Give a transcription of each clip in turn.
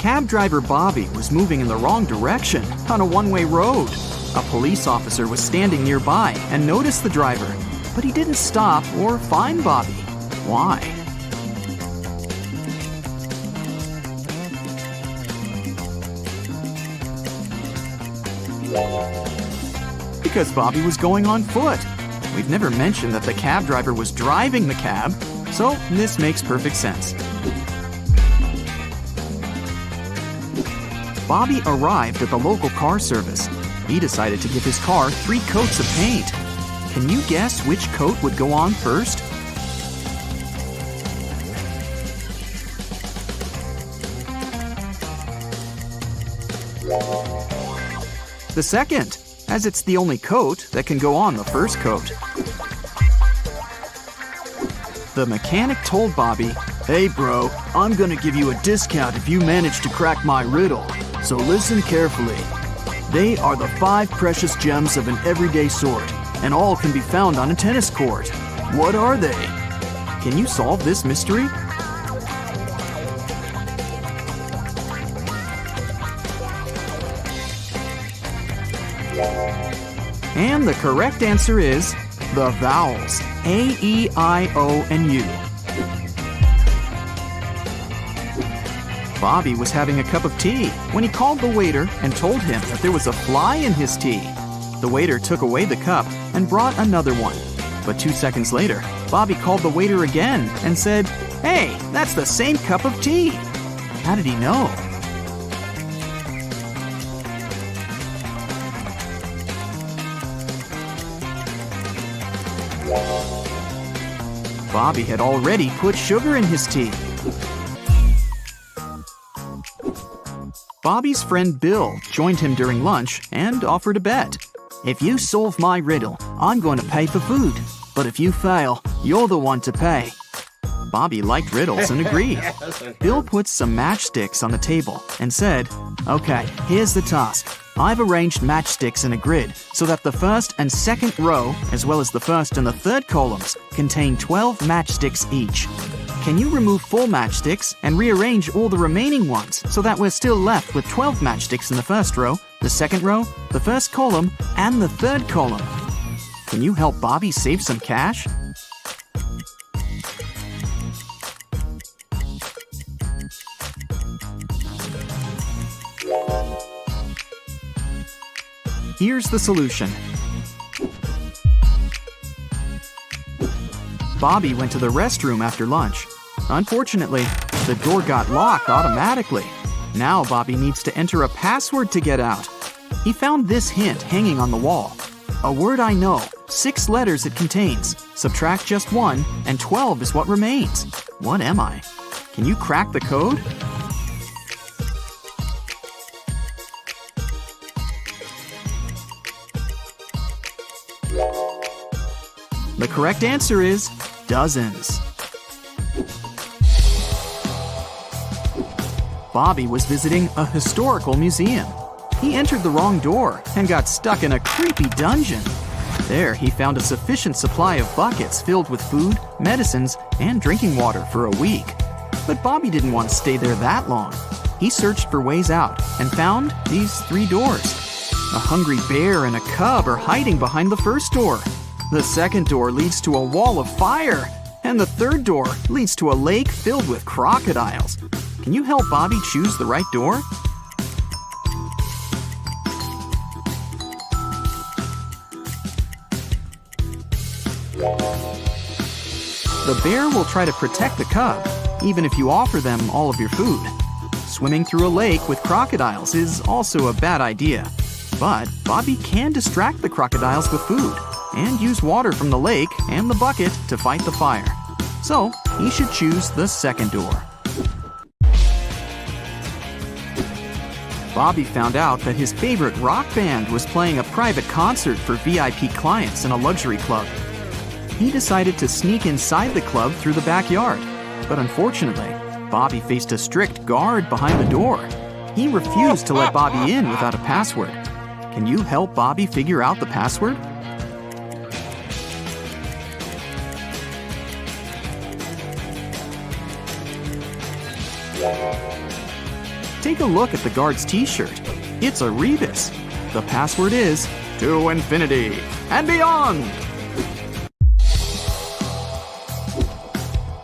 cab driver Bobby was moving in the wrong direction on a one-way road. A police officer was standing nearby and noticed the driver, but he didn't stop or fine Bobby. Why? Because Bobby was going on foot. We've never mentioned that the cab driver was driving the cab, so this makes perfect sense. Bobby arrived at the local car service. He decided to give his car 3 coats of paint. Can you guess which coat would go on first? The second, as it's the only coat that can go on the first coat. The mechanic told Bobby, "Hey bro, I'm gonna give you a discount if you manage to crack my riddle. So listen carefully. They are the 5 precious gems of an everyday sort, and all can be found on a tennis court. What are they? Can you solve this mystery?" And the correct answer is the vowels A, E, I, O, and U. Bobby was having a cup of tea when he called the waiter and told him that there was a fly in his tea. The waiter took away the cup and brought another one. But 2 seconds later, Bobby called the waiter again and said, "Hey, that's the same cup of tea." How did he know? Bobby had already put sugar in his tea. Bobby's friend Bill joined him during lunch and offered a bet. "If you solve my riddle, I'm going to pay for food. But if you fail, you're the one to pay." Bobby liked riddles and agreed. Bill put some matchsticks on the table and said, "Okay, here's the task. I've arranged matchsticks in a grid so that the first and second row, as well as the first and the third columns, contain 12 matchsticks each. Can you remove 4 matchsticks and rearrange all the remaining ones so that we're still left with 12 matchsticks in the first row, the second row, the first column, and the third column? Can you help Bobby save some cash?" Here's the solution. Bobby went to the restroom after lunch. Unfortunately, the door got locked automatically. Now Bobby needs to enter a password to get out. He found this hint hanging on the wall. "A word I know, 6 letters it contains. Subtract just 1, and 12 is what remains. What am I?" Can you crack the code? The correct answer is dozens. Bobby was visiting a historical museum. He entered the wrong door and got stuck in a creepy dungeon. There, he found a sufficient supply of buckets filled with food, medicines, and drinking water for a week. But Bobby didn't want to stay there that long. He searched for ways out and found these 3 doors. A hungry bear and a cub are hiding behind the first door. The second door leads to a wall of fire, and the third door leads to a lake filled with crocodiles. Can you help Bobby choose the right door? The bear will try to protect the cub, even if you offer them all of your food. Swimming through a lake with crocodiles is also a bad idea. But Bobby can distract the crocodiles with food and use water from the lake and the bucket to fight the fire. So he should choose the second door. Bobby found out that his favorite rock band was playing a private concert for VIP clients in a luxury club. He decided to sneak inside the club through the backyard. But unfortunately, Bobby faced a strict guard behind the door. He refused to let Bobby in without a password. Can you help Bobby figure out the password? Take a look at the guard's t-shirt. It's a rebus. The password is to infinity and beyond.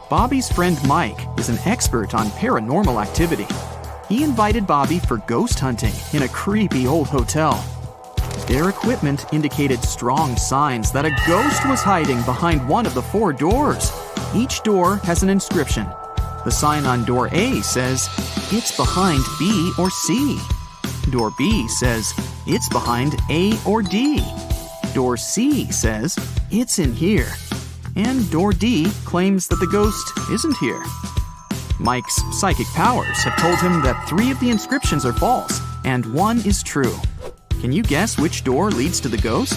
Bobby's friend Mike is an expert on paranormal activity. He invited Bobby for ghost hunting in a creepy old hotel. Their equipment indicated strong signs that a ghost was hiding behind one of the 4 doors. Each door has an inscription. The sign on door A says, "It's behind B or C." Door B says, "It's behind A or D." Door C says, "It's in here." And door D claims that the ghost isn't here. Mike's psychic powers have told him that 3 of the inscriptions are false and 1 is true. Can you guess which door leads to the ghost?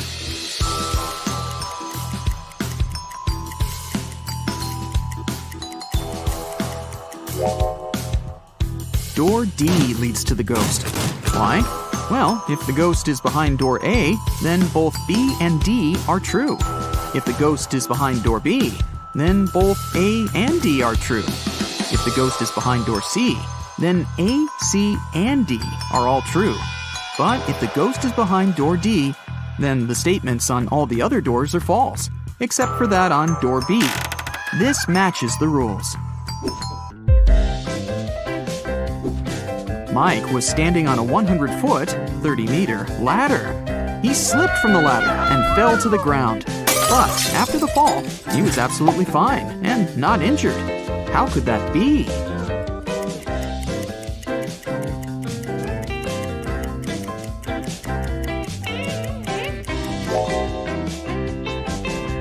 Door D leads to the ghost. Why? Well, if the ghost is behind door A, then both B and D are true. If the ghost is behind door B, then both A and D are true. If the ghost is behind door C, then A, C, and D are all true. But if the ghost is behind door D, then the statements on all the other doors are false, except for that on door B. This matches the rules. Mike was standing on a 100-foot, 30-meter ladder. He slipped from the ladder and fell to the ground. But after the fall, he was absolutely fine and not injured. How could that be?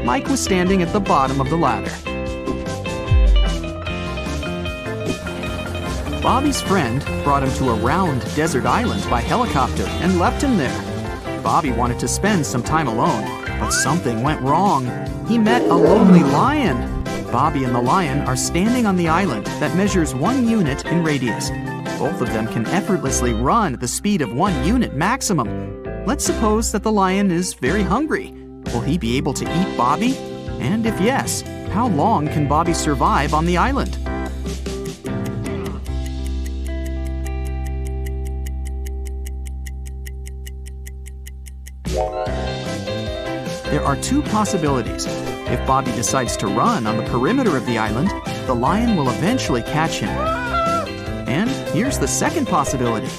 Mike was standing at the bottom of the ladder. Bobby's friend brought him to a round desert island by helicopter and left him there. Bobby wanted to spend some time alone, but something went wrong. He met a lonely lion. Bobby and the lion are standing on the island that measures 1 unit in radius. Both of them can effortlessly run at the speed of 1 unit maximum. Let's suppose that the lion is very hungry. Will he be able to eat Bobby? And if yes, how long can Bobby survive on the island? There are 2 possibilities. If Bobby decides to run on the perimeter of the island, the lion will eventually catch him. And here's the second possibility.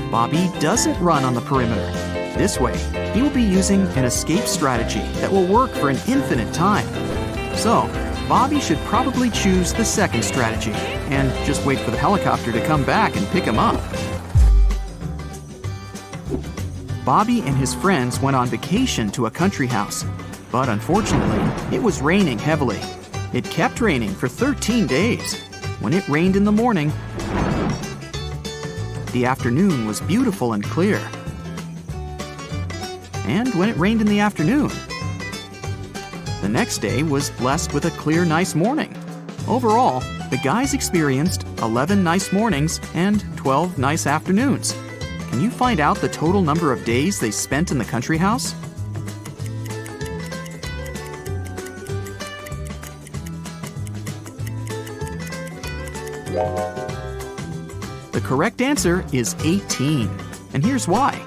Bobby doesn't run on the perimeter. This way, he will be using an escape strategy that will work for an infinite time. So, Bobby should probably choose the second strategy and just wait for the helicopter to come back and pick him up. Bobby and his friends went on vacation to a country house, but unfortunately, it was raining heavily. It kept raining for 13 days. When it rained in the morning, the afternoon was beautiful and clear. And when it rained in the afternoon, the next day was blessed with a clear, nice morning. Overall, the guys experienced 11 nice mornings and 12 nice afternoons. Can you find out the total number of days they spent in the country house? The correct answer is 18, and here's why.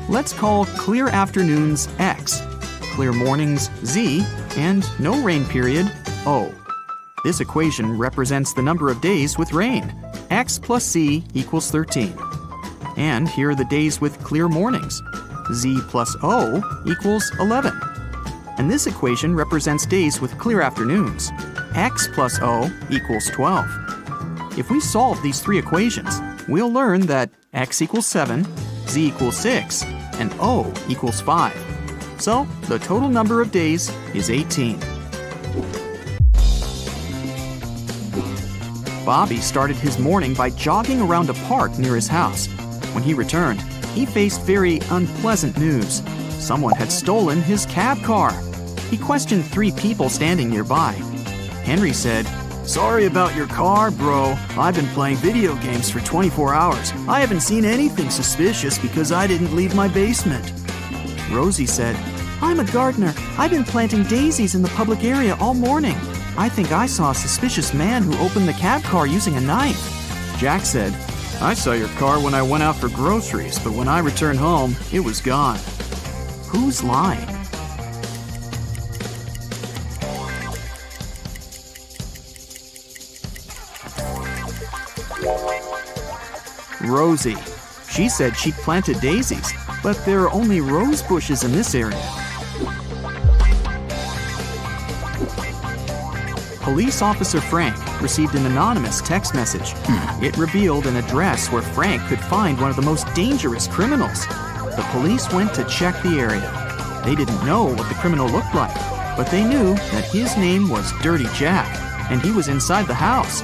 Let's call clear afternoons X, clear mornings Z, and no rain period O. This equation represents the number of days with rain. X plus Z equals 13. And here are the days with clear mornings. Z plus O equals 11. And this equation represents days with clear afternoons. X plus O equals 12. If we solve these 3 equations, we'll learn that X equals 7, Z equals 6, and O equals 5. So, the total number of days is 18. Bobby started his morning by jogging around a park near his house. When he returned, he faced very unpleasant news. Someone had stolen his cab car. He questioned 3 people standing nearby. Henry said, "Sorry about your car, bro. I've been playing video games for 24 hours. I haven't seen anything suspicious because I didn't leave my basement." Rosie said, "I'm a gardener. I've been planting daisies in the public area all morning. I think I saw a suspicious man who opened the cab car using a knife." Jack said, I saw your car when I went out for groceries, but when I returned home, it was gone. Who's lying? Rosie. She said she'd planted daisies, but there are only rose bushes in this area. Police Officer Frank received an anonymous text message. It revealed an address where Frank could find one of the most dangerous criminals. The police went to check the area. They didn't know what the criminal looked like, but they knew that his name was Dirty Jack, and he was inside the house.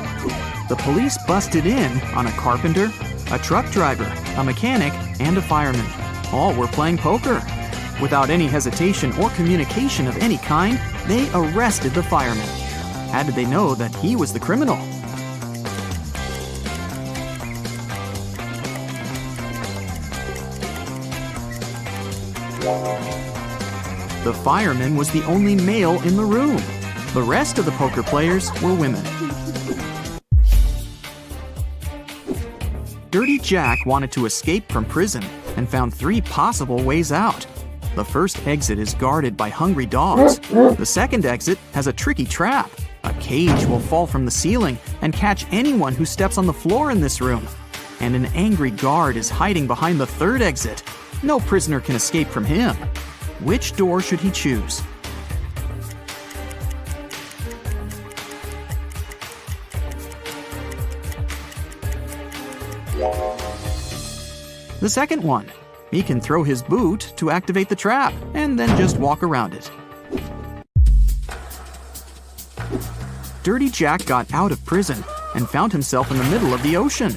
The police busted in on a carpenter, a truck driver, a mechanic, and a fireman. All were playing poker. Without any hesitation or communication of any kind, they arrested the fireman. How did they know that he was the criminal? The fireman was the only male in the room. The rest of the poker players were women. Dirty Jack wanted to escape from prison and found 3 possible ways out. The first exit is guarded by hungry dogs. The second exit has a tricky trap. A cage will fall from the ceiling and catch anyone who steps on the floor in this room. And an angry guard is hiding behind the third exit. No prisoner can escape from him. Which door should he choose? The second one. He can throw his boot to activate the trap and then just walk around it. Dirty Jack got out of prison and found himself in the middle of the ocean.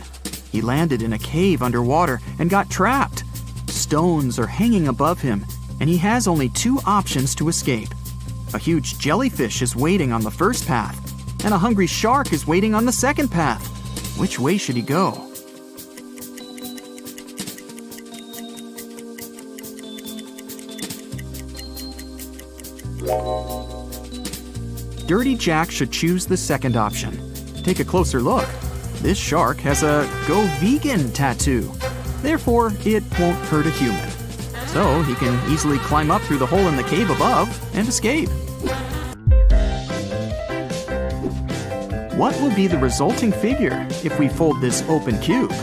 He landed in a cave underwater and got trapped. Stones are hanging above him, and he has only 2 options to escape. A huge jellyfish is waiting on the first path, and a hungry shark is waiting on the second path. Which way should he go? Dirty Jack should choose the second option. Take a closer look. This shark has a Go Vegan tattoo. Therefore, it won't hurt a human. So he can easily climb up through the hole in the cave above and escape. What will be the resulting figure if we fold this open cube?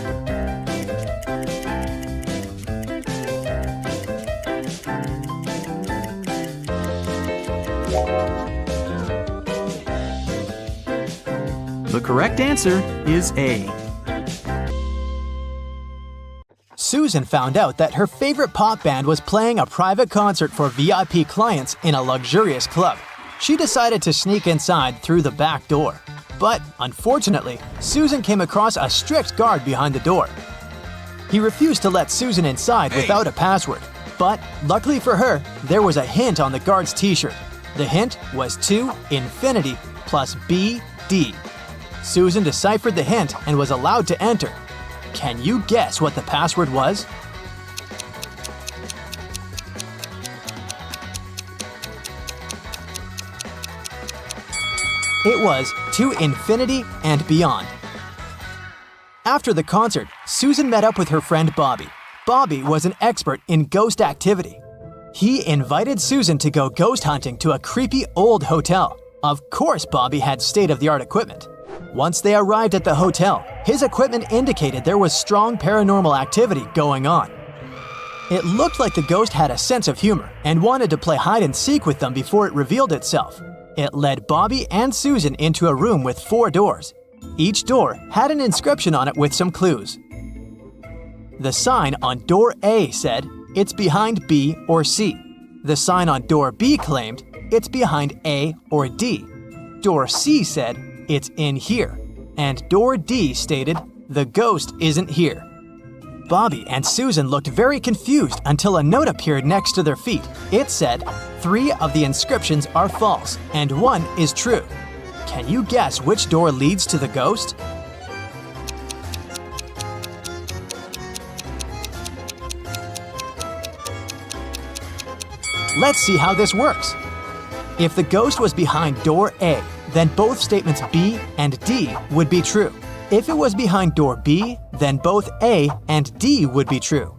The correct answer is A. Susan found out that her favorite pop band was playing a private concert for VIP clients in a luxurious club. She decided to sneak inside through the back door. But, unfortunately, Susan came across a strict guard behind the door. He refused to let Susan inside without a password. But, luckily for her, there was a hint on the guard's t-shirt. The hint was to infinity plus BD. Susan deciphered the hint and was allowed to enter. Can you guess what the password was? It was to infinity and beyond. After the concert, Susan met up with her friend Bobby. Bobby was an expert in ghost activity. He invited Susan to go ghost hunting to a creepy old hotel. Of course, Bobby had state-of-the-art equipment. Once they arrived at the hotel, his equipment indicated there was strong paranormal activity going on. It looked like the ghost had a sense of humor and wanted to play hide and seek with them before it revealed itself. It led Bobby and Susan into a room with 4 doors. Each door had an inscription on it with some clues. The sign on door A said, "It's behind B or C." The sign on door B claimed, "It's behind A or D." Door C said, "It's in here." And door D stated, "The ghost isn't here." Bobby and Susan looked very confused until a note appeared next to their feet. It said, 3 of the inscriptions are false and 1 is true. Can you guess which door leads to the ghost? Let's see how this works. If the ghost was behind door A, then both statements B and D would be true. If it was behind door B, then both A and D would be true.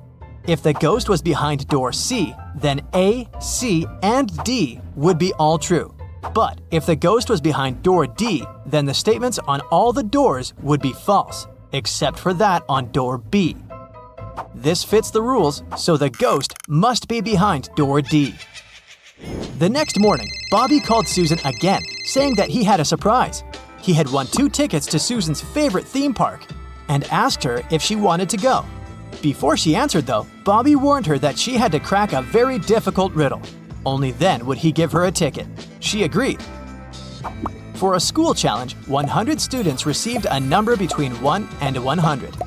If the ghost was behind door C, then A, C, and D would be all true. But if the ghost was behind door D, then the statements on all the doors would be false, except for that on door B. This fits the rules, so the ghost must be behind door D. The next morning, Bobby called Susan again, saying that he had a surprise. He had won 2 tickets to Susan's favorite theme park and asked her if she wanted to go. Before she answered, though, Bobby warned her that she had to crack a very difficult riddle. Only then would he give her a ticket. She agreed. For a school challenge, 100 students received a number between 1 and 100.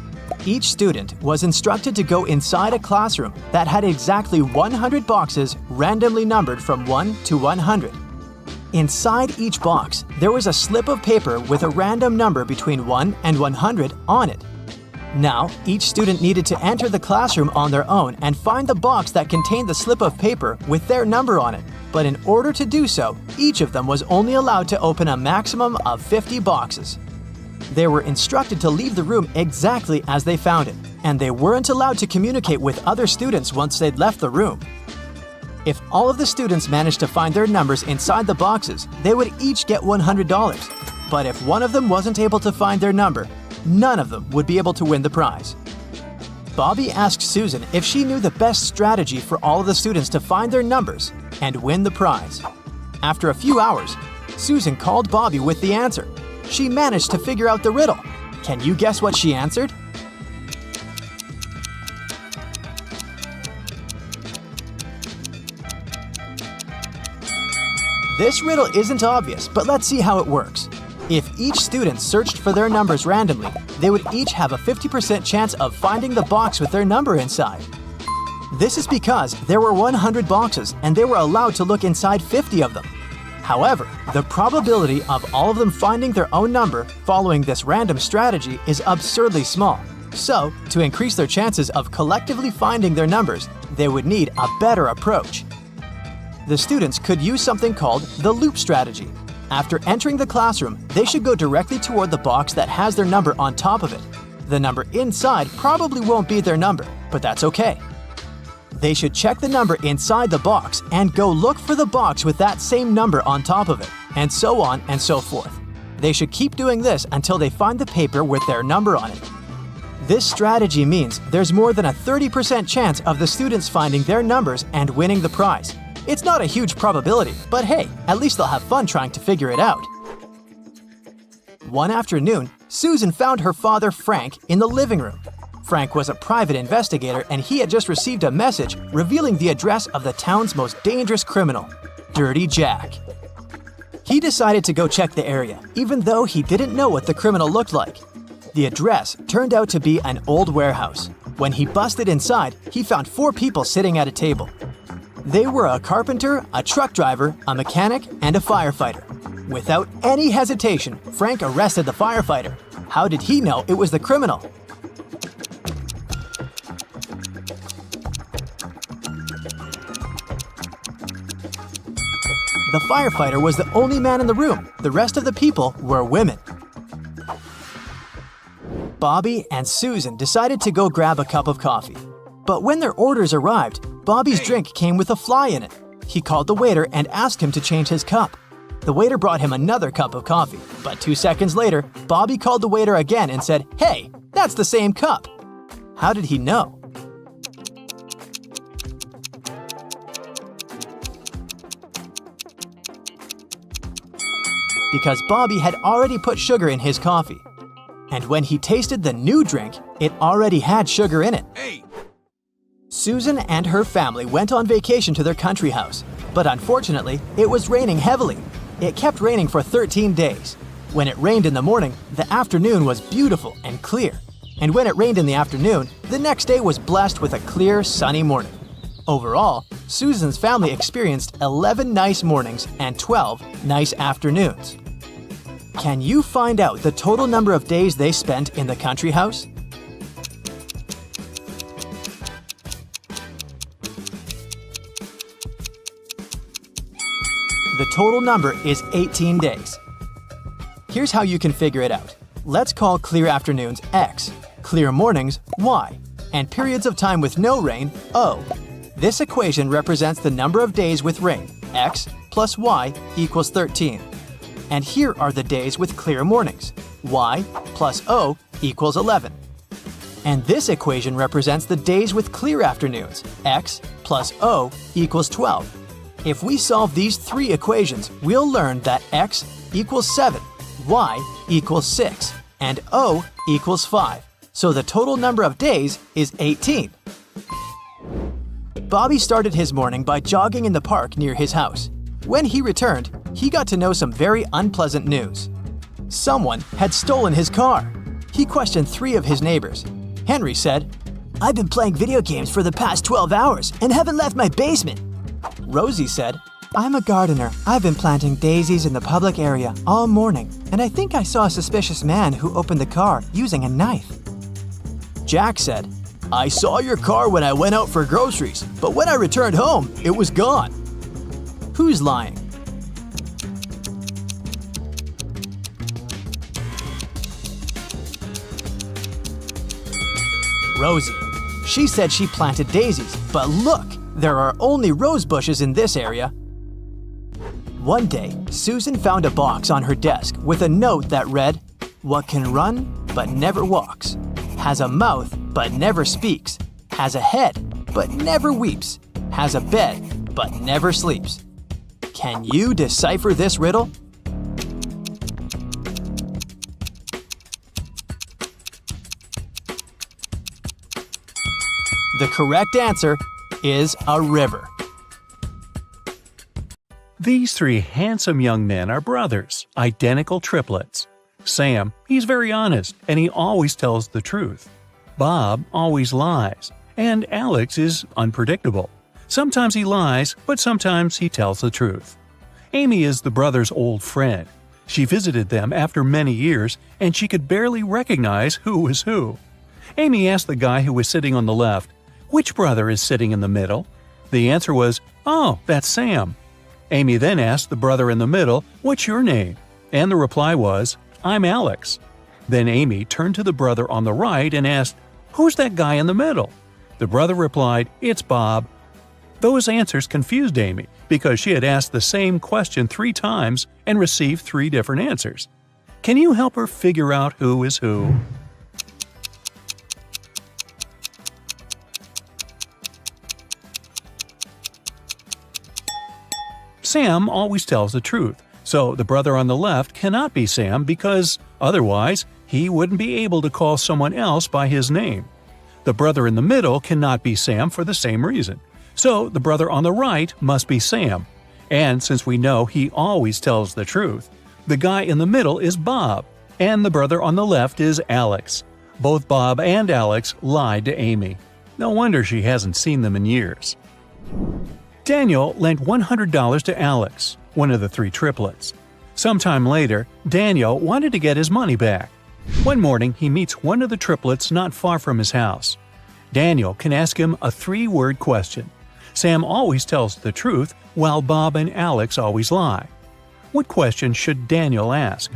Each student was instructed to go inside a classroom that had exactly 100 boxes randomly numbered from 1 to 100. Inside each box, there was a slip of paper with a random number between 1 and 100 on it. Now, each student needed to enter the classroom on their own and find the box that contained the slip of paper with their number on it. But in order to do so, each of them was only allowed to open a maximum of 50 boxes. They were instructed to leave the room exactly as they found it, and they weren't allowed to communicate with other students once they'd left the room. If all of the students managed to find their numbers inside the boxes, they would each get $100. But if one of them wasn't able to find their number, none of them would be able to win the prize. Bobby asked Susan if she knew the best strategy for all of the students to find their numbers and win the prize. After a few hours, Susan called Bobby with the answer. She managed to figure out the riddle. Can you guess what she answered? This riddle isn't obvious, but let's see how it works. If each student searched for their numbers randomly, they would each have a 50% chance of finding the box with their number inside. This is because there were 100 boxes and they were allowed to look inside 50 of them. However, the probability of all of them finding their own number following this random strategy is absurdly small. So, to increase their chances of collectively finding their numbers, they would need a better approach. The students could use something called the loop strategy. After entering the classroom, they should go directly toward the box that has their number on top of it. The number inside probably won't be their number, but that's okay. They should check the number inside the box and go look for the box with that same number on top of it, and so on and so forth. They should keep doing this until they find the paper with their number on it. This strategy means there's more than a 30% chance of the students finding their numbers and winning the prize. It's not a huge probability, but hey, at least they'll have fun trying to figure it out. One afternoon, Susan found her father, Frank, in the living room. Frank was a private investigator and he had just received a message revealing the address of the town's most dangerous criminal, Dirty Jack. He decided to go check the area, even though he didn't know what the criminal looked like. The address turned out to be an old warehouse. When he busted inside, he found 4 people sitting at a table. They were a carpenter, a truck driver, a mechanic, and a firefighter. Without any hesitation, Frank arrested the firefighter. How did he know it was the criminal? The firefighter was the only man in the room. The rest of the people were women. Bobby and Susan decided to go grab a cup of coffee. But when their orders arrived, Bobby's drink came with a fly in it. He called the waiter and asked him to change his cup. The waiter brought him another cup of coffee, but 2 seconds later, Bobby called the waiter again and said, "Hey, that's the same cup." How did he know? Because Bobby had already put sugar in his coffee. And when he tasted the new drink, it already had sugar in it. Susan and her family went on vacation to their country house, but unfortunately, it was raining heavily. It kept raining for 13 days. When it rained in the morning, the afternoon was beautiful and clear. And when it rained in the afternoon, the next day was blessed with a clear, sunny morning. Overall, Susan's family experienced 11 nice mornings and 12 nice afternoons. Can you find out the total number of days they spent in the country house? The total number is 18 days. Here's how you can figure it out. Let's call clear afternoons X, clear mornings Y, and periods of time with no rain O. This equation represents the number of days with rain, X plus Y equals 13. And here are the days with clear mornings, Y plus O equals 11. And this equation represents the days with clear afternoons, X plus O equals 12. If we solve these three equations, we'll learn that X equals 7, Y equals 6, and O equals 5. So the total number of days is 18. Bobby started his morning by jogging in the park near his house. When he returned, he got to know some very unpleasant news. Someone had stolen his car. He questioned 3 of his neighbors. Henry said, "I've been playing video games for the past 12 hours and haven't left my basement." Rosie said, "I'm a gardener. I've been planting daisies in the public area all morning, and I think I saw a suspicious man who opened the car using a knife." Jack said, "I saw your car when I went out for groceries, but when I returned home, it was gone." Who's lying? Rosie. She said she planted daisies, but look, there are only rose bushes in this area. One day, Susan found a box on her desk with a note that read, "What can run but never walks, has a mouth but never speaks, has a head but never weeps, has a bed but never sleeps." Can you decipher this riddle? The correct answer is a river. These 3 handsome young men are brothers, identical triplets. Sam, he's very honest, and he always tells the truth. Bob always lies, and Alex is unpredictable. Sometimes he lies, but sometimes he tells the truth. Amy is the brothers' old friend. She visited them after many years, and she could barely recognize who was who. Amy asked the guy who was sitting on the left, "Which brother is sitting in the middle?" The answer was, "Oh, that's Sam." Amy then asked the brother in the middle, "What's your name?" And the reply was, "I'm Alex." Then Amy turned to the brother on the right and asked, "Who's that guy in the middle?" The brother replied, "It's Bob." Those answers confused Amy because she had asked the same question 3 times and received 3 different answers. Can you help her figure out who is who? Sam always tells the truth, so the brother on the left cannot be Sam because otherwise he wouldn't be able to call someone else by his name. The brother in the middle cannot be Sam for the same reason, so the brother on the right must be Sam. And since we know he always tells the truth, the guy in the middle is Bob, and the brother on the left is Alex. Both Bob and Alex lied to Amy. No wonder she hasn't seen them in years. Daniel lent $100 to Alex, one of the 3 triplets. Sometime later, Daniel wanted to get his money back. One morning, he meets one of the triplets not far from his house. Daniel can ask him a 3-word question. Sam always tells the truth, while Bob and Alex always lie. What question should Daniel ask?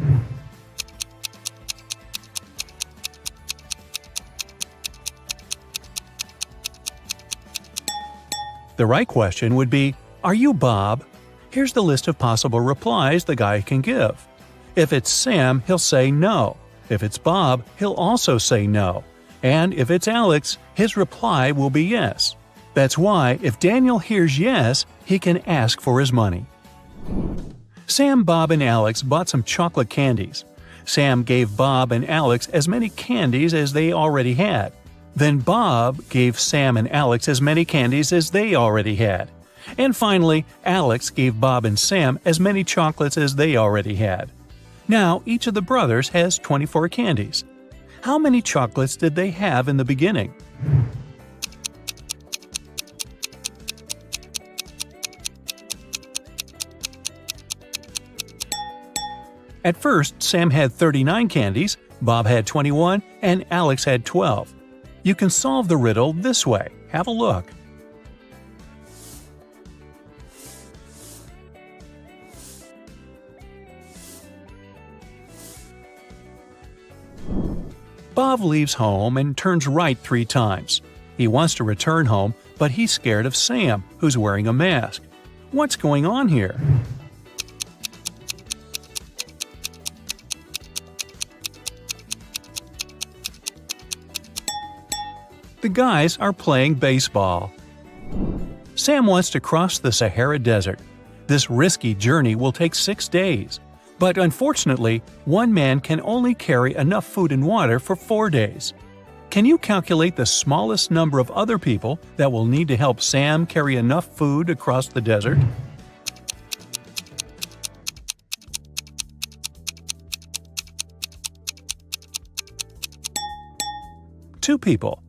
The right question would be, "Are you Bob?" Here's the list of possible replies the guy can give. If it's Sam, he'll say no. If it's Bob, he'll also say no. And if it's Alex, his reply will be yes. That's why, if Daniel hears yes, he can ask for his money. Sam, Bob, and Alex bought some chocolate candies. Sam gave Bob and Alex as many candies as they already had. Then Bob gave Sam and Alex as many candies as they already had. And finally, Alex gave Bob and Sam as many chocolates as they already had. Now, each of the brothers has 24 candies. How many chocolates did they have in the beginning? At first, Sam had 39 candies, Bob had 21, and Alex had 12. You can solve the riddle this way. Have a look. Bob leaves home and turns right 3 times. He wants to return home, but he's scared of Sam, who's wearing a mask. What's going on here? The guys are playing baseball. Sam wants to cross the Sahara Desert. This risky journey will take 6 days. But unfortunately, one man can only carry enough food and water for 4 days. Can you calculate the smallest number of other people that will need to help Sam carry enough food across the desert? Two people.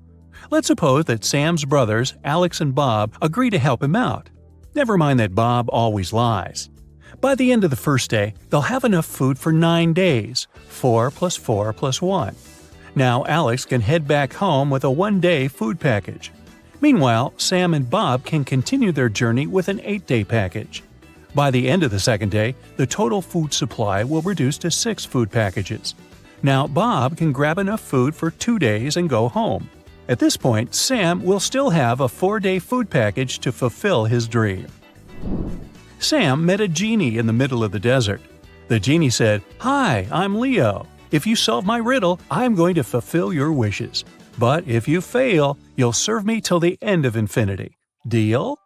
Let's suppose that Sam's brothers, Alex and Bob, agree to help him out. Never mind that Bob always lies. By the end of the first day, they'll have enough food for 9 days, 4 plus 4 plus 1. Now Alex can head back home with a 1-day food package. Meanwhile, Sam and Bob can continue their journey with an 8-day package. By the end of the second day, the total food supply will reduce to 6 food packages. Now Bob can grab enough food for 2 days and go home. At this point, Sam will still have a 4-day food package to fulfill his dream. Sam met a genie in the middle of the desert. The genie said, "Hi, I'm Leo. If you solve my riddle, I'm going to fulfill your wishes. But if you fail, you'll serve me till the end of infinity. Deal?"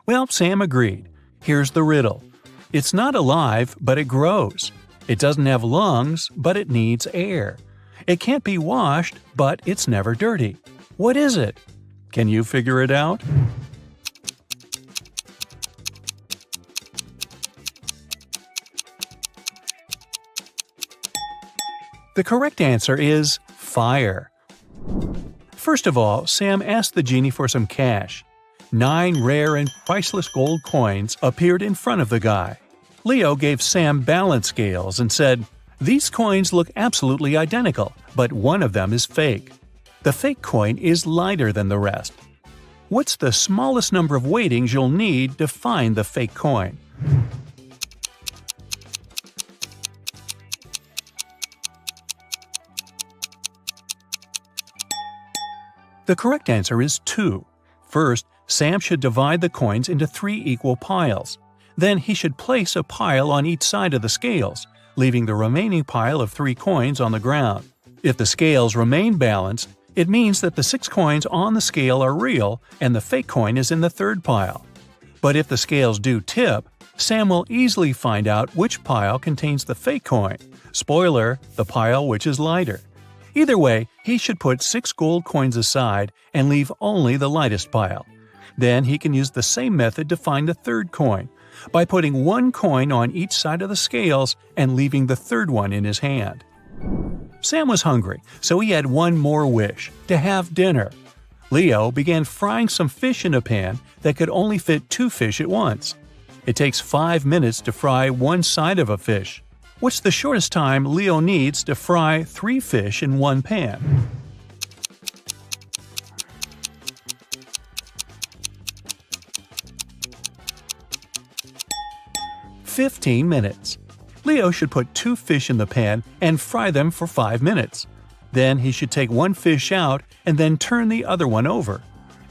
Well, Sam agreed. Here's the riddle. It's not alive, but it grows. It doesn't have lungs, but it needs air. It can't be washed, but it's never dirty. What is it? Can you figure it out? The correct answer is fire. First of all, Sam asked the genie for some cash. 9 rare and priceless gold coins appeared in front of the guy. Leo gave Sam balance scales and said, "These coins look absolutely identical, but one of them is fake. The fake coin is lighter than the rest. What's the smallest number of weightings you'll need to find the fake coin?" The correct answer is 2. First, Sam should divide the coins into 3 equal piles. Then he should place a pile on each side of the scales, leaving the remaining pile of 3 coins on the ground. If the scales remain balanced, it means that the 6 coins on the scale are real and the fake coin is in the 3rd pile. But if the scales do tip, Sam will easily find out which pile contains the fake coin. Spoiler, the pile which is lighter. Either way, he should put 6 gold coins aside and leave only the lightest pile. Then he can use the same method to find the 3rd coin, by putting 1 coin on each side of the scales and leaving the 3rd one in his hand. Sam was hungry, so he had one more wish, to have dinner. Leo began frying some fish in a pan that could only fit 2 fish at once. It takes 5 minutes to fry one side of a fish. What's the shortest time Leo needs to fry 3 fish in one pan? "15 minutes. Leo should put 2 fish in the pan and fry them for 5 minutes. Then he should take 1 fish out and then turn the other one over.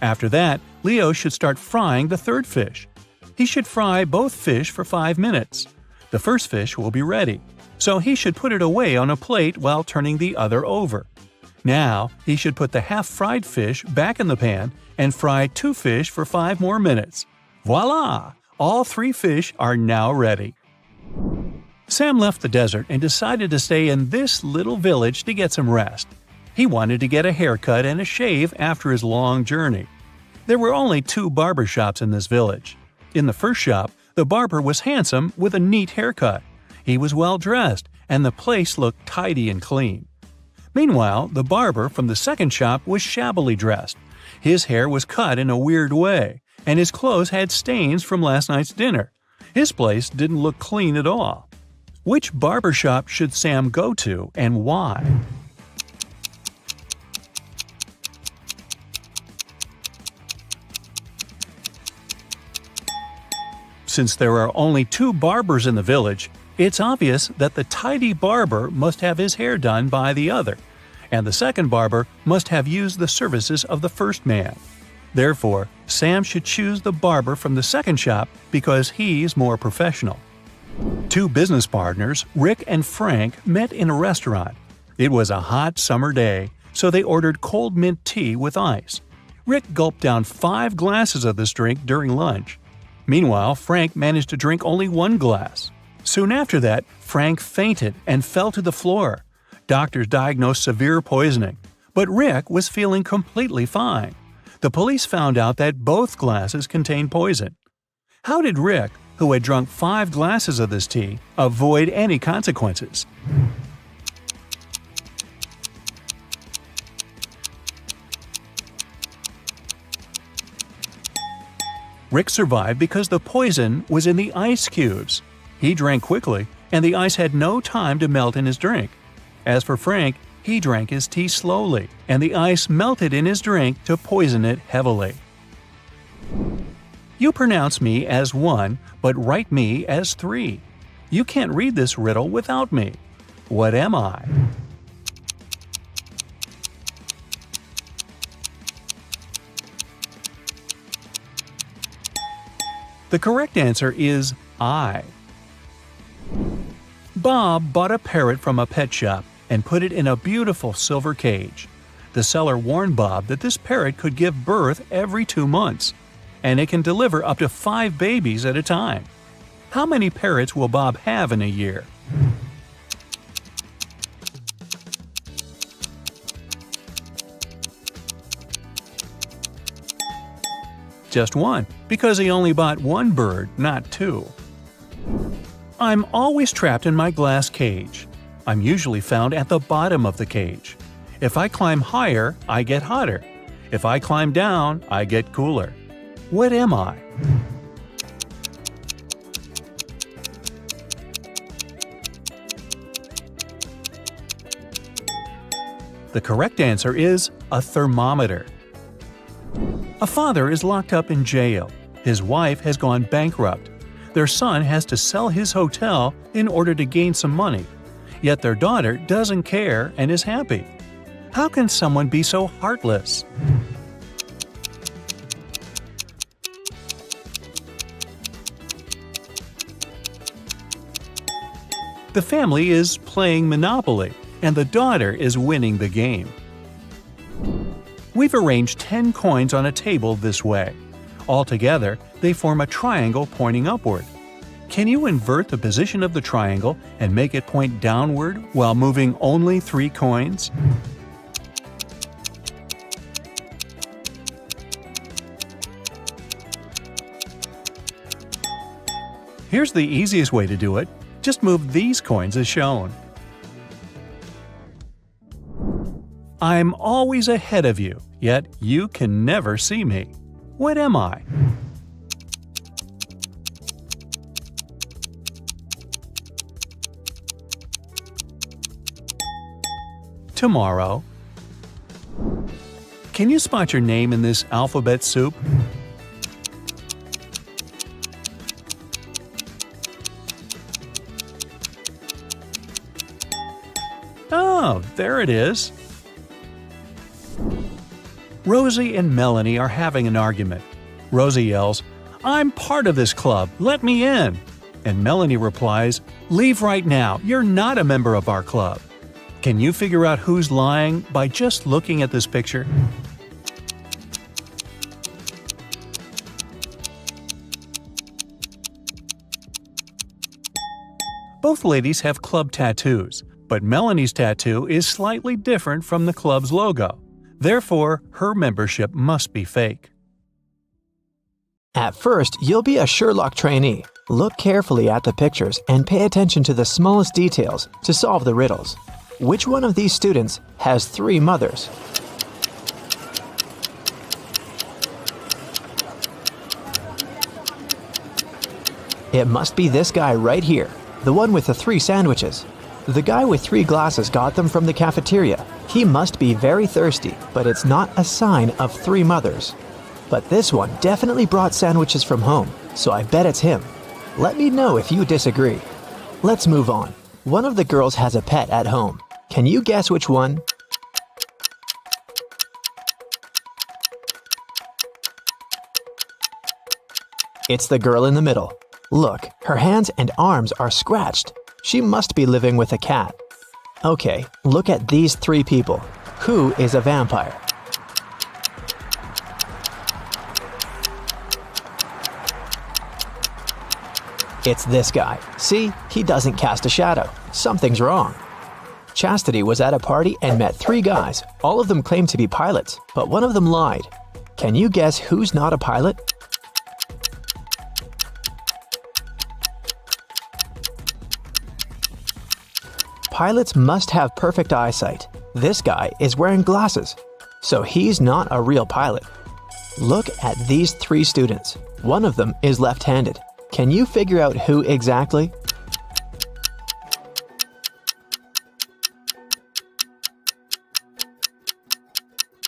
After that, Leo should start frying the 3rd fish. He should fry both fish for 5 minutes. The first fish will be ready, so he should put it away on a plate while turning the other over. Now, he should put the half-fried fish back in the pan and fry 2 fish for 5 more minutes. Voila! All 3 fish are now ready." Sam left the desert and decided to stay in this little village to get some rest. He wanted to get a haircut and a shave after his long journey. There were only 2 barber shops in this village. In the first shop, the barber was handsome with a neat haircut. He was well-dressed, and the place looked tidy and clean. Meanwhile, the barber from the second shop was shabbily dressed. His hair was cut in a weird way, and his clothes had stains from last night's dinner. His place didn't look clean at all. Which barber shop should Sam go to, and why? Since there are only 2 barbers in the village, it's obvious that the tidy barber must have his hair done by the other. and the second barber must have used the services of the first man. Therefore, Sam should choose the barber from the second shop because he's more professional. Two business partners, Rick and Frank, met in a restaurant. It was a hot summer day, so they ordered cold mint tea with ice. Rick gulped down 5 glasses of this drink during lunch. Meanwhile, Frank managed to drink only 1 glass. Soon after that, Frank fainted and fell to the floor. Doctors diagnosed severe poisoning, but Rick was feeling completely fine. The police found out that both glasses contained poison. How did Rick, who had drunk 5 glasses of this tea, avoid any consequences? Rick survived because the poison was in the ice cubes. He drank quickly, and the ice had no time to melt in his drink. As for Frank, he drank his tea slowly, and the ice melted in his drink to poison it heavily. You pronounce me as 1, but write me as 3. You can't read this riddle without me. What am I? The correct answer is I. Bob bought a parrot from a pet shop and put it in a beautiful silver cage. The seller warned Bob that this parrot could give birth every 2 months, and it can deliver up to 5 babies at a time. How many parrots will Bob have in a year? Just 1, because he only bought 1 bird, not 2. I'm always trapped in my glass cage. I'm usually found at the bottom of the cage. If I climb higher, I get hotter. If I climb down, I get cooler. What am I? The correct answer is a thermometer. A father is locked up in jail. His wife has gone bankrupt. Their son has to sell his hotel in order to gain some money. Yet their daughter doesn't care and is happy. How can someone be so heartless? The family is playing Monopoly, and the daughter is winning the game. We've arranged 10 coins on a table this way. Altogether, they form a triangle pointing upward. Can you invert the position of the triangle and make it point downward while moving only 3 coins? Here's the easiest way to do it. Just move these coins as shown. I'm always ahead of you, yet you can never see me. What am I? Tomorrow. Can you spot your name in this alphabet soup? Oh, there it is. Rosie and Melanie are having an argument. Rosie yells, "I'm part of this club, let me in!" And Melanie replies, "Leave right now, you're not a member of our club." Can you figure out who's lying by just looking at this picture? Both ladies have club tattoos, but Melanie's tattoo is slightly different from the club's logo. Therefore, her membership must be fake. At first, you'll be a Sherlock trainee. Look carefully at the pictures and pay attention to the smallest details to solve the riddles. Which one of these students has 3 mothers? It must be this guy right here, the one with the 3 sandwiches. The guy with 3 glasses got them from the cafeteria. He must be very thirsty, but it's not a sign of 3 mothers. But this one definitely brought sandwiches from home, so I bet it's him. Let me know if you disagree. Let's move on. One of the girls has a pet at home. Can you guess which one? It's the girl in the middle. Look, her hands and arms are scratched. She must be living with a cat. Okay, look at these three people. Who is a vampire? It's this guy. See, he doesn't cast a shadow. Something's wrong. Chastity was at a party and met three guys. All of them claimed to be pilots, but one of them lied. Can you guess who's not a pilot? Pilots must have perfect eyesight. This guy is wearing glasses, so he's not a real pilot. Look at these three students. One of them is left-handed. Can you figure out who exactly?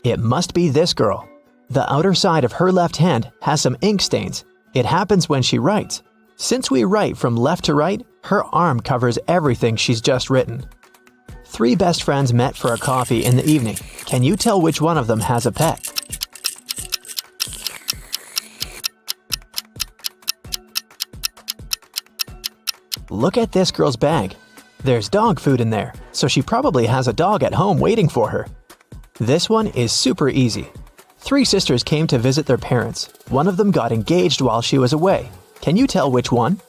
It must be this girl. The outer side of her left hand has some ink stains. It happens when she writes. Since we write from left to right, her arm covers everything she's just written. Three best friends met for a coffee in the evening. Can you tell which one of them has a pet? Look at this girl's bag. There's dog food in there, so she probably has a dog at home waiting for her. This one is super easy. Three sisters came to visit their parents. One of them got engaged while she was away. Can you tell which one?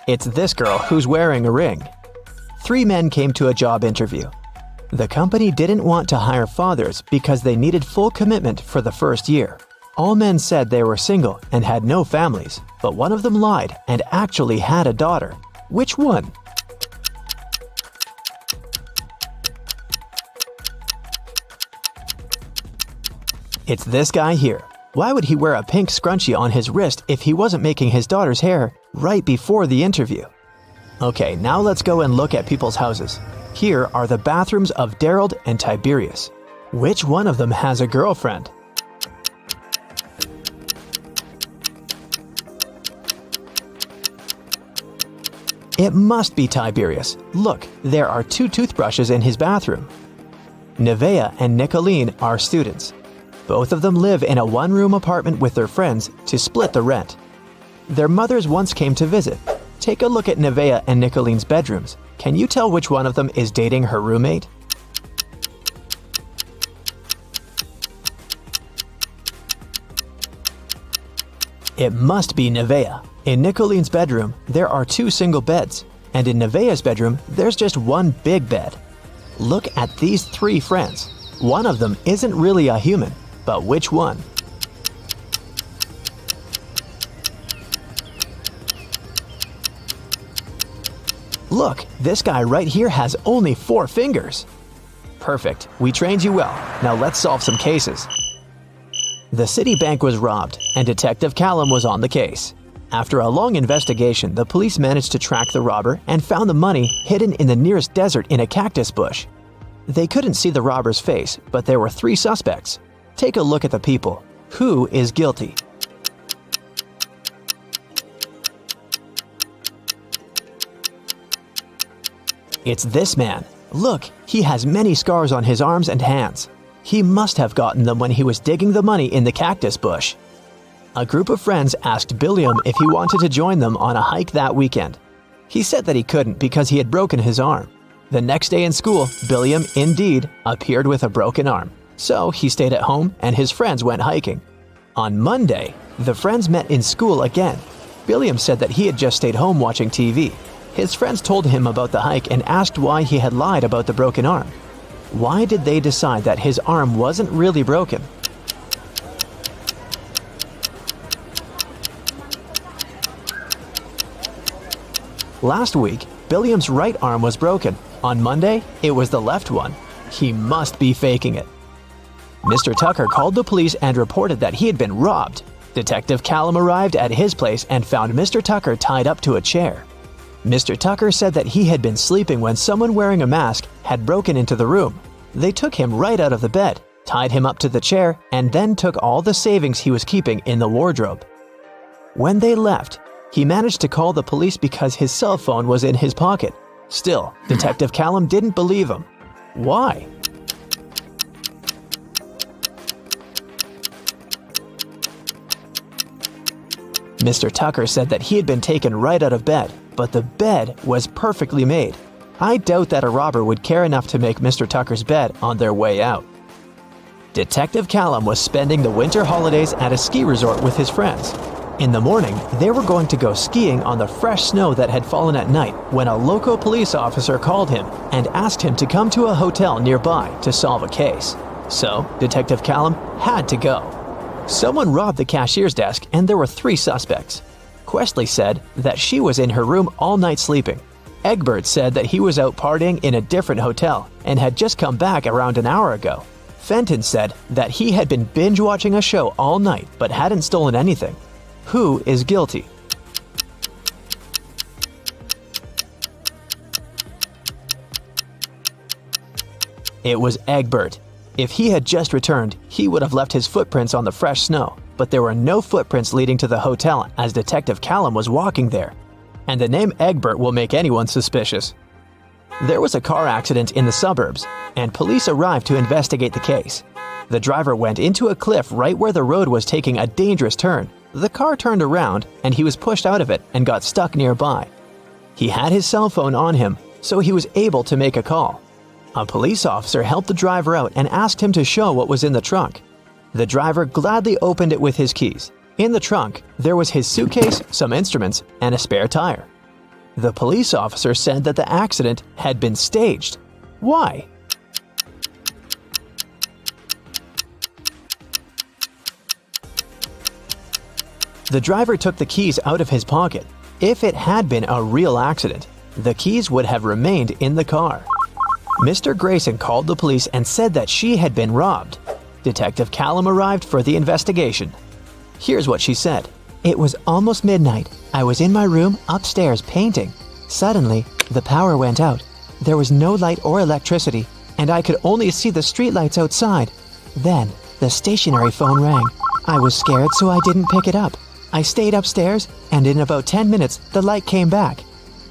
It's this girl who's wearing a ring. Three men came to a job interview. The company didn't want to hire fathers because they needed full commitment for the first year. All men said they were single and had no families, but one of them lied and actually had a daughter. Which one? It's this guy here. Why would he wear a pink scrunchie on his wrist if he wasn't making his daughter's hair right before the interview? Okay, now let's go and look at people's houses. Here are the bathrooms of Daryl and Tiberius. Which one of them has a girlfriend? It must be Tiberius. Look, there are two toothbrushes in his bathroom. Nevaeh and Nicolene are students. Both of them live in a one-room apartment with their friends to split the rent. Their mothers once came to visit. Take a look at Nevaeh and Nicolene's bedrooms. Can you tell which one of them is dating her roommate? It must be Nevaeh. In Nicolene's bedroom, there are two single beds, and in Nevaeh's bedroom, there's just one big bed. Look at these three friends. One of them isn't really a human, but which one? Look, this guy right here has only 4 fingers. Perfect, we trained you well. Now let's solve some cases. The city bank was robbed, and Detective Callum was on the case. After a long investigation, the police managed to track the robber and found the money hidden in the nearest desert in a cactus bush. They couldn't see the robber's face, but there were 3 suspects. Take a look at the people. Who is guilty? It's this man. Look, he has many scars on his arms and hands. He must have gotten them when he was digging the money in the cactus bush. A group of friends asked Billiam if he wanted to join them on a hike that weekend. He said that he couldn't because he had broken his arm. The next day in school, Billiam, indeed, appeared with a broken arm. So he stayed at home and his friends went hiking. On Monday, the friends met in school again. Billiam said that he had just stayed home watching TV. His friends told him about the hike and asked why he had lied about the broken arm. Why did they decide that his arm wasn't really broken? Last week, Billiam's right arm was broken. On Monday, it was the left one. He must be faking it. Mr. Tucker called the police and reported that he had been robbed. Detective Callum arrived at his place and found Mr. Tucker tied up to a chair. Mr. Tucker said that he had been sleeping when someone wearing a mask had broken into the room. They took him right out of the bed, tied him up to the chair, and then took all the savings he was keeping in the wardrobe. When they left, he managed to call the police because his cell phone was in his pocket. Still, Detective Callum didn't believe him. Why? Mr. Tucker said that he had been taken right out of bed, but the bed was perfectly made. I doubt that a robber would care enough to make Mr. Tucker's bed on their way out. Detective Callum was spending the winter holidays at a ski resort with his friends. In the morning, they were going to go skiing on the fresh snow that had fallen at night when a local police officer called him and asked him to come to a hotel nearby to solve a case. So, Detective Callum had to go. Someone robbed the cashier's desk and there were 3 suspects. Questley said that she was in her room all night sleeping. Egbert said that he was out partying in a different hotel and had just come back around an hour ago. Fenton said that he had been binge-watching a show all night but hadn't stolen anything. Who is guilty? It was Egbert. If he had just returned, he would have left his footprints on the fresh snow, but there were no footprints leading to the hotel as Detective Callum was walking there. And the name Egbert will make anyone suspicious. There was a car accident in the suburbs, and police arrived to investigate the case. The driver went into a cliff right where the road was taking a dangerous turn. The car turned around, and he was pushed out of it and got stuck nearby. He had his cell phone on him, so he was able to make a call. A police officer helped the driver out and asked him to show what was in the trunk. The driver gladly opened it with his keys. In the trunk, there was his suitcase, some instruments, and a spare tire. The police officer said that the accident had been staged. Why? The driver took the keys out of his pocket. If it had been a real accident, the keys would have remained in the car. Mr. Grayson called the police and said that she had been robbed. Detective Callum arrived for the investigation. Here's what she said. It was almost midnight. I was in my room upstairs painting. Suddenly, the power went out. There was no light or electricity, and I could only see the streetlights outside. Then, the stationary phone rang. I was scared, so I didn't pick it up. I stayed upstairs, and in about 10 minutes, the light came back.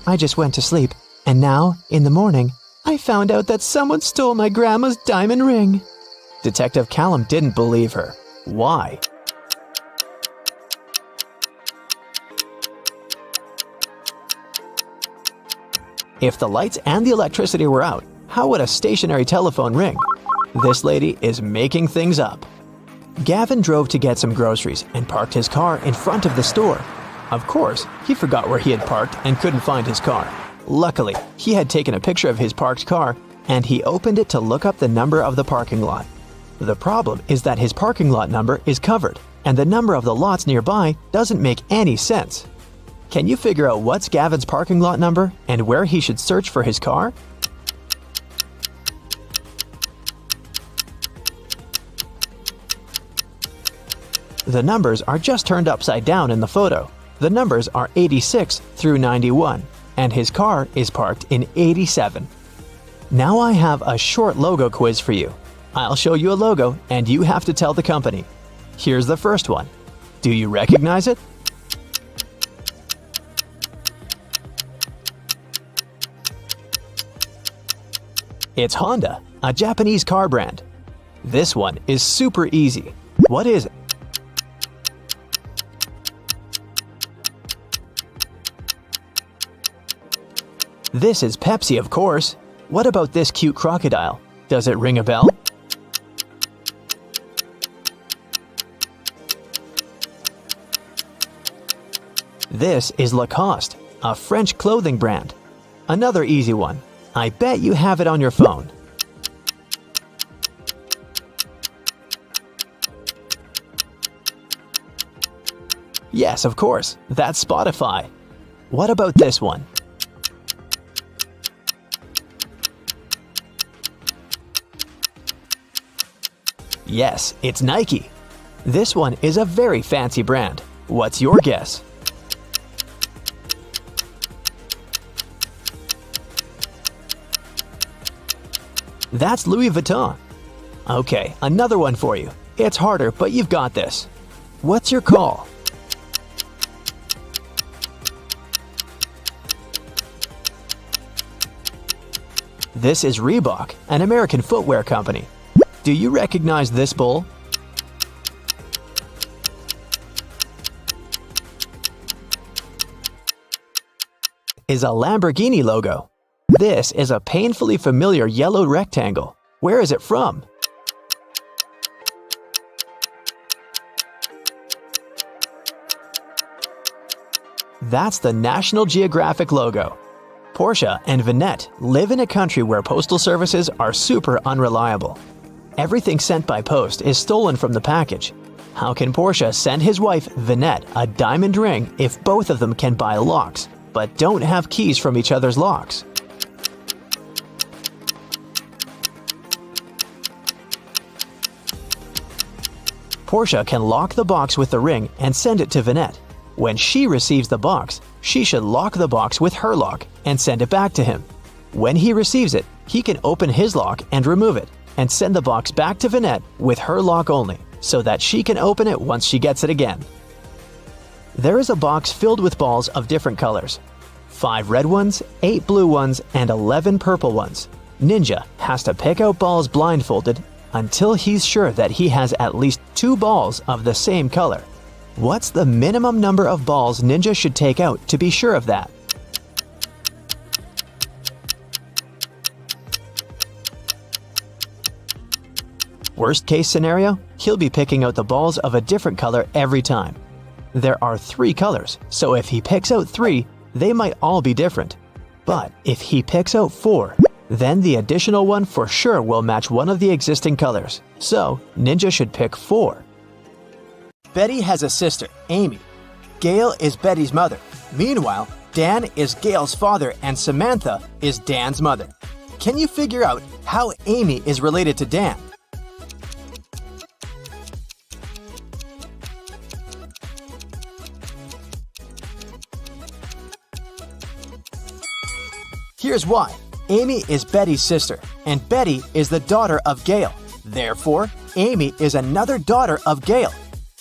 I just went to sleep, and now, in the morning, I found out that someone stole my grandma's diamond ring. Detective Callum didn't believe her. Why? If the lights and the electricity were out, how would a stationary telephone ring? This lady is making things up. Gavin drove to get some groceries and parked his car in front of the store. Of course, he forgot where he had parked and couldn't find his car. Luckily, he had taken a picture of his parked car and he opened it to look up the number of the parking lot. The problem is that his parking lot number is covered and the number of the lots nearby doesn't make any sense. Can you figure out what's Gavin's parking lot number and where he should search for his car? The numbers are just turned upside down in the photo. The numbers are 86 through 91, and his car is parked in 87. Now I have a short logo quiz for you. I'll show you a logo and you have to tell the company. Here's the first one. Do you recognize it? It's Honda, a Japanese car brand. This one is super easy. What is it? This is Pepsi, of course. What about this cute crocodile? Does it ring a bell? This is Lacoste, a French clothing brand. Another easy one. I bet you have it on your phone. Yes, of course. That's Spotify. What about this one? Yes, it's Nike. This one is a very fancy brand. What's your guess? That's Louis Vuitton. Okay, another one for you. It's harder, but you've got this. What's your call? This is Reebok, an American footwear company. Do you recognize this bull? is a Lamborghini logo. This is a painfully familiar yellow rectangle. Where is it from? That's the National Geographic logo. Portia and Vinette live in a country where postal services are super unreliable. Everything sent by post is stolen from the package. How can Portia send his wife, Vinette, a diamond ring if both of them can buy locks, but don't have keys from each other's locks? Portia can lock the box with the ring and send it to Vinette. When she receives the box, she should lock the box with her lock and send it back to him. When he receives it, he can open his lock and remove it, and send the box back to Vinette with her lock only, so that she can open it once she gets it again. There is a box filled with balls of different colors. 5 red ones, 8 blue ones, and 11 purple ones. Ninja has to pick out balls blindfolded until he's sure that he has at least 2 balls of the same color. What's the minimum number of balls Ninja should take out to be sure of that? Worst case scenario, he'll be picking out the balls of a different color every time. There are 3 colors, so if he picks out 3, they might all be different. But if he picks out 4, then the additional one for sure will match one of the existing colors. So, Ninja should pick 4. Betty has a sister, Amy. Gail is Betty's mother. Meanwhile, Dan is Gail's father and Samantha is Dan's mother. Can you figure out how Amy is related to Dan? Here's why. Amy is Betty's sister, and Betty is the daughter of Gail. Therefore, Amy is another daughter of Gail.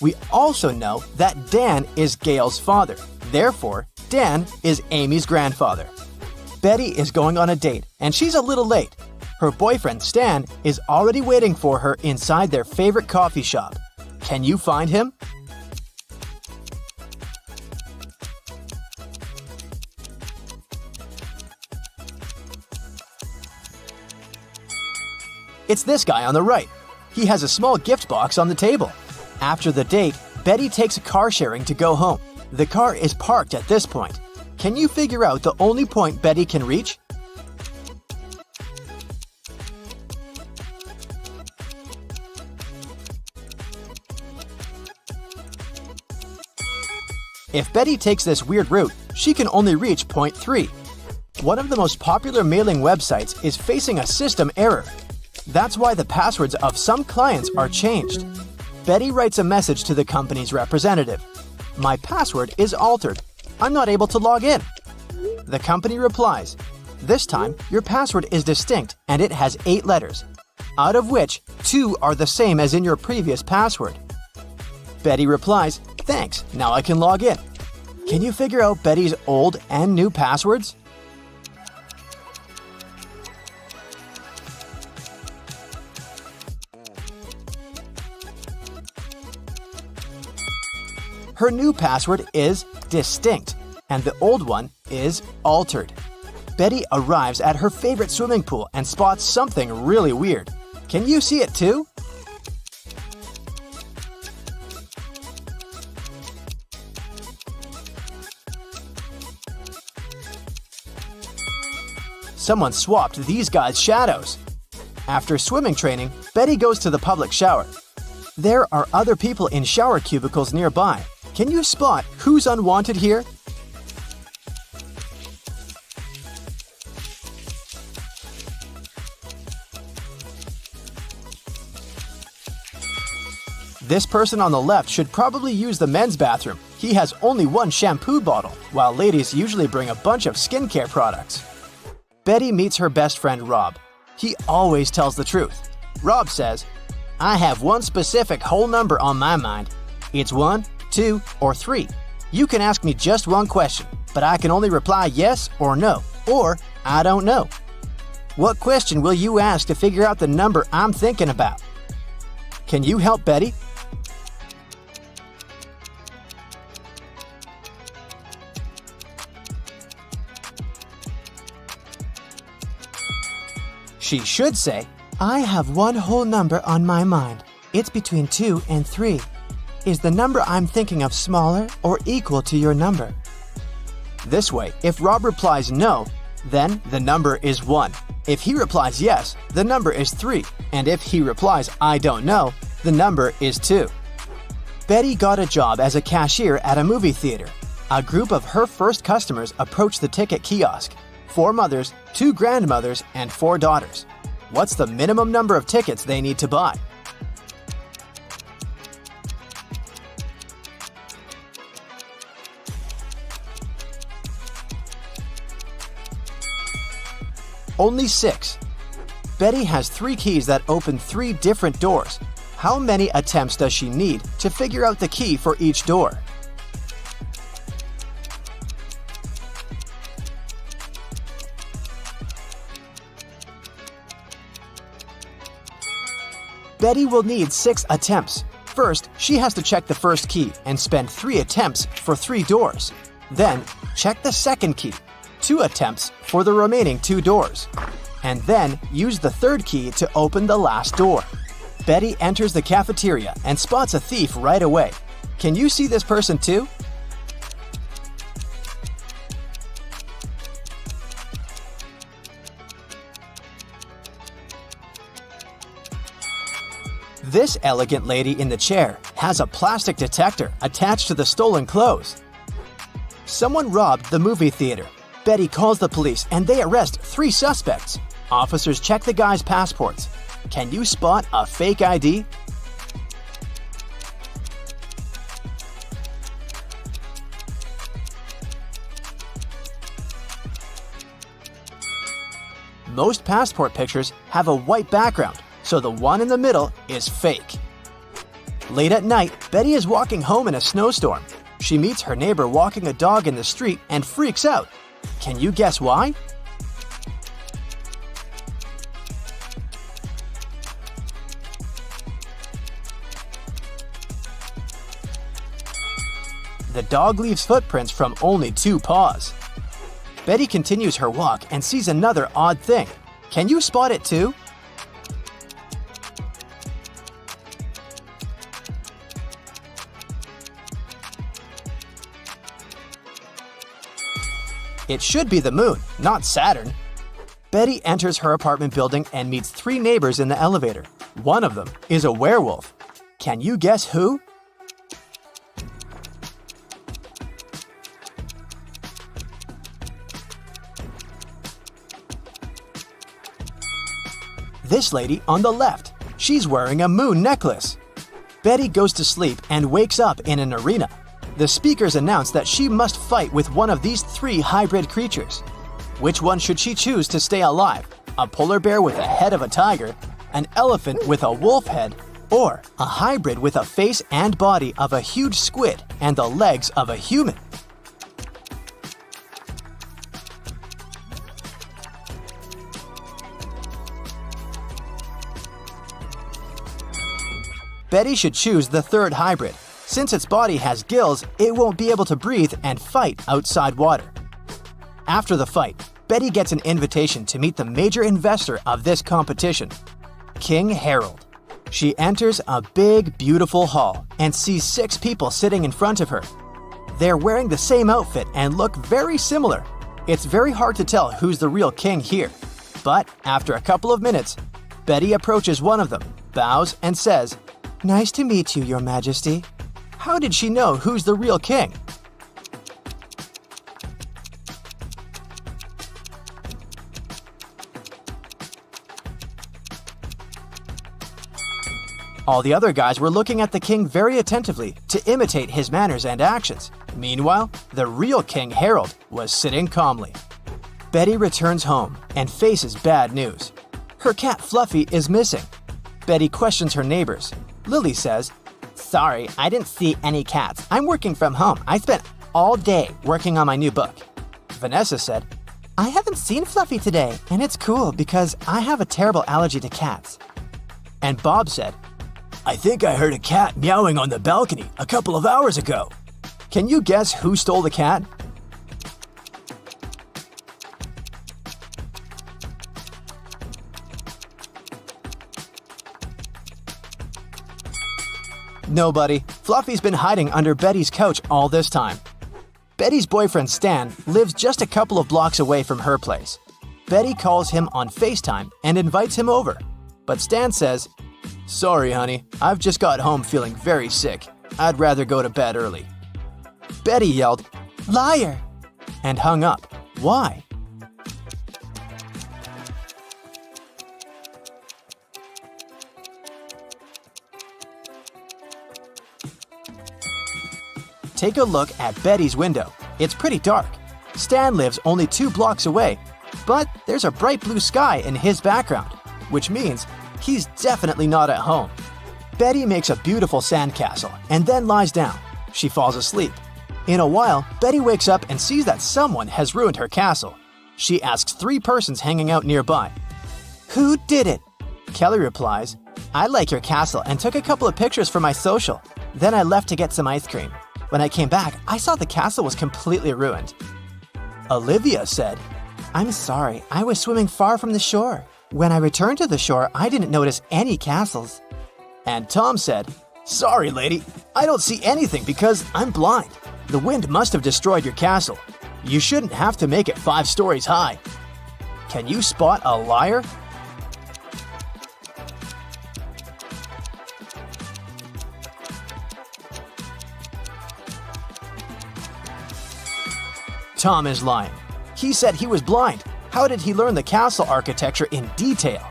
We also know that Dan is Gail's father. Therefore, Dan is Amy's grandfather. Betty is going on a date, and she's a little late. Her boyfriend, Stan, is already waiting for her inside their favorite coffee shop. Can you find him? It's this guy on the right. He has a small gift box on the table. After the date, Betty takes a car sharing to go home. The car is parked at this point. Can you figure out the only point Betty can reach? If Betty takes this weird route, she can only reach point 3. One of the most popular mailing websites is facing a system error. That's why the passwords of some clients are changed. Betty writes a message to the company's representative. My password is altered. I'm not able to log in. The company replies, this time your password is distinct and it has 8 letters, out of which 2 are the same as in your previous password. Betty replies, thanks, now I can log in. Can you figure out Betty's old and new passwords? Her new password is distinct, and the old one is altered. Betty arrives at her favorite swimming pool and spots something really weird. Can you see it too? Someone swapped these guys' shadows. After swimming training, Betty goes to the public shower. There are other people in shower cubicles nearby. Can you spot who's unwanted here? This person on the left should probably use the men's bathroom. He has only 1 shampoo bottle, while ladies usually bring a bunch of skincare products. Betty meets her best friend Rob. He always tells the truth. Rob says, I have one specific whole number on my mind. It's 1, 2, or 3. You can ask me just one question, but I can only reply yes or no, or I don't know. What question will you ask to figure out the number I'm thinking about? Can you help Betty? She should say, I have one whole number on my mind. It's between 2 and 3. Is the number I'm thinking of smaller or equal to your number? This way, if Rob replies no, then the number is 1. If he replies yes, the number is 3. And if he replies I don't know, the number is 2. Betty got a job as a cashier at a movie theater. A group of her first customers approached the ticket kiosk. 4 mothers, 2 grandmothers, and 4 daughters. What's the minimum number of tickets they need to buy? Only 6. Betty has 3 keys that open 3 different doors. How many attempts does she need to figure out the key for each door? Betty will need 6 attempts. First, she has to check the first key and spend 3 attempts for 3 doors. Then, check the second key, 2 attempts for the remaining 2 doors. And then, use the third key to open the last door. Betty enters the cafeteria and spots a thief right away. Can you see this person too? This elegant lady in the chair has a plastic detector attached to the stolen clothes. Someone robbed the movie theater. Betty calls the police and they arrest 3 suspects. Officers check the guys' passports. Can you spot a fake ID? Most passport pictures have a white background, so the one in the middle is fake. Late at night, Betty is walking home in a snowstorm. She meets her neighbor walking a dog in the street and freaks out. Can you guess why? The dog leaves footprints from only 2 paws. Betty continues her walk and sees another odd thing. Can you spot it too? It should be the moon, not Saturn. Betty enters her apartment building and meets 3 neighbors in the elevator. One of them is a werewolf. Can you guess who? This lady on the left. She's wearing a moon necklace. Betty goes to sleep and wakes up in an arena. The speakers announce that she must fight with one of these 3 hybrid creatures. Which one should she choose to stay alive? A polar bear with a head of a tiger, an elephant with a wolf head, or a hybrid with a face and body of a huge squid and the legs of a human? Betty should choose the 3rd hybrid. Since its body has gills, it won't be able to breathe and fight outside water. After the fight, Betty gets an invitation to meet the major investor of this competition, King Harold. She enters a big, beautiful hall and sees 6 people sitting in front of her. They're wearing the same outfit and look very similar. It's very hard to tell who's the real king here. But after a couple of minutes, Betty approaches one of them, bows, and says, "Nice to meet you, Your Majesty." How did she know who's the real king? All the other guys were looking at the king very attentively to imitate his manners and actions. Meanwhile, the real King Harold was sitting calmly. Betty returns home and faces bad news. Her cat Fluffy is missing. Betty questions her neighbors. Lily says, "Sorry, I didn't see any cats. I'm working from home. I spent all day working on my new book." Vanessa said, "I haven't seen Fluffy today, and it's cool because I have a terrible allergy to cats." And Bob said, "I think I heard a cat meowing on the balcony a couple of hours ago." Can you guess who stole the cat? Nobody. Fluffy's been hiding under Betty's couch all this time. Betty's boyfriend Stan lives just a couple of blocks away from her place. Betty calls him on FaceTime and invites him over. But Stan says, "Sorry, honey, I've just got home feeling very sick. I'd rather go to bed early." Betty yelled, "Liar!" and hung up. Why? Take a look at Betty's window. It's pretty dark. Stan lives only 2 blocks away, but there's a bright blue sky in his background, which means he's definitely not at home. Betty makes a beautiful sandcastle and then lies down. She falls asleep. In a while, Betty wakes up and sees that someone has ruined her castle. She asks 3 persons hanging out nearby, "Who did it?" Kelly replies, "I like your castle and took a couple of pictures for my social. Then I left to get some ice cream. When I came back, I saw the castle was completely ruined." Olivia said, "I'm sorry, I was swimming far from the shore. When I returned to the shore, I didn't notice any castles." And Tom said, "Sorry, lady, I don't see anything because I'm blind. The wind must have destroyed your castle. You shouldn't have to make it 5 stories high." Can you spot a liar? Tom is lying. He said he was blind. How did he learn the castle architecture in detail?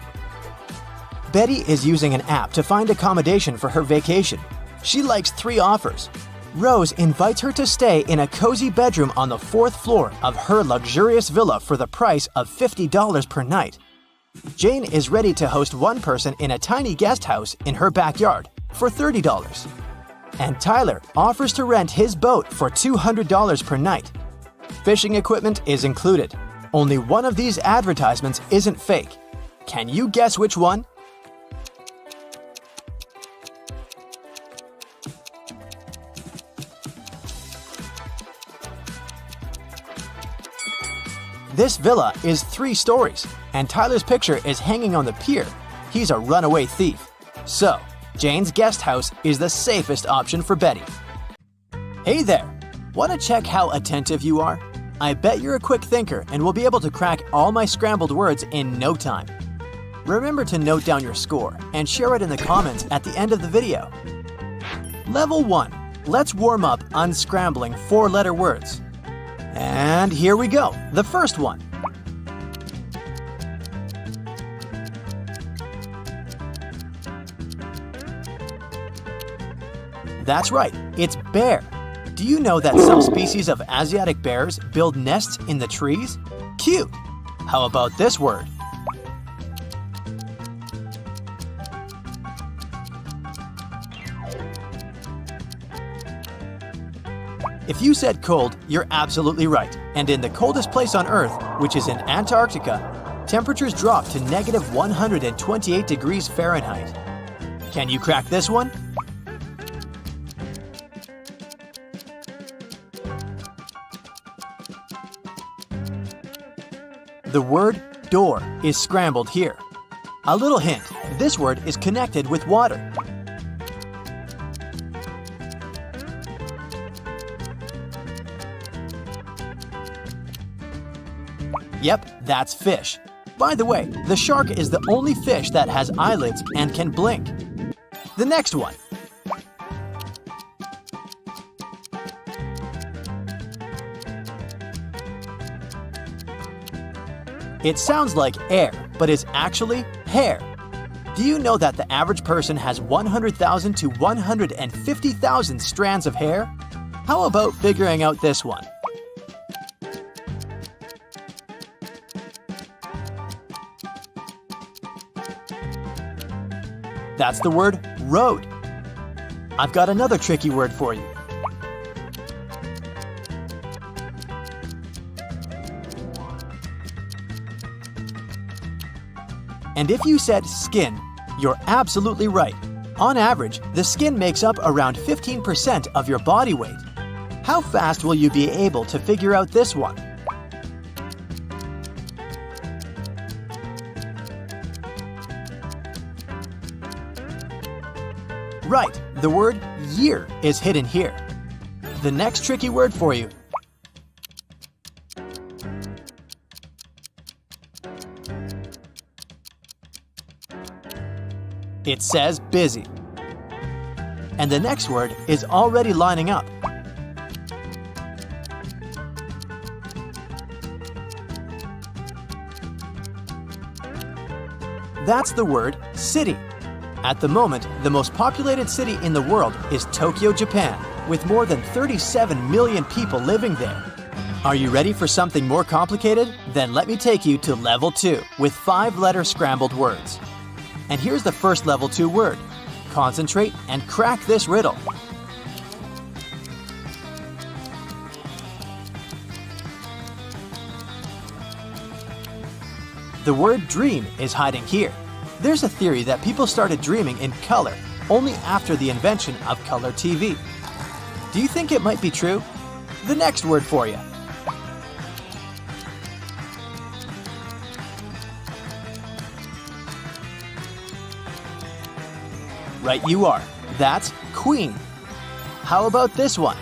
Betty is using an app to find accommodation for her vacation. She likes 3 offers. Rose invites her to stay in a cozy bedroom on the 4th floor of her luxurious villa for the price of $50 per night. Jane is ready to host 1 person in a tiny guest house in her backyard for $30. And Tyler offers to rent his boat for $200 per night. Fishing equipment is included. Only one of these advertisements isn't fake. Can you guess which one? This villa is 3 stories, and Tyler's picture is hanging on the pier. He's a runaway thief. So, Jane's guest house is the safest option for Betty. Hey there! Want to check how attentive you are? I bet you're a quick thinker and will be able to crack all my scrambled words in no time. Remember to note down your score and share it in the comments at the end of the video. Level 1. Let's warm up unscrambling 4-letter words. And here we go. The first one. That's right, it's bear. Do you know that some species of Asiatic bears build nests in the trees? Cute! How about this word? If you said cold, you're absolutely right. And in the coldest place on Earth, which is in Antarctica, temperatures drop to negative 128 degrees Fahrenheit. Can you crack this one? The word door is scrambled here. A little hint, this word is connected with water. Yep, that's fish. By the way, the shark is the only fish that has eyelids and can blink. The next one. It sounds like air, but is actually hair. Do you know that the average person has 100,000 to 150,000 strands of hair? How about figuring out this one? That's the word road. I've got another tricky word for you. And if you said skin, you're absolutely right. On average, the skin makes up around 15% of your body weight. How fast will you be able to figure out this one? Right, the word year is hidden here. The next tricky word for you. It says busy. And the next word is already lining up. That's the word city. At the moment, the most populated city in the world is Tokyo, Japan, with more than 37 million people living there. Are you ready for something more complicated? Then let me take you to level 2 with 5-letter scrambled words. And here's the first level 2 word. Concentrate and crack this riddle. The word dream is hiding here. There's a theory that people started dreaming in color only after the invention of color TV. Do you think it might be true? The next word for you. Right you are. That's queen. How about this one?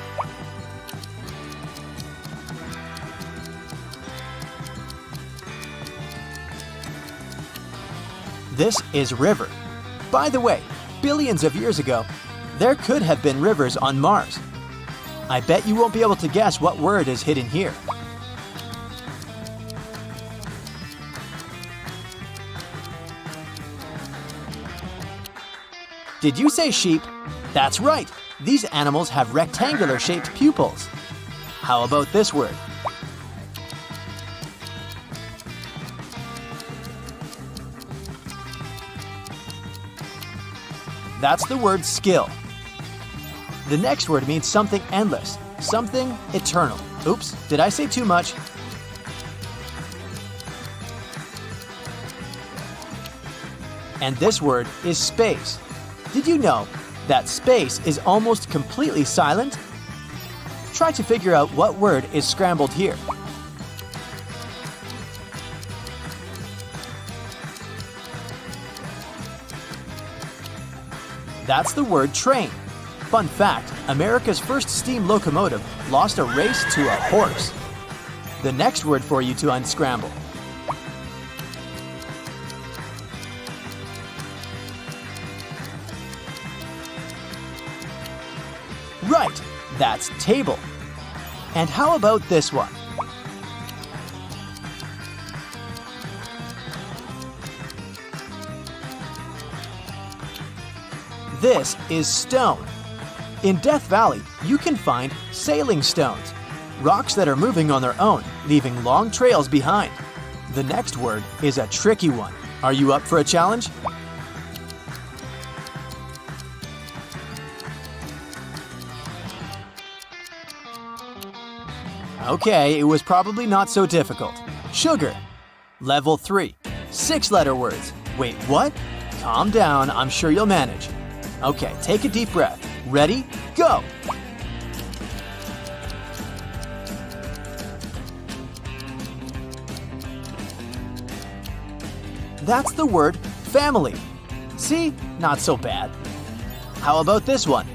This is river. By the way, billions of years ago, there could have been rivers on Mars. I bet you won't be able to guess what word is hidden here. Did you say sheep? That's right. These animals have rectangular-shaped pupils. How about this word? That's the word skill. The next word means something endless, something eternal. Oops, did I say too much? And this word is space. Did you know that space is almost completely silent? Try to figure out what word is scrambled here. That's the word train. Fun fact, America's first steam locomotive lost a race to a horse. The next word for you to unscramble. Right, that's table. And how about this one? This is stone. In Death Valley, you can find sailing stones, rocks that are moving on their own, leaving long trails behind. The next word is a tricky one. Are you up for a challenge? Okay, it was probably not so difficult. Sugar. Level 3. 6-letter words. Wait, what? Calm down, I'm sure you'll manage. Okay, take a deep breath. Ready? Go! That's the word family. See? Not so bad. How about this one?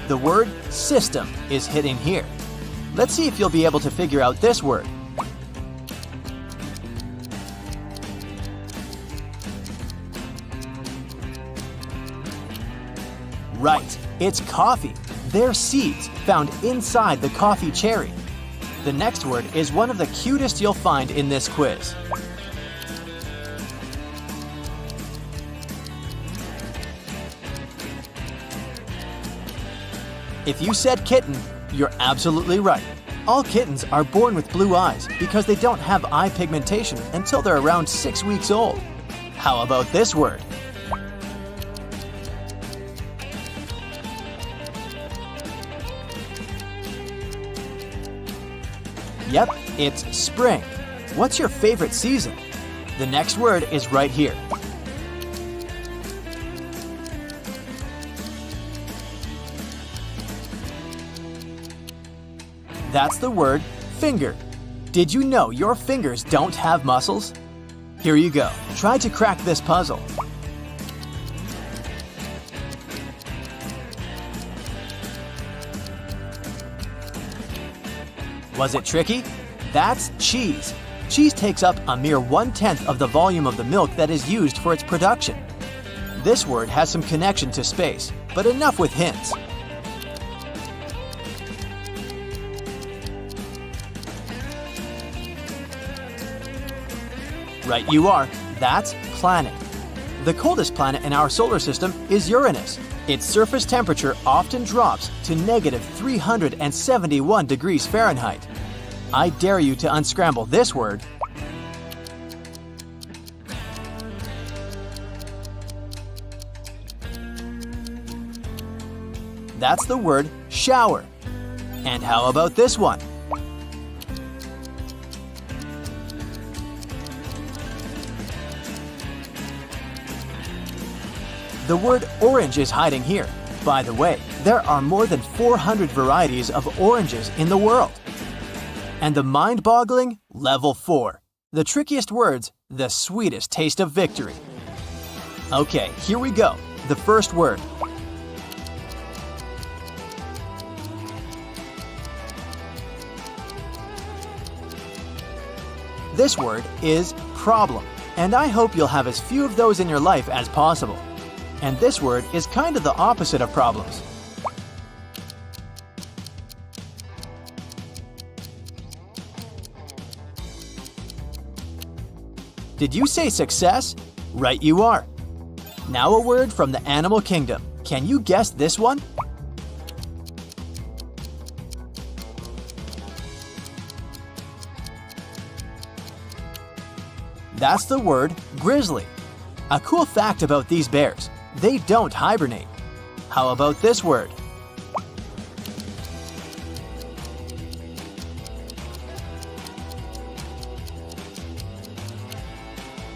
The word system is hidden here. Let's see if you'll be able to figure out this word. Right, it's coffee. They're seeds found inside the coffee cherry. The next word is one of the cutest you'll find in this quiz. If you said kitten, you're absolutely right. All kittens are born with blue eyes because they don't have eye pigmentation until they're around 6 weeks old. How about this word? Yep, it's spring. What's your favorite season? The next word is right here. That's the word finger. Did you know your fingers don't have muscles? Here you go. Try to crack this puzzle. Was it tricky? That's cheese. Cheese takes up a mere 1/10 of the volume of the milk that is used for its production. This word has some connection to space, but enough with hints. Right you are, that's planet. The coldest planet in our solar system is Uranus. Its surface temperature often drops to -371 degrees Fahrenheit. I dare you to unscramble this word. That's the word shower. And how about this one? The word orange is hiding here. By the way, there are more than 400 varieties of oranges in the world. And the mind-boggling level 4. The trickiest words, the sweetest taste of victory. Okay, here we go. The first word. This word is problem, and I hope you'll have as few of those in your life as possible. And this word is kind of the opposite of problems. Did you say success? Right you are. Now a word from the animal kingdom. Can you guess this one? That's the word grizzly. A cool fact about these bears, they don't hibernate. How about this word?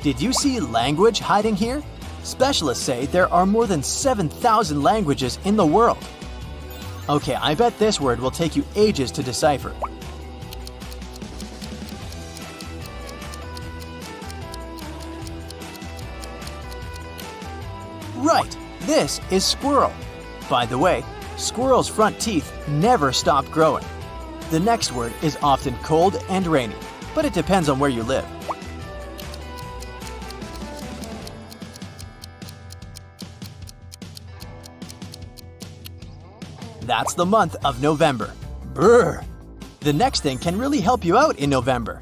Did you see language hiding here? Specialists say there are more than 7,000 languages in the world. Okay, I bet this word will take you ages to decipher. Right, this is squirrel. By the way, squirrels' front teeth never stop growing. The next word is often cold and rainy, but it depends on where you live. That's the month of November. Brr! The next thing can really help you out in November.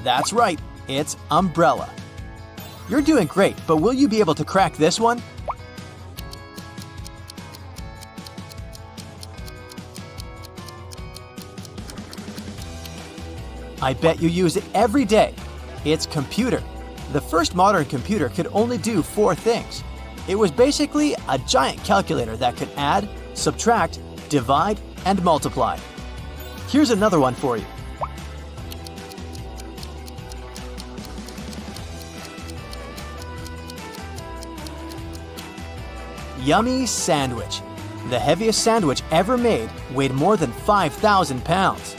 That's right, it's umbrella. You're doing great, but will you be able to crack this one? I bet you use it every day. It's computer. The first modern computer could only do 4 things. It was basically a giant calculator that could add, subtract, divide, and multiply. Here's another one for you. Yummy sandwich. The heaviest sandwich ever made weighed more than 5,000 pounds.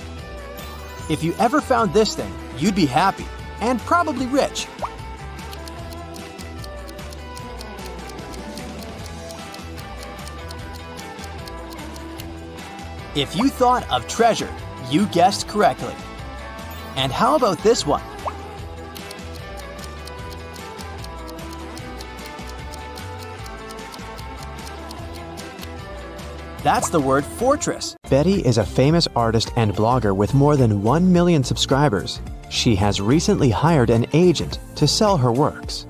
If you ever found this thing, you'd be happy and probably rich. If you thought of treasure, you guessed correctly. And how about this one? That's the word fortress. Betty is a famous artist and blogger with more than 1 million subscribers. She has recently hired an agent to sell her works.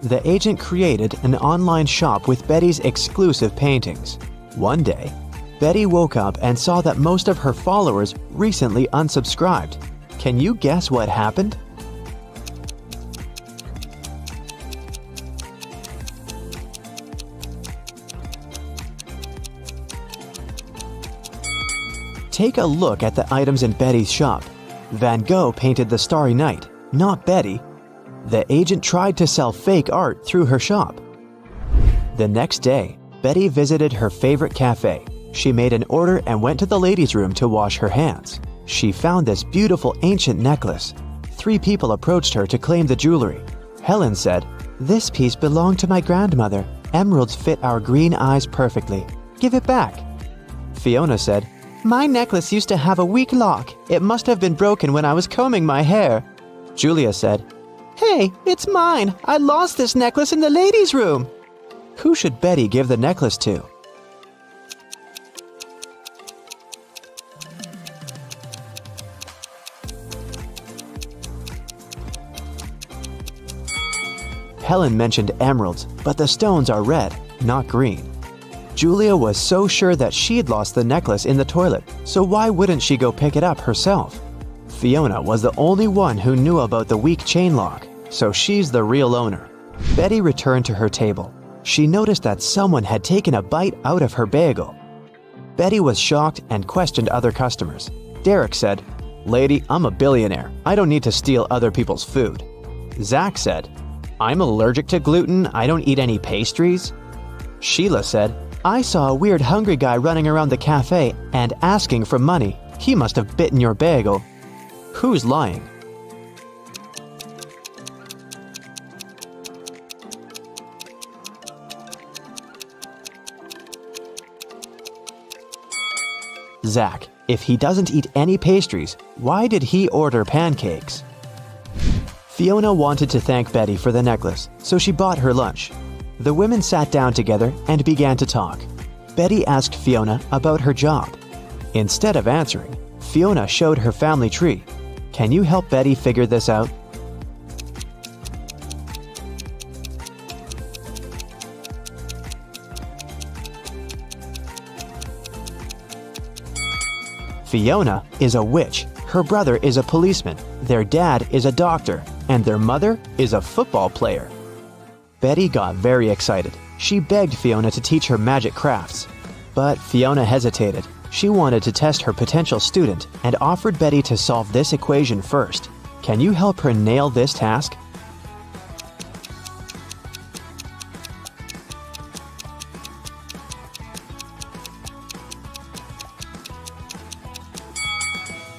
The agent created an online shop with Betty's exclusive paintings. One day, Betty woke up and saw that most of her followers recently unsubscribed. Can you guess what happened? Take a look at the items in Betty's shop. Van Gogh painted the Starry Night, not Betty. The agent tried to sell fake art through her shop. The next day, Betty visited her favorite cafe. She made an order and went to the ladies' room to wash her hands. She found this beautiful ancient necklace. 3 people approached her to claim the jewelry. Helen said, "This piece belonged to my grandmother. Emeralds fit our green eyes perfectly. Give it back." Fiona said, "My necklace used to have a weak lock. It must have been broken when I was combing my hair." Julia said, "Hey, it's mine. I lost this necklace in the ladies' room." Who should Betty give the necklace to? Helen mentioned emeralds, but the stones are red, not green. Julia was so sure that she'd lost the necklace in the toilet, so why wouldn't she go pick it up herself? Fiona was the only one who knew about the weak chain lock, so she's the real owner. Betty returned to her table. She noticed that someone had taken a bite out of her bagel. Betty was shocked and questioned other customers. Derek said, "Lady, I'm a billionaire. I don't need to steal other people's food." Zach said, "I'm allergic to gluten. I don't eat any pastries." Sheila said, "I saw a weird hungry guy running around the cafe and asking for money. He must have bitten your bagel." Who's lying? Zach. If he doesn't eat any pastries, why did he order pancakes? Fiona wanted to thank Betty for the necklace, so she bought her lunch. The women sat down together and began to talk. Betty asked Fiona about her job. Instead of answering, Fiona showed her family tree. Can you help Betty figure this out? Fiona is a witch, her brother is a policeman, their dad is a doctor, and their mother is a football player. Betty got very excited. She begged Fiona to teach her magic crafts. But Fiona hesitated. She wanted to test her potential student and offered Betty to solve this equation first. Can you help her nail this task?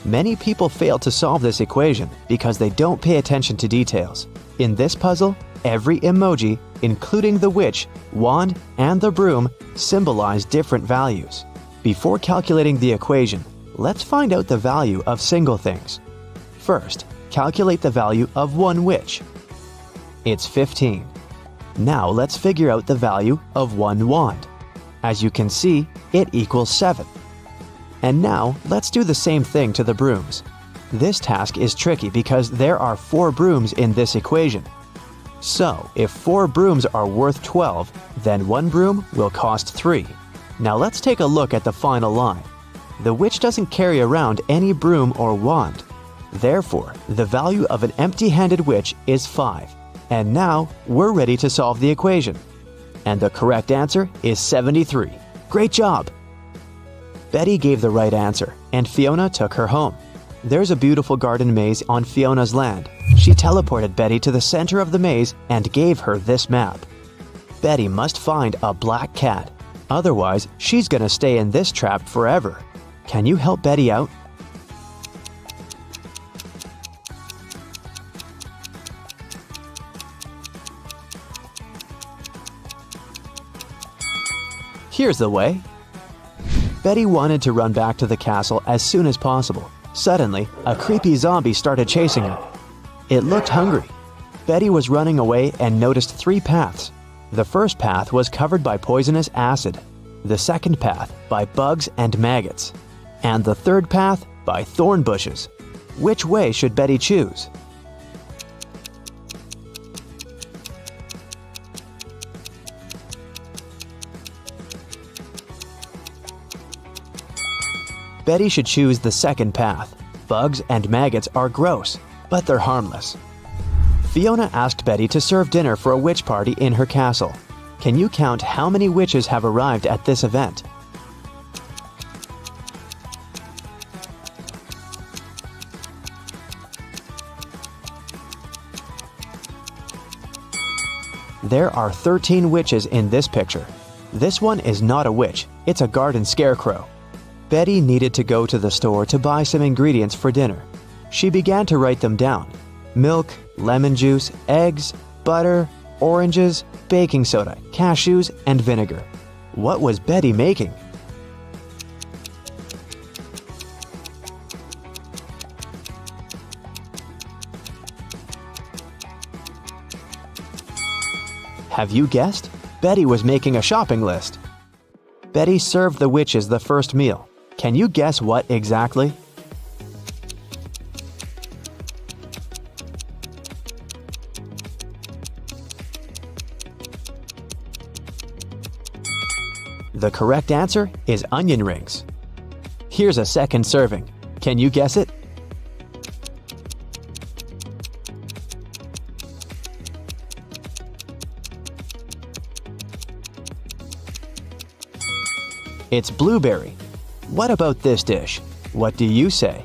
Many people fail to solve this equation because they don't pay attention to details. In this puzzle, every emoji, including the witch, wand, and the broom, symbolize different values. Before calculating the equation, let's find out the value of single things. First, calculate the value of one witch. It's 15. Now let's figure out the value of one wand. As you can see, it equals 7. And now, let's do the same thing to the brooms. This task is tricky because there are 4 brooms in this equation. So, if 4 brooms are worth 12, then 1 broom will cost 3. Now let's take a look at the final line. The witch doesn't carry around any broom or wand. Therefore, the value of an empty-handed witch is 5. And now, we're ready to solve the equation. And the correct answer is 73. Great job! Betty gave the right answer, and Fiona took her home. There's a beautiful garden maze on Fiona's land. She teleported Betty to the center of the maze and gave her this map. Betty must find a black cat. Otherwise, she's gonna stay in this trap forever. Can you help Betty out? Here's the way. Betty wanted to run back to the castle as soon as possible. Suddenly, a creepy zombie started chasing her. It looked hungry. Betty was running away and noticed 3 paths. The first path was covered by poisonous acid, the second path by bugs and maggots, and the third path by thorn bushes. Which way should Betty choose? Betty should choose the second path. Bugs and maggots are gross, but they're harmless. Fiona asked Betty to serve dinner for a witch party in her castle. Can you count how many witches have arrived at this event? There are 13 witches in this picture. This one is not a witch, it's a garden scarecrow. Betty needed to go to the store to buy some ingredients for dinner. She began to write them down: milk, lemon juice, eggs, butter, oranges, baking soda, cashews, and vinegar. What was Betty making? Have you guessed? Betty was making a shopping list. Betty served the witches the first meal. Can you guess what exactly? The correct answer is onion rings. Here's a second serving. Can you guess it? It's blueberry. What about this dish? What do you say?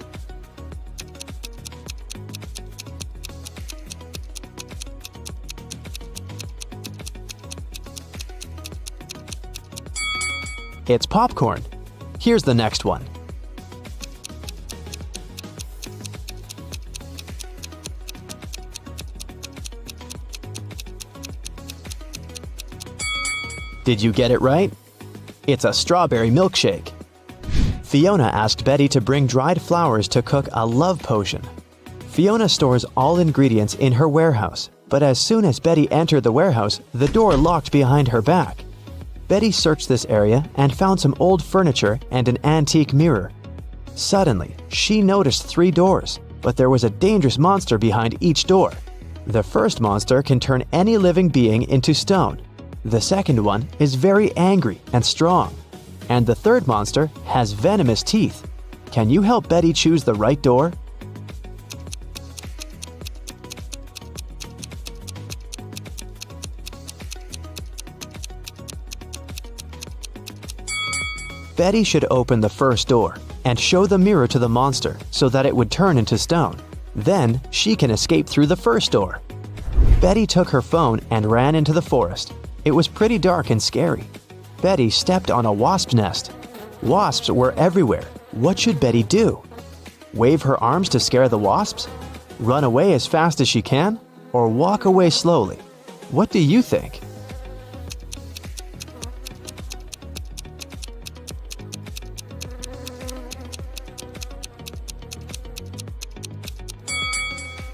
It's popcorn. Here's the next one. Did you get it right? It's a strawberry milkshake. Fiona asked Betty to bring dried flowers to cook a love potion. Fiona stores all ingredients in her warehouse, but as soon as Betty entered the warehouse, the door locked behind her back. Betty searched this area and found some old furniture and an antique mirror. Suddenly, she noticed 3 doors, but there was a dangerous monster behind each door. The first monster can turn any living being into stone. The second one is very angry and strong. And the third monster has venomous teeth. Can you help Betty choose the right door? Betty should open the first door and show the mirror to the monster so that it would turn into stone. Then she can escape through the first door. Betty took her phone and ran into the forest. It was pretty dark and scary. Betty stepped on a wasp nest. Wasps were everywhere. What should Betty do? Wave her arms to scare the wasps? Run away as fast as she can? Or walk away slowly? What do you think?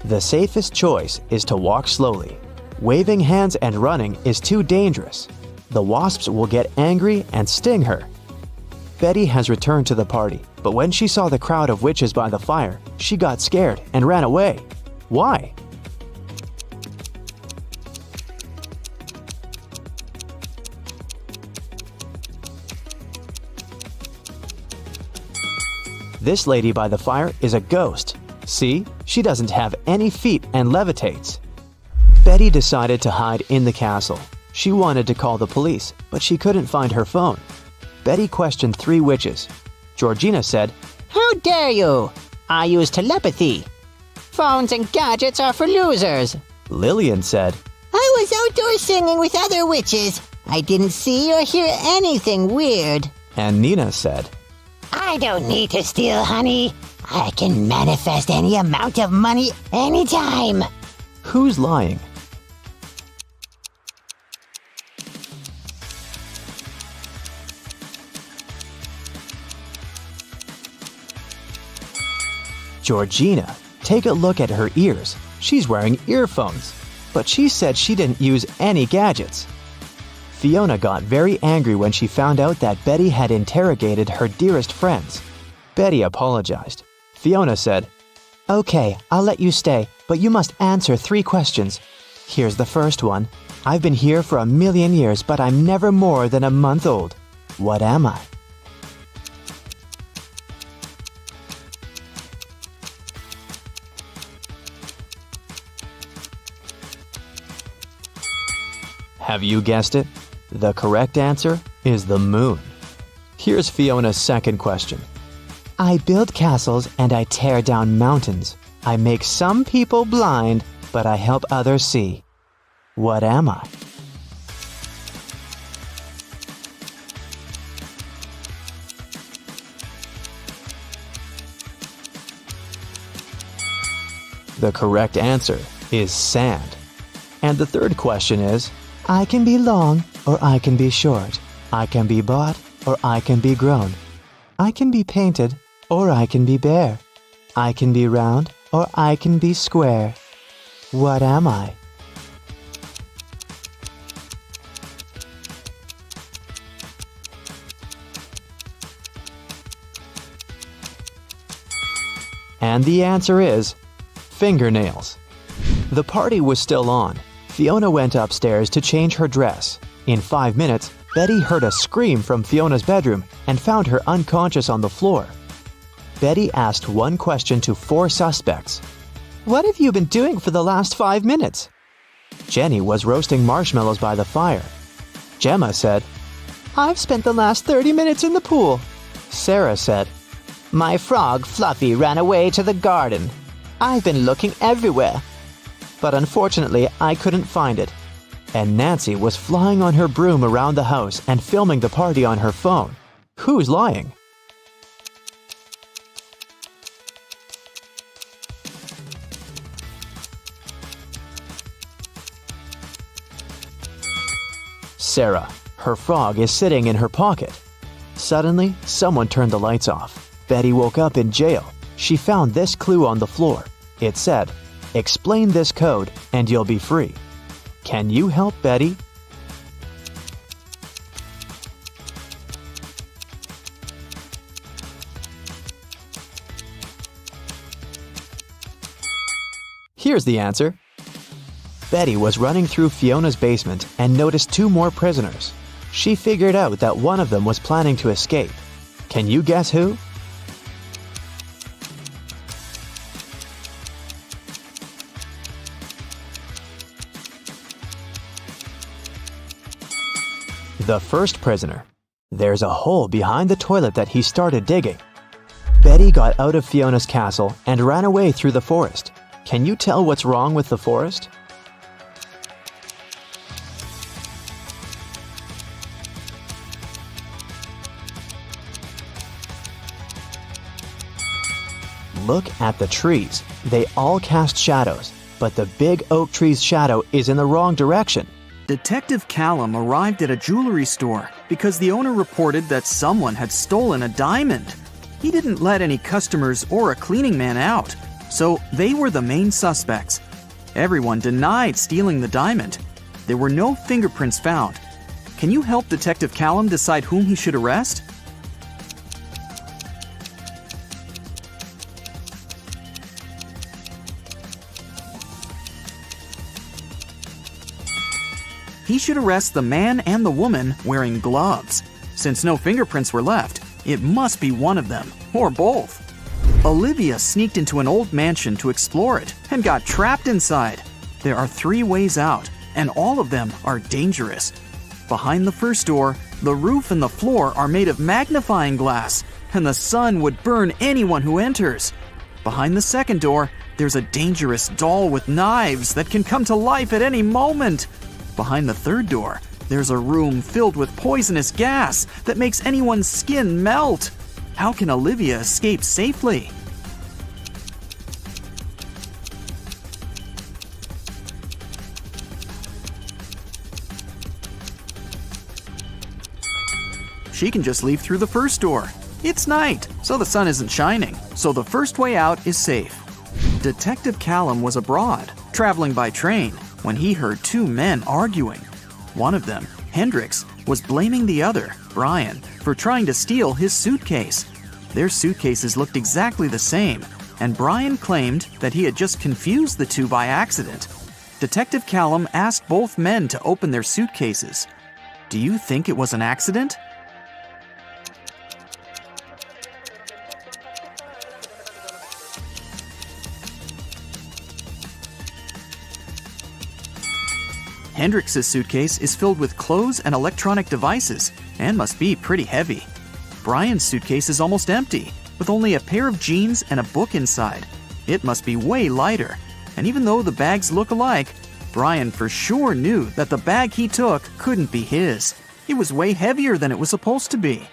The safest choice is to walk slowly. Waving hands and running is too dangerous. The wasps will get angry and sting her. Betty has returned to the party, but when she saw the crowd of witches by the fire, she got scared and ran away. Why? This lady by the fire is a ghost. See, she doesn't have any feet and levitates. Betty decided to hide in the castle. She wanted to call the police, but she couldn't find her phone. Betty questioned 3 witches. Georgina said, "How dare you? I use telepathy. Phones and gadgets are for losers." Lillian said, "I was outdoors singing with other witches. I didn't see or hear anything weird." and Nina said, "I don't need to steal honey. I can manifest any amount of money anytime." Who's lying? Georgina, take a look at her ears. She's wearing earphones, but she said she didn't use any gadgets. Fiona got very angry when she found out that Betty had interrogated her dearest friends. Betty apologized. Fiona said, "Okay, I'll let you stay, but you must answer 3 questions. Here's the first one. I've been here for 1,000,000 years, but I'm never more than a month old. What am I?" Have you guessed it? The correct answer is the moon. Here's Fiona's second question. I build castles and I tear down mountains. I make some people blind, but I help others see. What am I? The correct answer is sand. And the third question is, I can be long or I can be short. I can be bought or I can be grown. I can be painted or I can be bare. I can be round or I can be square. What am I? And the answer is fingernails. The party was still on. Fiona went upstairs to change her dress. In 5 minutes, Betty heard a scream from Fiona's bedroom and found her unconscious on the floor. Betty asked one question to 4 suspects. What have you been doing for the last 5 minutes? Jenny was roasting marshmallows by the fire. Gemma said, I've spent the last 30 minutes in the pool. Sarah said, My frog Fluffy ran away to the garden. I've been looking everywhere. But unfortunately, I couldn't find it. And Nancy was flying on her broom around the house and filming the party on her phone. Who's lying? Sarah. Her frog is sitting in her pocket. Suddenly, someone turned the lights off. Betty woke up in jail. She found this clue on the floor. It said, Explain this code and you'll be free. Can you help Betty? Here's the answer. Betty was running through Fiona's basement and noticed 2 more prisoners. She figured out that one of them was planning to escape. Can you guess who? The first prisoner. There's a hole behind the toilet that he started digging. Betty got out of Fiona's castle and ran away through the forest. Can you tell what's wrong with the forest? Look at the trees. They all cast shadows, but the big oak tree's shadow is in the wrong direction. Detective Callum arrived at a jewelry store because the owner reported that someone had stolen a diamond. He didn't let any customers or a cleaning man out, so they were the main suspects. Everyone denied stealing the diamond. There were no fingerprints found. Can you help Detective Callum decide whom he should arrest? He should arrest the man and the woman wearing gloves. Since no fingerprints were left, it must be one of them, or both. Olivia sneaked into an old mansion to explore it and got trapped inside. There are 3 ways out, and all of them are dangerous. Behind the first door, the roof and the floor are made of magnifying glass, and the sun would burn anyone who enters. Behind the second door, there's a dangerous doll with knives that can come to life at any moment. Behind the third door, there's a room filled with poisonous gas that makes anyone's skin melt. How can Olivia escape safely? She can just leave through the first door. It's night, so the sun isn't shining, so the first way out is safe. Detective Callum was abroad, traveling by train, when he heard 2 men arguing. One of them, Hendrix, was blaming the other, Brian, for trying to steal his suitcase. Their suitcases looked exactly the same, and Brian claimed that he had just confused the 2 by accident. Detective Callum asked both men to open their suitcases. Do you think it was an accident? Hendrix's suitcase is filled with clothes and electronic devices and must be pretty heavy. Brian's suitcase is almost empty, with only a pair of jeans and a book inside. It must be way lighter, and even though the bags look alike, Brian for sure knew that the bag he took couldn't be his. It was way heavier than it was supposed to be.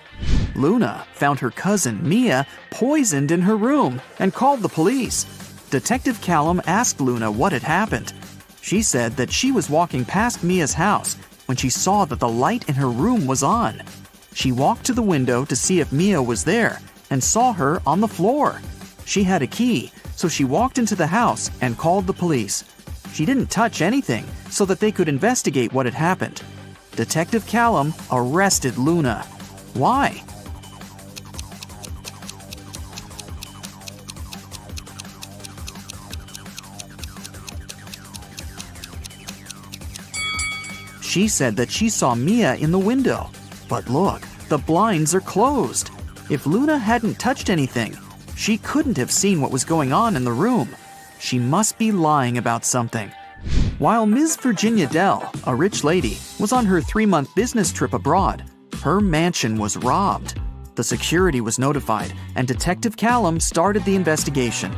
Luna found her cousin Mia poisoned in her room and called the police. Detective Callum asked Luna what had happened. She said that she was walking past Mia's house when she saw that the light in her room was on. She walked to the window to see if Mia was there and saw her on the floor. She had a key, so she walked into the house and called the police. She didn't touch anything so that they could investigate what had happened. Detective Callum arrested Luna. Why? She said that she saw Mia in the window. But look, the blinds are closed. If Luna hadn't touched anything, she couldn't have seen what was going on in the room. She must be lying about something. While Ms. Virginia Dell, a rich lady, was on her 3-month business trip abroad, her mansion was robbed. The security was notified, and Detective Callum started the investigation.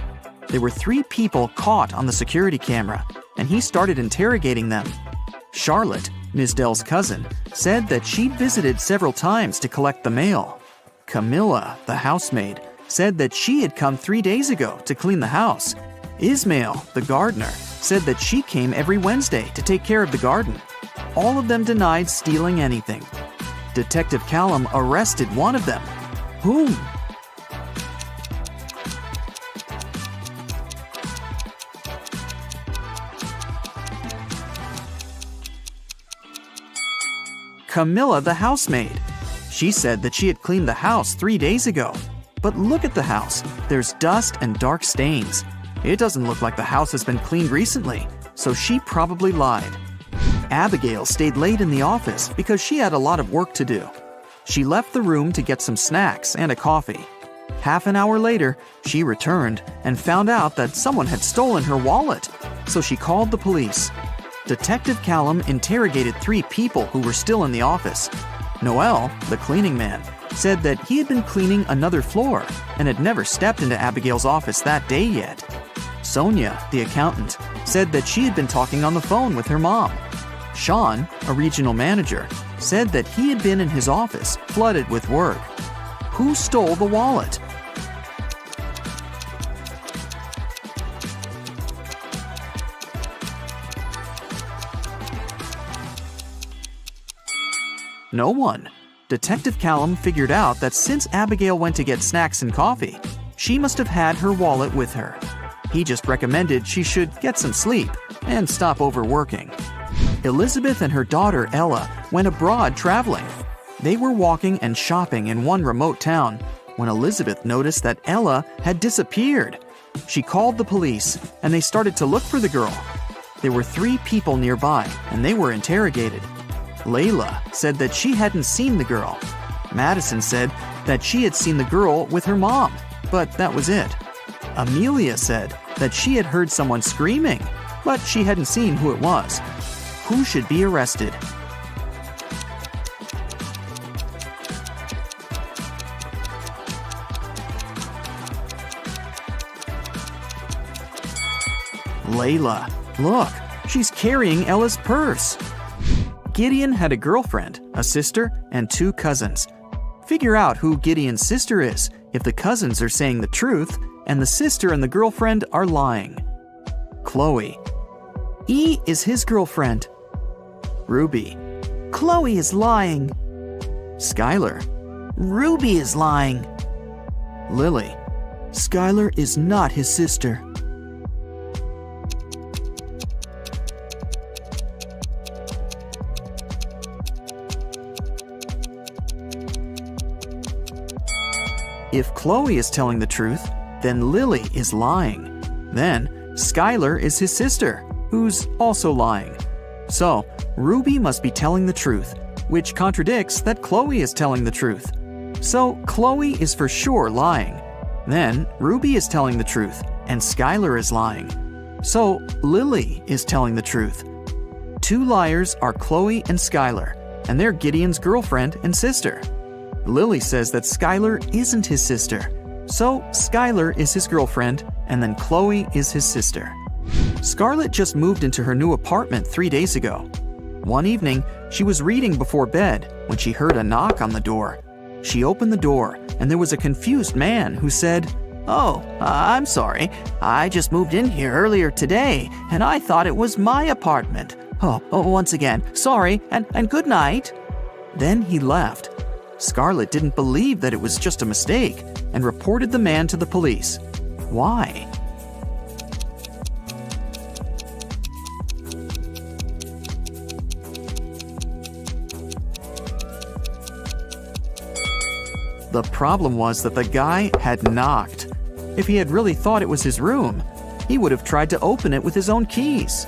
There were 3 people caught on the security camera, and he started interrogating them. Charlotte, Ms. Dell's cousin, said that she'd visited several times to collect the mail. Camilla, the housemaid, said that she had come 3 days ago to clean the house. Ismail, the gardener, said that she came every Wednesday to take care of the garden. All of them denied stealing anything. Detective Callum arrested one of them. Whom? Camilla, the housemaid. She said that she had cleaned the house 3 days ago. But look at the house. There's dust and dark stains. It doesn't look like the house has been cleaned recently, so she probably lied. Abigail stayed late in the office because she had a lot of work to do. She left the room to get some snacks and a coffee. Half an hour later, she returned and found out that someone had stolen her wallet, so she called the police. Detective Callum interrogated 3 people who were still in the office. Noel, the cleaning man, said that he had been cleaning another floor and had never stepped into Abigail's office that day yet. Sonia, the accountant, said that she had been talking on the phone with her mom. Sean, a regional manager, said that he had been in his office flooded with work. Who stole the wallet? No one. Detective Callum figured out that since Abigail went to get snacks and coffee, she must have had her wallet with her. He just recommended she should get some sleep and stop overworking. Elizabeth and her daughter Ella went abroad traveling. They were walking and shopping in one remote town when Elizabeth noticed that Ella had disappeared. She called the police and they started to look for the girl. There were 3 people nearby and they were interrogated. Layla said that she hadn't seen the girl. Madison said that she had seen the girl with her mom, but that was it. Amelia said that she had heard someone screaming, but she hadn't seen who it was. Who should be arrested? Layla. Look, she's carrying Ella's purse. Gideon had a girlfriend, a sister, and 2 cousins. Figure out who Gideon's sister is if the cousins are saying the truth and the sister and the girlfriend are lying. Chloe. E is his girlfriend. Ruby. Chloe is lying. Skylar. Ruby is lying. Lily. Skylar is not his sister. If Chloe is telling the truth, then Lily is lying. Then Skylar is his sister, who's also lying. So Ruby must be telling the truth, which contradicts that Chloe is telling the truth. So Chloe is for sure lying. Then Ruby is telling the truth, and Skylar is lying. So Lily is telling the truth. 2 liars are Chloe and Skylar, and they're Gideon's girlfriend and sister. Lily says that Skylar isn't his sister. So Skylar is his girlfriend, and then Chloe is his sister. Scarlett just moved into her new apartment 3 days ago. One evening, she was reading before bed when she heard a knock on the door. She opened the door, and there was a confused man who said, Oh, I'm sorry. I just moved in here earlier today, and I thought it was my apartment. Oh, once again, sorry, and good night." Then he left. Scarlett didn't believe that it was just a mistake and reported the man to the police. Why? The problem was that the guy had knocked. If he had really thought it was his room, he would have tried to open it with his own keys.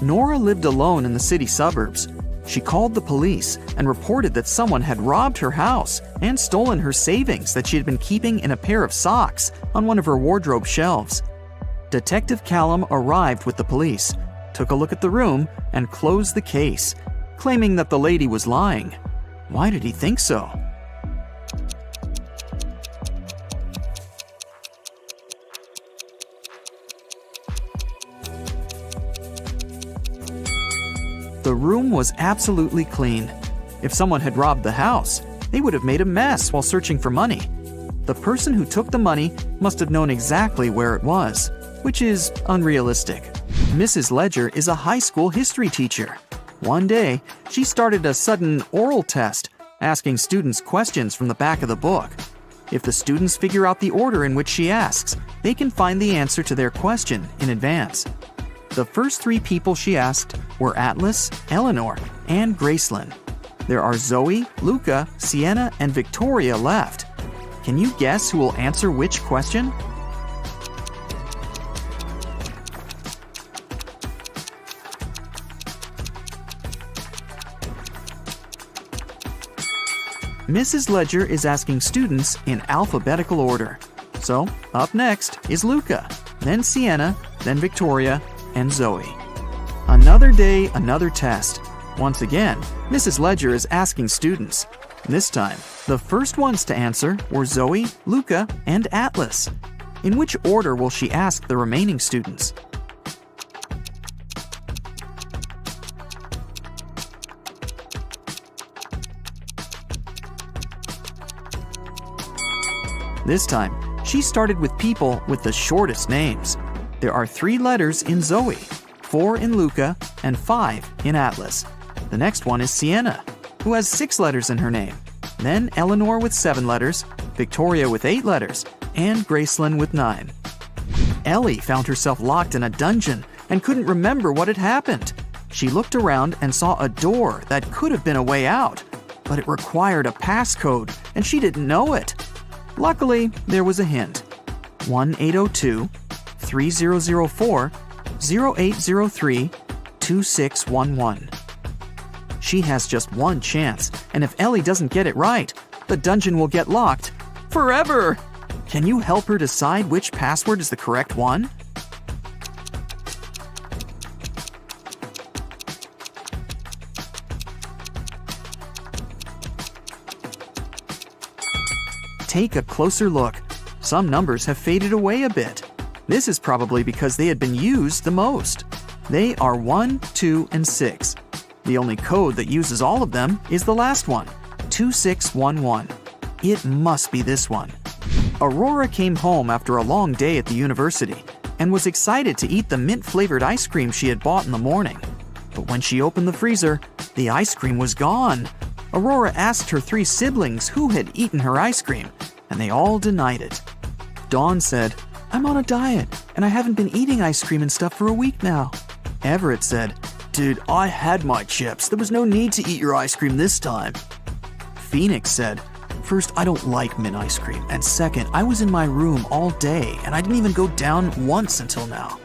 Nora lived alone in the city suburbs. She called the police and reported that someone had robbed her house and stolen her savings that she had been keeping in a pair of socks on one of her wardrobe shelves. Detective Callum arrived with the police, took a look at the room, and closed the case, claiming that the lady was lying. Why did he think so? The room was absolutely clean. If someone had robbed the house, they would have made a mess while searching for money. The person who took the money must have known exactly where it was, which is unrealistic. Mrs. Ledger is a high school history teacher. One day, she started a sudden oral test, asking students questions from the back of the book. If the students figure out the order in which she asks, they can find the answer to their question in advance. The first 3 people she asked were Atlas, Eleanor, and Gracelyn. There are Zoe, Luca, Sienna, and Victoria left. Can you guess who will answer which question? Mrs. Ledger is asking students in alphabetical order. So, up next is Luca, then Sienna, then Victoria, and Zoe. Another day, another test. Once again, Mrs. Ledger is asking students. This time, the first ones to answer were Zoe, Luca, and Atlas. In which order will she ask the remaining students? This time, she started with people with the shortest names. There are 3 letters in Zoe, 4 in Luca, and 5 in Atlas. The next one is Sienna, who has 6 letters in her name. Then Eleanor with 7 letters, Victoria with 8 letters, and Gracelyn with 9. Ellie found herself locked in a dungeon and couldn't remember what had happened. She looked around and saw a door that could have been a way out, but it required a passcode and she didn't know it. Luckily, there was a hint. 1-802-3004-0803-2611. She has just one chance, and if Ellie doesn't get it right, the dungeon will get locked forever. Can you help her decide which password is the correct one? Take a closer look. Some numbers have faded away a bit. This is probably because they had been used the most. They are 1, 2, and 6. The only code that uses all of them is the last one, 2611. It must be this one. Aurora came home after a long day at the university and was excited to eat the mint-flavored ice cream she had bought in the morning. But when she opened the freezer, the ice cream was gone. Aurora asked her 3 siblings who had eaten her ice cream, and they all denied it. Dawn said, "I'm on a diet, and I haven't been eating ice cream and stuff for a week now." Everett said, "Dude, I had my chips. There was no need to eat your ice cream this time." Phoenix said, "First, I don't like mint ice cream, and second, I was in my room all day, and I didn't even go down once until now."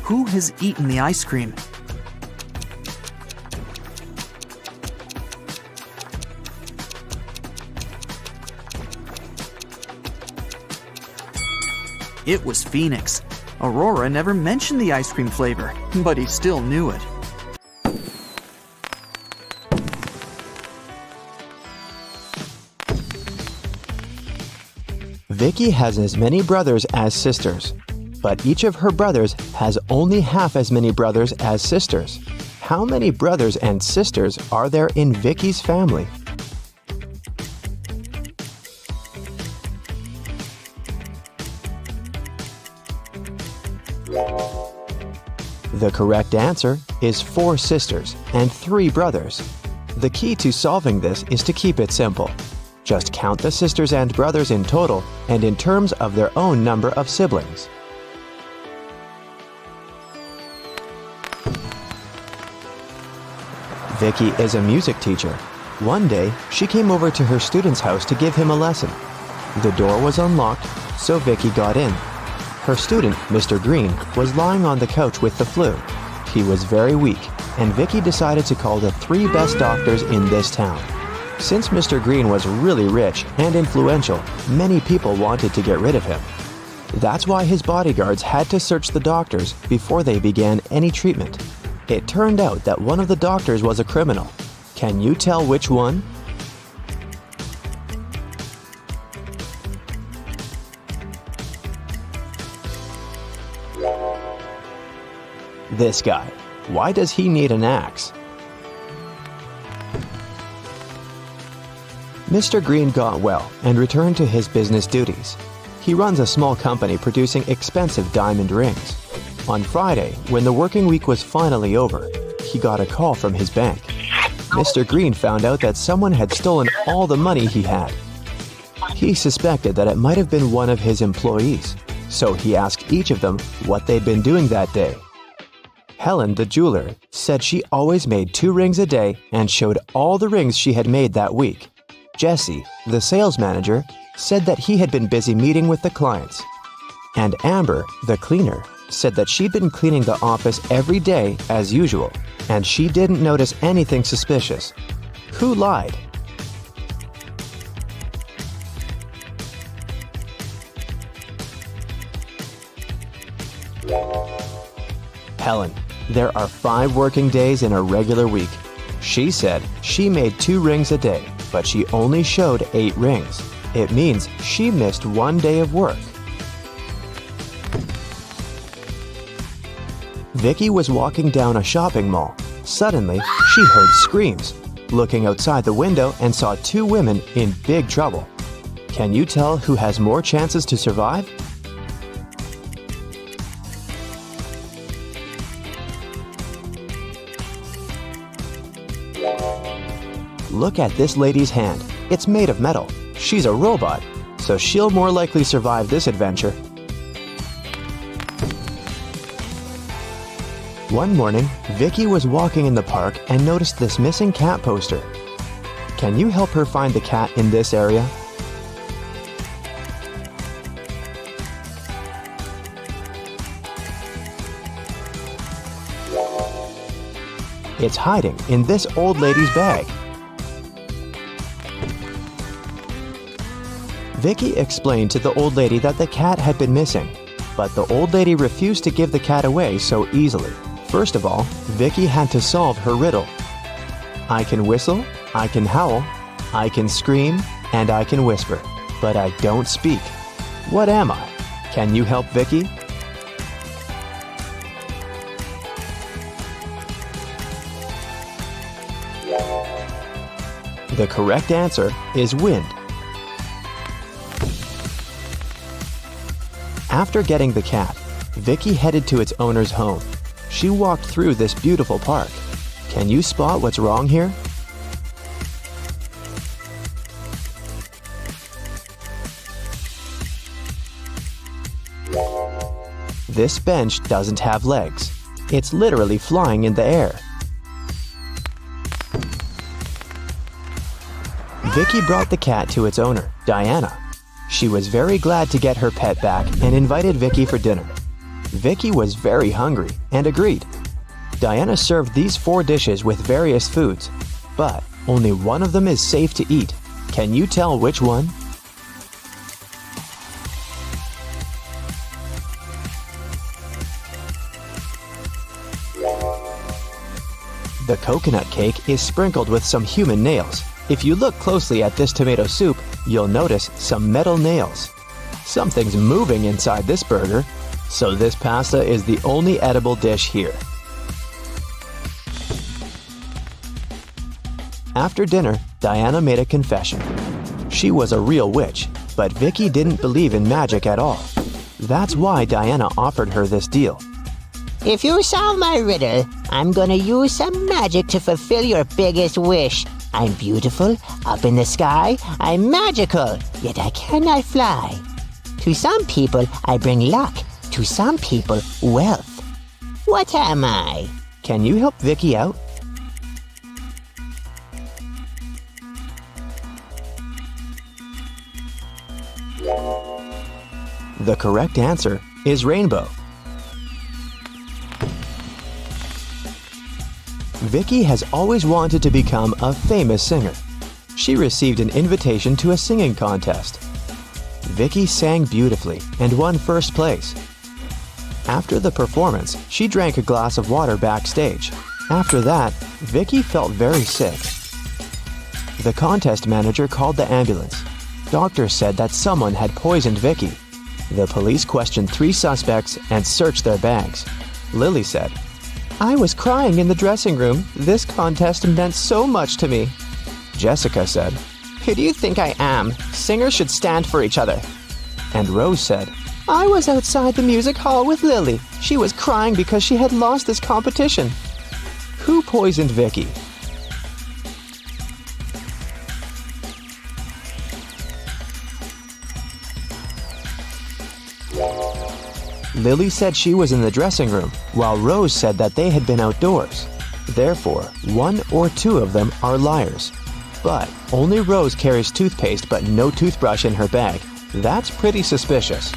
Who has eaten the ice cream? It was Phoenix. Aurora never mentioned the ice cream flavor, but he still knew it. Vicky has as many brothers as sisters, but each of her brothers has only half as many brothers as sisters. How many brothers and sisters are there in Vicky's family? The correct answer is 4 sisters and 3 brothers. The key to solving this is to keep it simple. Just count the sisters and brothers in total and in terms of their own number of siblings. Vicky is a music teacher. One day, she came over to her student's house to give him a lesson. The door was unlocked, so Vicky got in. Her student, Mr. Green, was lying on the couch with the flu. He was very weak, and Vicky decided to call the 3 best doctors in this town. Since Mr. Green was really rich and influential, many people wanted to get rid of him. That's why his bodyguards had to search the doctors before they began any treatment. It turned out that one of the doctors was a criminal. Can you tell which one? This guy. Why does he need an axe? Mr. Green got well and returned to his business duties. He runs a small company producing expensive diamond rings. On Friday, when the working week was finally over, he got a call from his bank. Mr. Green found out that someone had stolen all the money he had. He suspected that it might have been one of his employees, so he asked each of them what they'd been doing that day. Helen, the jeweler, said she always made 2 rings a day and showed all the rings she had made that week. Jesse, the sales manager, said that he had been busy meeting with the clients. And Amber, the cleaner, said that she'd been cleaning the office every day as usual, and she didn't notice anything suspicious. Who lied? Helen. There are 5 working days in a regular week. She said she made 2 rings a day, but she only showed 8 rings. It means she missed 1 day of work. Vicky was walking down a shopping mall. Suddenly, she heard screams. Looking outside the window and saw 2 women in big trouble. Can you tell who has more chances to survive? Look at this lady's hand. It's made of metal. She's a robot, so she'll more likely survive this adventure. One morning, Vicky was walking in the park and noticed this missing cat poster. Can you help her find the cat in this area? It's hiding in this old lady's bag. Vicky explained to the old lady that the cat had been missing, but the old lady refused to give the cat away so easily. First of all, Vicky had to solve her riddle. I can whistle, I can howl, I can scream, and I can whisper, but I don't speak. What am I? Can you help Vicky? The correct answer is wind. After getting the cat, Vicky headed to its owner's home. She walked through this beautiful park. Can you spot what's wrong here? This bench doesn't have legs. It's literally flying in the air. Vicky brought the cat to its owner, Diana. She was very glad to get her pet back and invited Vicky for dinner. Vicky was very hungry and agreed. Diana served these 4 dishes with various foods, but only one of them is safe to eat. Can you tell which one? The coconut cake is sprinkled with some human nails. If you look closely at this tomato soup, you'll notice some metal nails. Something's moving inside this burger, so this pasta is the only edible dish here. After dinner, Diana made a confession. She was a real witch, but Vicky didn't believe in magic at all. That's why Diana offered her this deal. If you solve my riddle, I'm gonna use some magic to fulfill your biggest wish. I'm beautiful, up in the sky, I'm magical, yet I cannot fly. To some people, I bring luck. To some people, wealth. What am I? Can you help Vicky out? The correct answer is rainbow. Vicky has always wanted to become a famous singer. She received an invitation to a singing contest. Vicky sang beautifully and won first place. After the performance, she drank a glass of water backstage. After that, Vicky felt very sick. The contest manager called the ambulance. Doctors said that someone had poisoned Vicky. The police questioned 3 suspects and searched their bags. Lily said, "I was crying in the dressing room. This contest meant so much to me." Jessica said, "Who do you think I am? Singers should stand for each other." And Rose said, "I was outside the music hall with Lily. She was crying because she had lost this competition." Who poisoned Vicky? Lily said she was in the dressing room, while Rose said that they had been outdoors. Therefore, 1 or 2 of them are liars. But only Rose carries toothpaste but no toothbrush in her bag. That's pretty suspicious.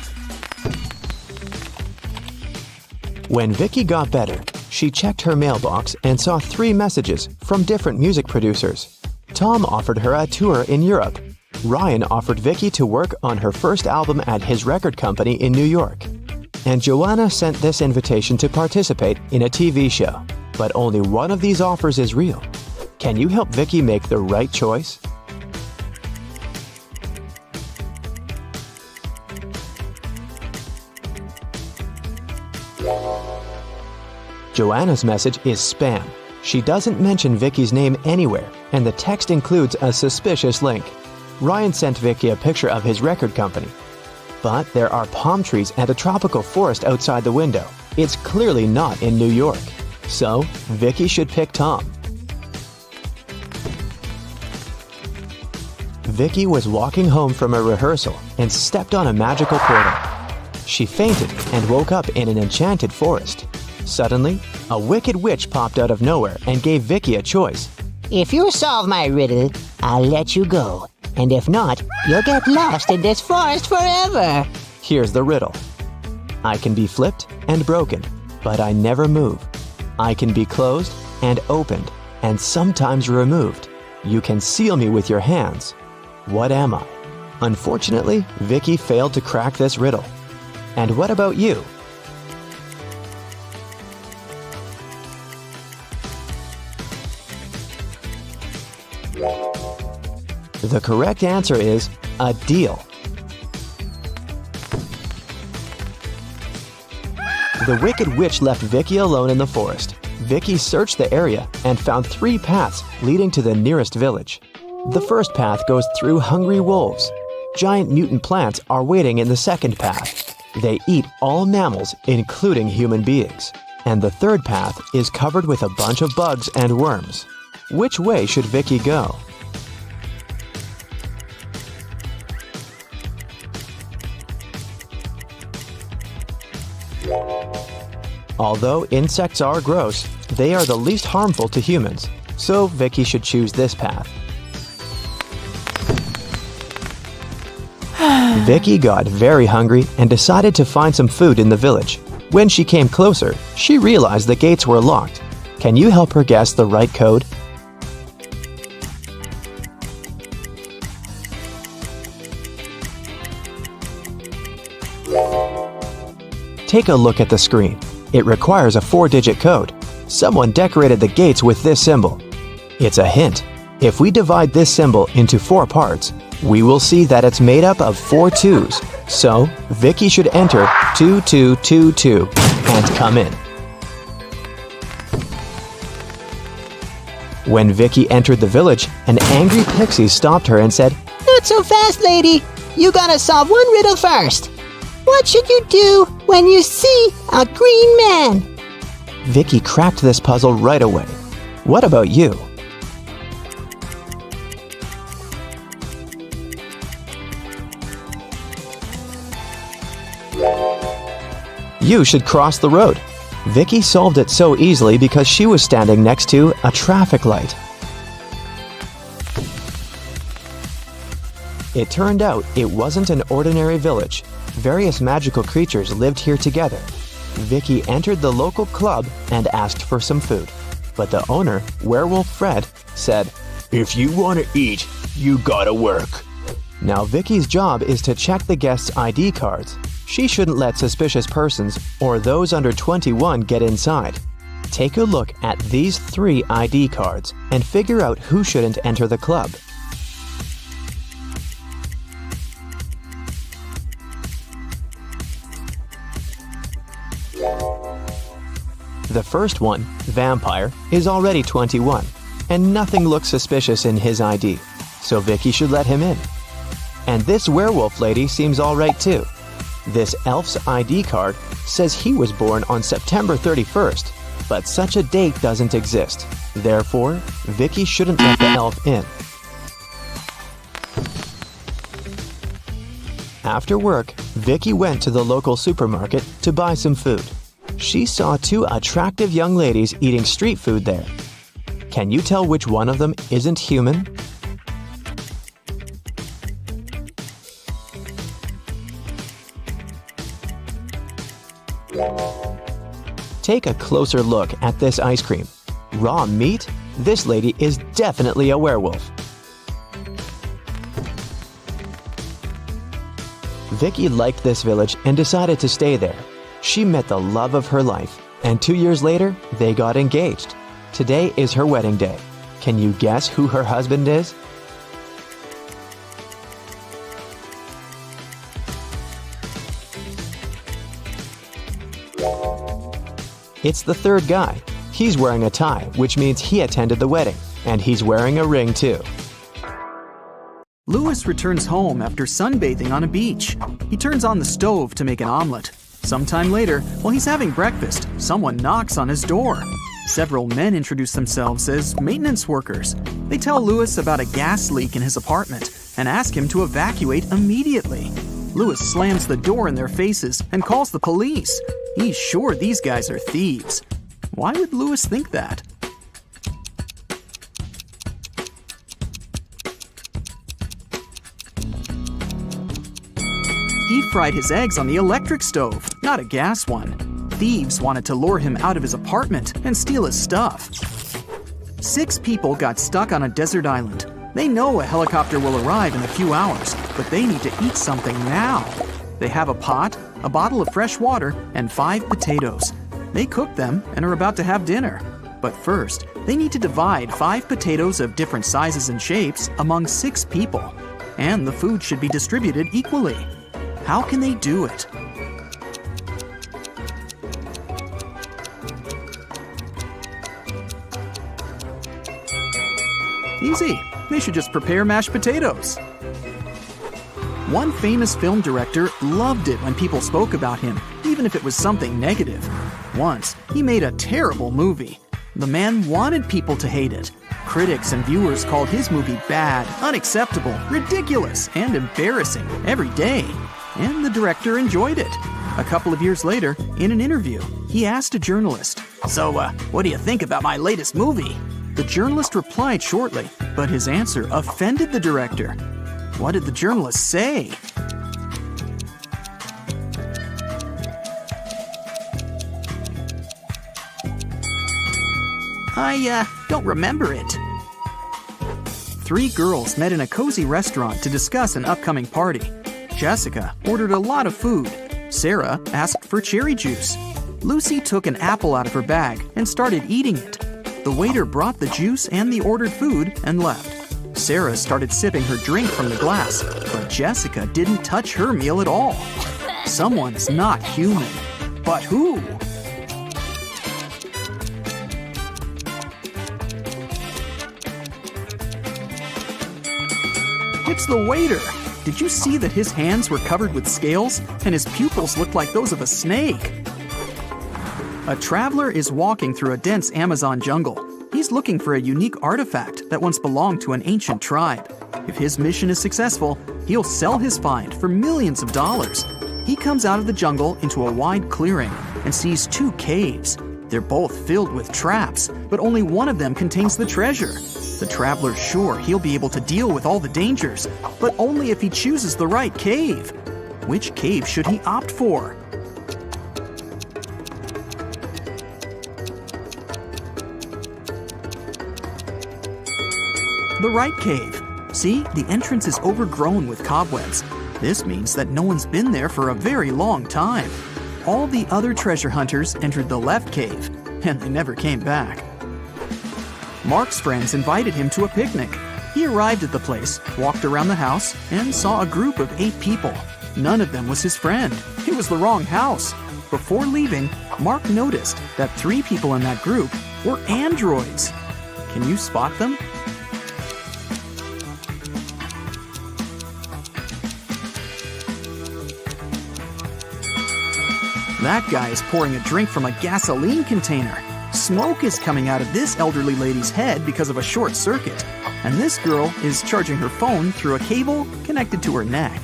When Vicky got better, she checked her mailbox and saw 3 messages from different music producers. Tom offered her a tour in Europe. Ryan offered Vicky to work on her first album at his record company in New York. And Joanna sent this invitation to participate in a TV show. But only one of these offers is real. Can you help Vicky make the right choice? Joanna's message is spam. She doesn't mention Vicky's name anywhere, and the text includes a suspicious link. Ryan sent Vicky a picture of his record company. But there are palm trees and a tropical forest outside the window. It's clearly not in New York. So, Vicky should pick Tom. Vicky was walking home from a rehearsal and stepped on a magical portal. She fainted and woke up in an enchanted forest. Suddenly, a wicked witch popped out of nowhere and gave Vicky a choice. If you solve my riddle, I'll let you go. And if not, you'll get lost in this forest forever. Here's the riddle. I can be flipped and broken, but I never move. I can be closed and opened, and sometimes removed. You can seal me with your hands. What am I? Unfortunately, Vicky failed to crack this riddle. And what about you? The correct answer is a deal. The wicked witch left Vicky alone in the forest. Vicky searched the area and found 3 paths leading to the nearest village. The first path goes through hungry wolves. Giant mutant plants are waiting in the second path. They eat all mammals, including human beings. And the third path is covered with a bunch of bugs and worms. Which way should Vicky go? Although insects are gross, they are the least harmful to humans, so Vicky should choose this path. Vicky got very hungry and decided to find some food in the village. When she came closer, she realized the gates were locked. Can you help her guess the right code? Take a look at the screen. It requires a 4-digit code. Someone decorated the gates with this symbol. It's a hint. If we divide this symbol into 4 parts, we will see that it's made up of 4 2s. So, Vicky should enter 2222 and come in. When Vicky entered the village, an angry pixie stopped her and said, Not so fast, lady. You gotta solve one riddle first. What should you do when you see a green man? Vicky cracked this puzzle right away. What about you? You should cross the road. Vicky solved it so easily because she was standing next to a traffic light. It turned out it wasn't an ordinary village. Various magical creatures lived here together. Vicky entered the local club and asked for some food. But the owner, Werewolf Fred, said, "If you want to eat, you gotta work." Now Vicky's job is to check the guests' ID cards. She shouldn't let suspicious persons or those under 21 get inside. Take a look at these 3 ID cards and figure out who shouldn't enter the club. The first one, Vampire, is already 21, and nothing looks suspicious in his ID, so Vicky should let him in. And this werewolf lady seems alright too. This elf's ID card says he was born on September 31st, but such a date doesn't exist. Therefore, Vicky shouldn't let the elf in. After work, Vicky went to the local supermarket to buy some food. She saw 2 attractive young ladies eating street food there. Can you tell which one of them isn't human? Take a closer look at this ice cream. Raw meat? This lady is definitely a werewolf. Vicky liked this village and decided to stay there. She met the love of her life, and 2 years later, they got engaged. Today is her wedding day. Can you guess who her husband is? It's the third guy. He's wearing a tie, which means he attended the wedding, and he's wearing a ring too. Louis returns home after sunbathing on a beach. He turns on the stove to make an omelet. Sometime later, while he's having breakfast, someone knocks on his door. Several men introduce themselves as maintenance workers. They tell Louis about a gas leak in his apartment and ask him to evacuate immediately. Louis slams the door in their faces and calls the police. He's sure these guys are thieves. Why would Louis think that? He fried his eggs on the electric stove, not a gas one. Thieves wanted to lure him out of his apartment and steal his stuff. 6 people got stuck on a desert island. They know a helicopter will arrive in a few hours, but they need to eat something now. They have a pot, a bottle of fresh water, and 5 potatoes. They cook them and are about to have dinner. But first, they need to divide 5 potatoes of different sizes and shapes among 6 people. And the food should be distributed equally. How can they do it? Easy. They should just prepare mashed potatoes. One famous film director loved it when people spoke about him, even if it was something negative. Once, he made a terrible movie. The man wanted people to hate it. Critics and viewers called his movie bad, unacceptable, ridiculous, and embarrassing every day. And the director enjoyed it. A couple of years later, in an interview, he asked a journalist, "So, what do you think about my latest movie?" The journalist replied shortly, but his answer offended the director. What did the journalist say? I don't remember it. 3 girls met in a cozy restaurant to discuss an upcoming party. Jessica ordered a lot of food. Sarah asked for cherry juice. Lucy took an apple out of her bag and started eating it. The waiter brought the juice and the ordered food and left. Sarah started sipping her drink from the glass, but Jessica didn't touch her meal at all. Someone's not human. But who? It's the waiter. Did you see that his hands were covered with scales and his pupils looked like those of a snake? A traveler is walking through a dense Amazon jungle. He's looking for a unique artifact that once belonged to an ancient tribe. If his mission is successful, he'll sell his find for millions of dollars. He comes out of the jungle into a wide clearing and sees two caves. They're both filled with traps, but only one of them contains the treasure. The traveler's sure he'll be able to deal with all the dangers, but only if he chooses the right cave. Which cave should he opt for? The right cave. See, the entrance is overgrown with cobwebs. This means that no one's been there for a very long time. All the other treasure hunters entered the left cave, and they never came back. Mark's friends invited him to a picnic. He arrived at the place, walked around the house, and saw a group of 8 people. None of them was his friend. It was the wrong house. Before leaving, Mark noticed that 3 people in that group were androids. Can you spot them? That guy is pouring a drink from a gasoline container. Smoke is coming out of this elderly lady's head because of a short circuit. And this girl is charging her phone through a cable connected to her neck.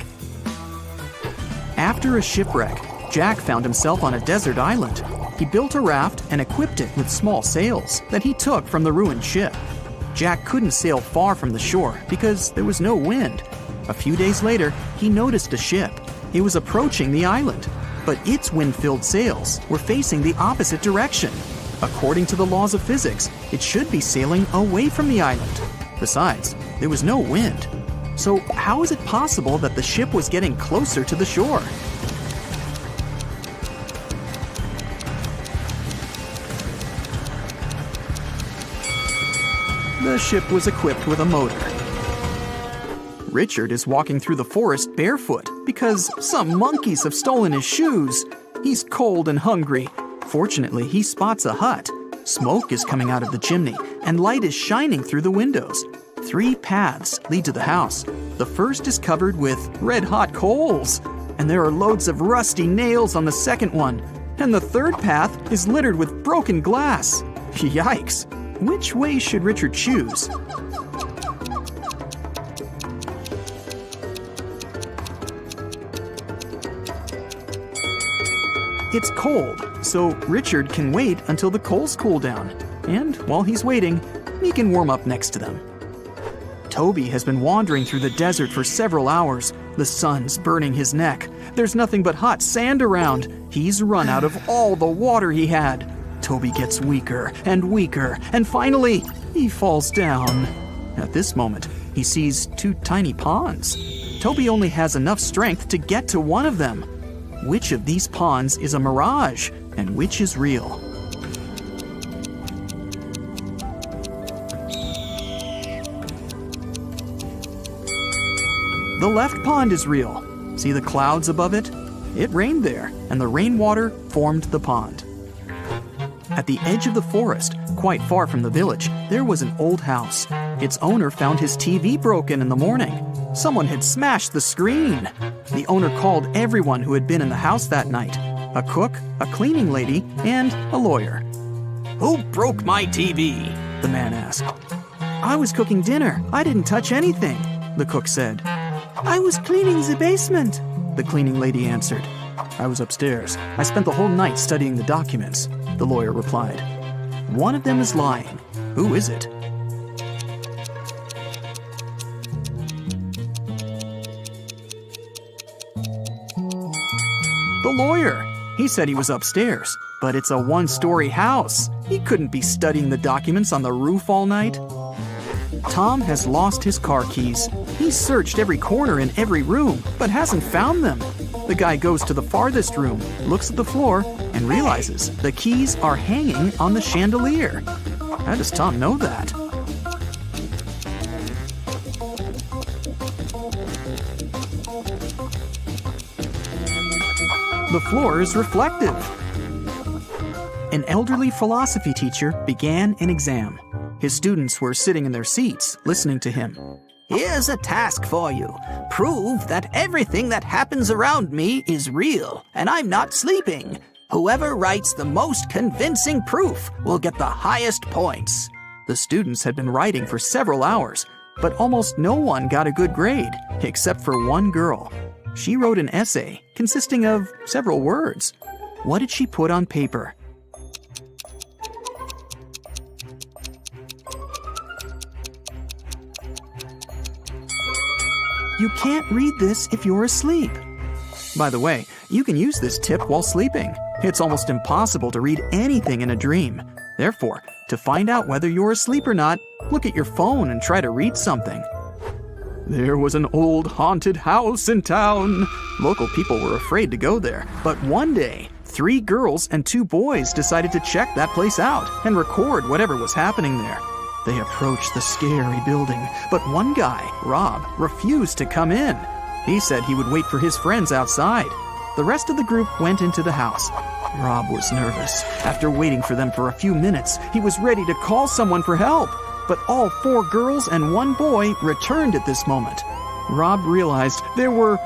After a shipwreck, Jack found himself on a desert island. He built a raft and equipped it with small sails that he took from the ruined ship. Jack couldn't sail far from the shore because there was no wind. A few days later, he noticed a ship. It was approaching the island, but its wind-filled sails were facing the opposite direction. According to the laws of physics, it should be sailing away from the island. Besides, there was no wind. So how is it possible that the ship was getting closer to the shore? The ship was equipped with a motor. Richard is walking through the forest barefoot because some monkeys have stolen his shoes. He's cold and hungry. Fortunately, he spots a hut. Smoke is coming out of the chimney, and light is shining through the windows. 3 paths lead to the house. The first is covered with red-hot coals, and there are loads of rusty nails on the second one. And the third path is littered with broken glass. Yikes! Which way should Richard choose? It's cold, so Richard can wait until the coals cool down. And while he's waiting, he can warm up next to them. Toby has been wandering through the desert for several hours. The sun's burning his neck. There's nothing but hot sand around. He's run out of all the water he had. Toby gets weaker, and finally, he falls down. At this moment, he sees 2 tiny ponds. Toby only has enough strength to get to one of them. Which of these ponds is a mirage, and which is real? The left pond is real. See the clouds above it? It rained there, and the rainwater formed the pond. At the edge of the forest, quite far from the village, there was an old house. Its owner found his TV broken in the morning. Someone had smashed the screen. The owner called everyone who had been in the house that night: a cook, a cleaning lady, and a lawyer. "Who broke my TV?" the man asked. "I was cooking dinner. I didn't touch anything," the cook said. "I was cleaning the basement," the cleaning lady answered. "I was upstairs. I spent the whole night studying the documents," the lawyer replied. One of them is lying. Who is it? The lawyer. He said he was upstairs, but it's a 1-story house. He couldn't be studying the documents on the roof all night. Tom has lost his car keys. He's searched every corner in every room, but hasn't found them. The guy goes to the farthest room, looks at the floor, and realizes the keys are hanging on the chandelier. How does Tom know that? The floor is reflective. An elderly philosophy teacher began an exam. His students were sitting in their seats, listening to him. Here's a task for you. Prove that everything that happens around me is real and I'm not sleeping. Whoever writes the most convincing proof will get the highest points." The students had been writing for several hours, but almost no one got a good grade, except for one girl. She wrote an essay consisting of several words. What did she put on paper? You can't read this if you're asleep. By the way, you can use this tip while sleeping. It's almost impossible to read anything in a dream. Therefore, to find out whether you're asleep or not, look at your phone and try to read something. There was an old haunted house in town. Local people were afraid to go there, but one day, 3 girls and 2 boys decided to check that place out and record whatever was happening there. They approached the scary building, but one guy, Rob, refused to come in. He said he would wait for his friends outside. The rest of the group went into the house. Rob was nervous. After waiting for them for a few minutes, he was ready to call someone for help. But all 4 girls and 1 boy returned at this moment. Rob realized there were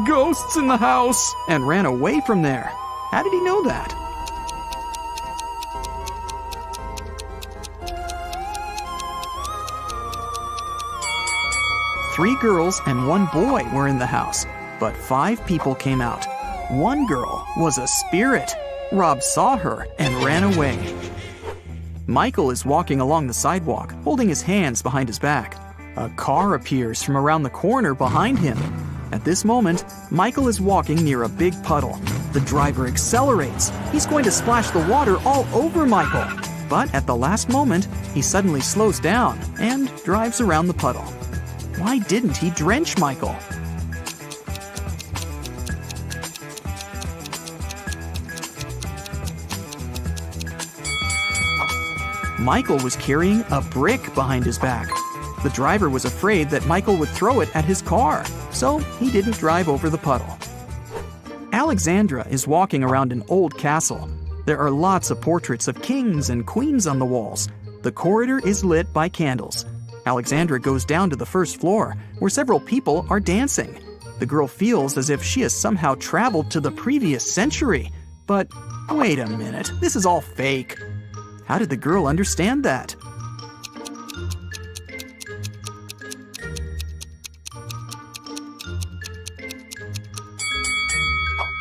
ghosts in the house and ran away from there. How did he know that? Three girls and 1 boy were in the house, but 5 people came out. 1 girl was a spirit. Rob saw her and ran away. Michael is walking along the sidewalk, holding his hands behind his back. A car appears from around the corner behind him. At this moment, Michael is walking near a big puddle. The driver accelerates. He's going to splash the water all over Michael. But at the last moment, he suddenly slows down and drives around the puddle. Why didn't he drench Michael? Michael was carrying a brick behind his back. The driver was afraid that Michael would throw it at his car, so he didn't drive over the puddle. Alexandra is walking around an old castle. There are lots of portraits of kings and queens on the walls. The corridor is lit by candles. Alexandra goes down to the first floor, where several people are dancing. The girl feels as if she has somehow traveled to the previous century. But wait a minute, this is all fake. How did the girl understand that?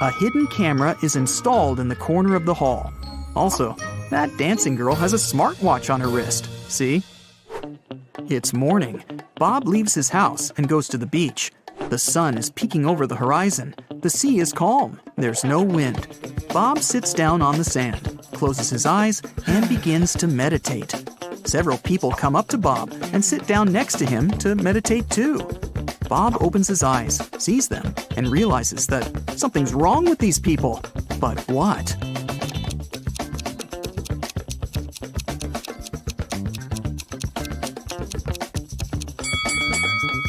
A hidden camera is installed in the corner of the hall. Also, that dancing girl has a smartwatch on her wrist. See? It's morning. Bob leaves his house and goes to the beach. The sun is peeking over the horizon. The sea is calm. There's no wind. Bob sits down on the sand, closes his eyes, and begins to meditate. Several people come up to Bob and sit down next to him to meditate too. Bob opens his eyes, sees them, and realizes that something's wrong with these people. But what?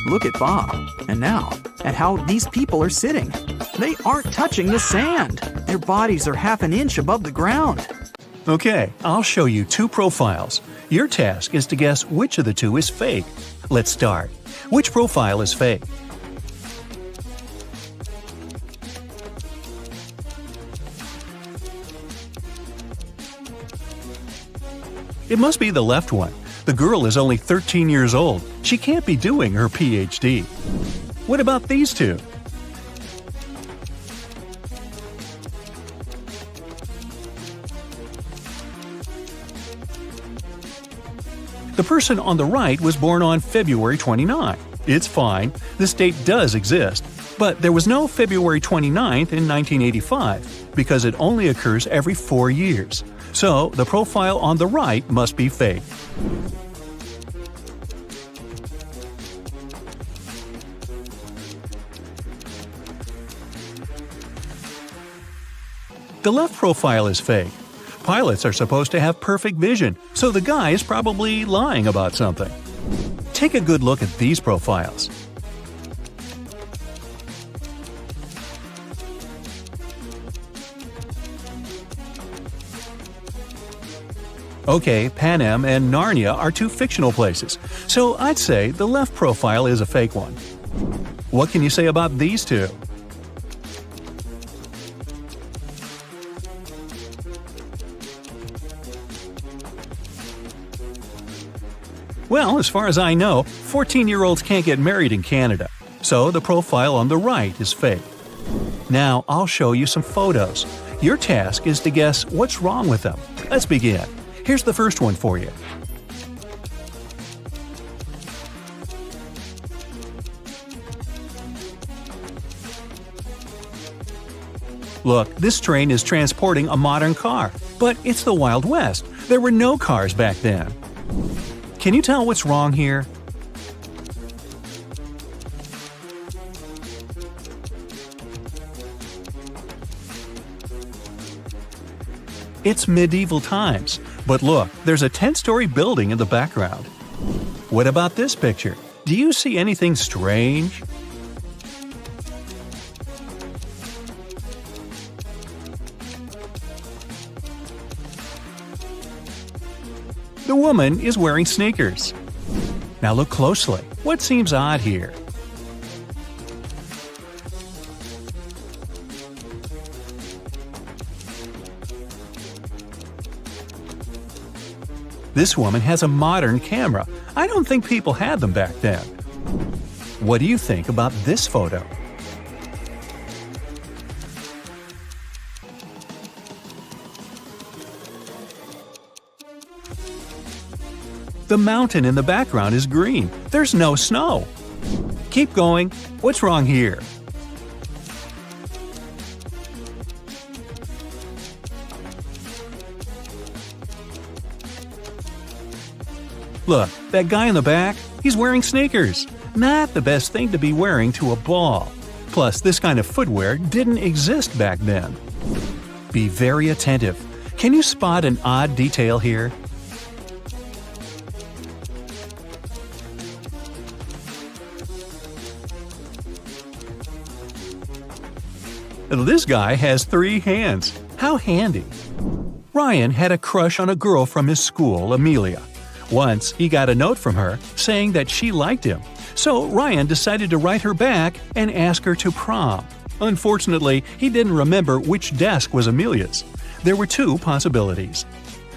Look at Bob, and now at how these people are sitting. They aren't touching the sand. Their bodies are half an inch above the ground. Okay, I'll show you 2 profiles. Your task is to guess which of the 2 is fake. Let's start. Which profile is fake? It must be the left one. The girl is only 13 years old. She can't be doing her PhD. What about these 2? The person on the right was born on February 29. It's fine, this date does exist, but there was no February 29th in 1985 because it only occurs every 4 years. So the profile on the right must be fake. The left profile is fake. Pilots are supposed to have perfect vision, so the guy is probably lying about something. Take a good look at these profiles. Okay, Panem and Narnia are two fictional places, so I'd say the left profile is a fake one. What can you say about these two? Well, as far as I know, 14-year-olds can't get married in Canada, so the profile on the right is fake. Now, I'll show you some photos. Your task is to guess what's wrong with them. Let's begin. Here's the first one for you. Look, this train is transporting a modern car, but it's the Wild West. There were no cars back then. Can you tell what's wrong here? It's medieval times, but look, there's a 10-story building in the background. What about this picture? Do you see anything strange? The woman is wearing sneakers. Now look closely. What seems odd here? This woman has a modern camera. I don't think people had them back then. What do you think about this photo? The mountain in the background is green. There's no snow. Keep going. What's wrong here? Look, that guy in the back, he's wearing sneakers. Not the best thing to be wearing to a ball. Plus, this kind of footwear didn't exist back then. Be very attentive. Can you spot an odd detail here? This guy has 3 hands. How handy. Ryan had a crush on a girl from his school, Amelia. Once, he got a note from her saying that she liked him, so Ryan decided to write her back and ask her to prom. Unfortunately, he didn't remember which desk was Amelia's. There were 2 possibilities.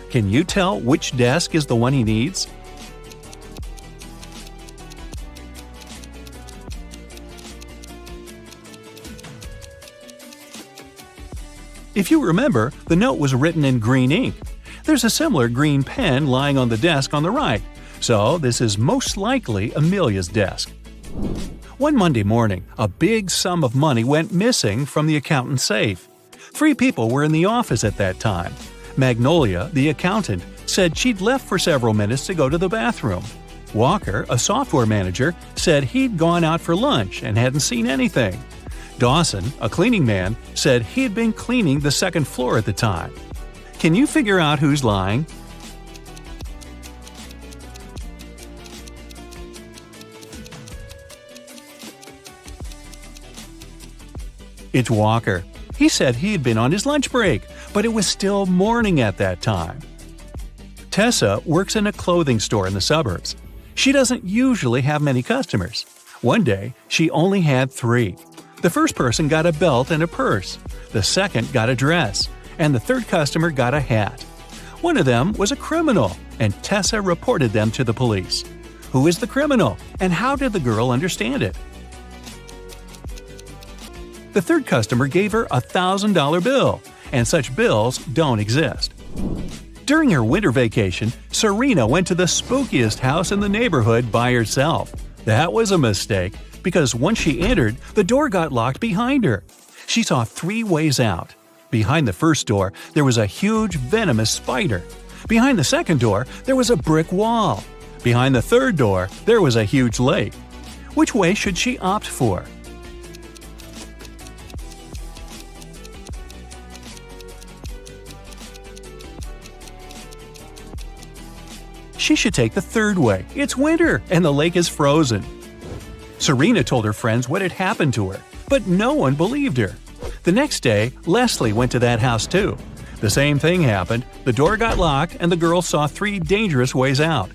Can you tell which desk is the one he needs? If you remember, the note was written in green ink. There's a similar green pen lying on the desk on the right, so this is most likely Amelia's desk. One Monday morning, a big sum of money went missing from the accountant's safe. 3 people were in the office at that time. Magnolia, the accountant, said she'd left for several minutes to go to the bathroom. Walker, a software manager, said he'd gone out for lunch and hadn't seen anything. Dawson, a cleaning man, said he'd been cleaning the 2nd floor at the time. Can you figure out who's lying? It's Walker. He said he'd been on his lunch break, but it was still morning at that time. Tessa works in a clothing store in the suburbs. She doesn't usually have many customers. One day, she only had 3. The first person got a belt and a purse, the second got a dress, and the third customer got a hat. One of them was a criminal, and Tessa reported them to the police. Who is the criminal, and how did the girl understand it? The third customer gave her a $1,000 bill, and such bills don't exist. During her winter vacation, Serena went to the spookiest house in the neighborhood by herself. That was a mistake, because once she entered, the door got locked behind her. She saw 3 ways out. Behind the first door, there was a huge venomous spider. Behind the second door, there was a brick wall. Behind the third door, there was a huge lake. Which way should she opt for? She should take the third way. It's winter, and the lake is frozen. Serena told her friends what had happened to her, but no one believed her. The next day, Leslie went to that house too. The same thing happened. The door got locked and the girl saw 3 dangerous ways out.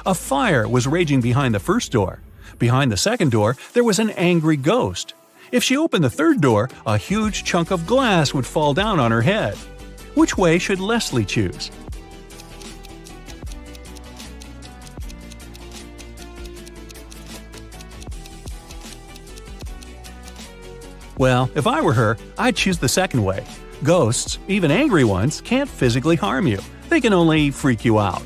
A fire was raging behind the first door. Behind the second door, there was an angry ghost. If she opened the third door, a huge chunk of glass would fall down on her head. Which way should Leslie choose? Well, if I were her, I'd choose the second way. Ghosts, even angry ones, can't physically harm you. They can only freak you out.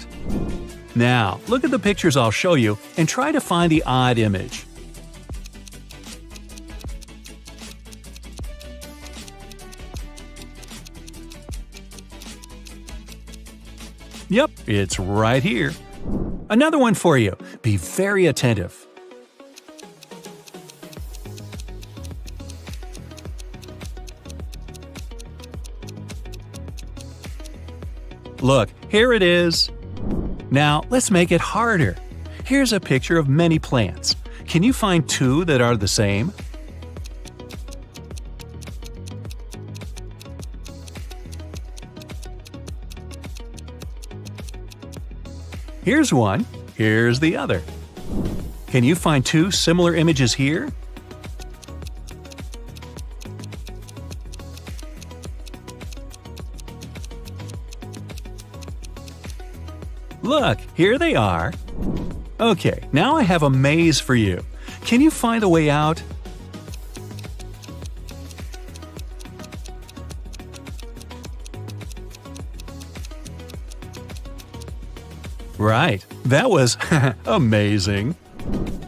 Now, look at the pictures I'll show you and try to find the odd image. Yep, it's right here. Another one for you. Be very attentive. Look, here it is. Now, let's make it harder. Here's a picture of many plants. Can you find 2 that are the same? Here's one. Here's the other. Can you find 2 similar images here? Look, here they are. Okay, now I have a maze for you. Can you find the way out? Right, that was amazing.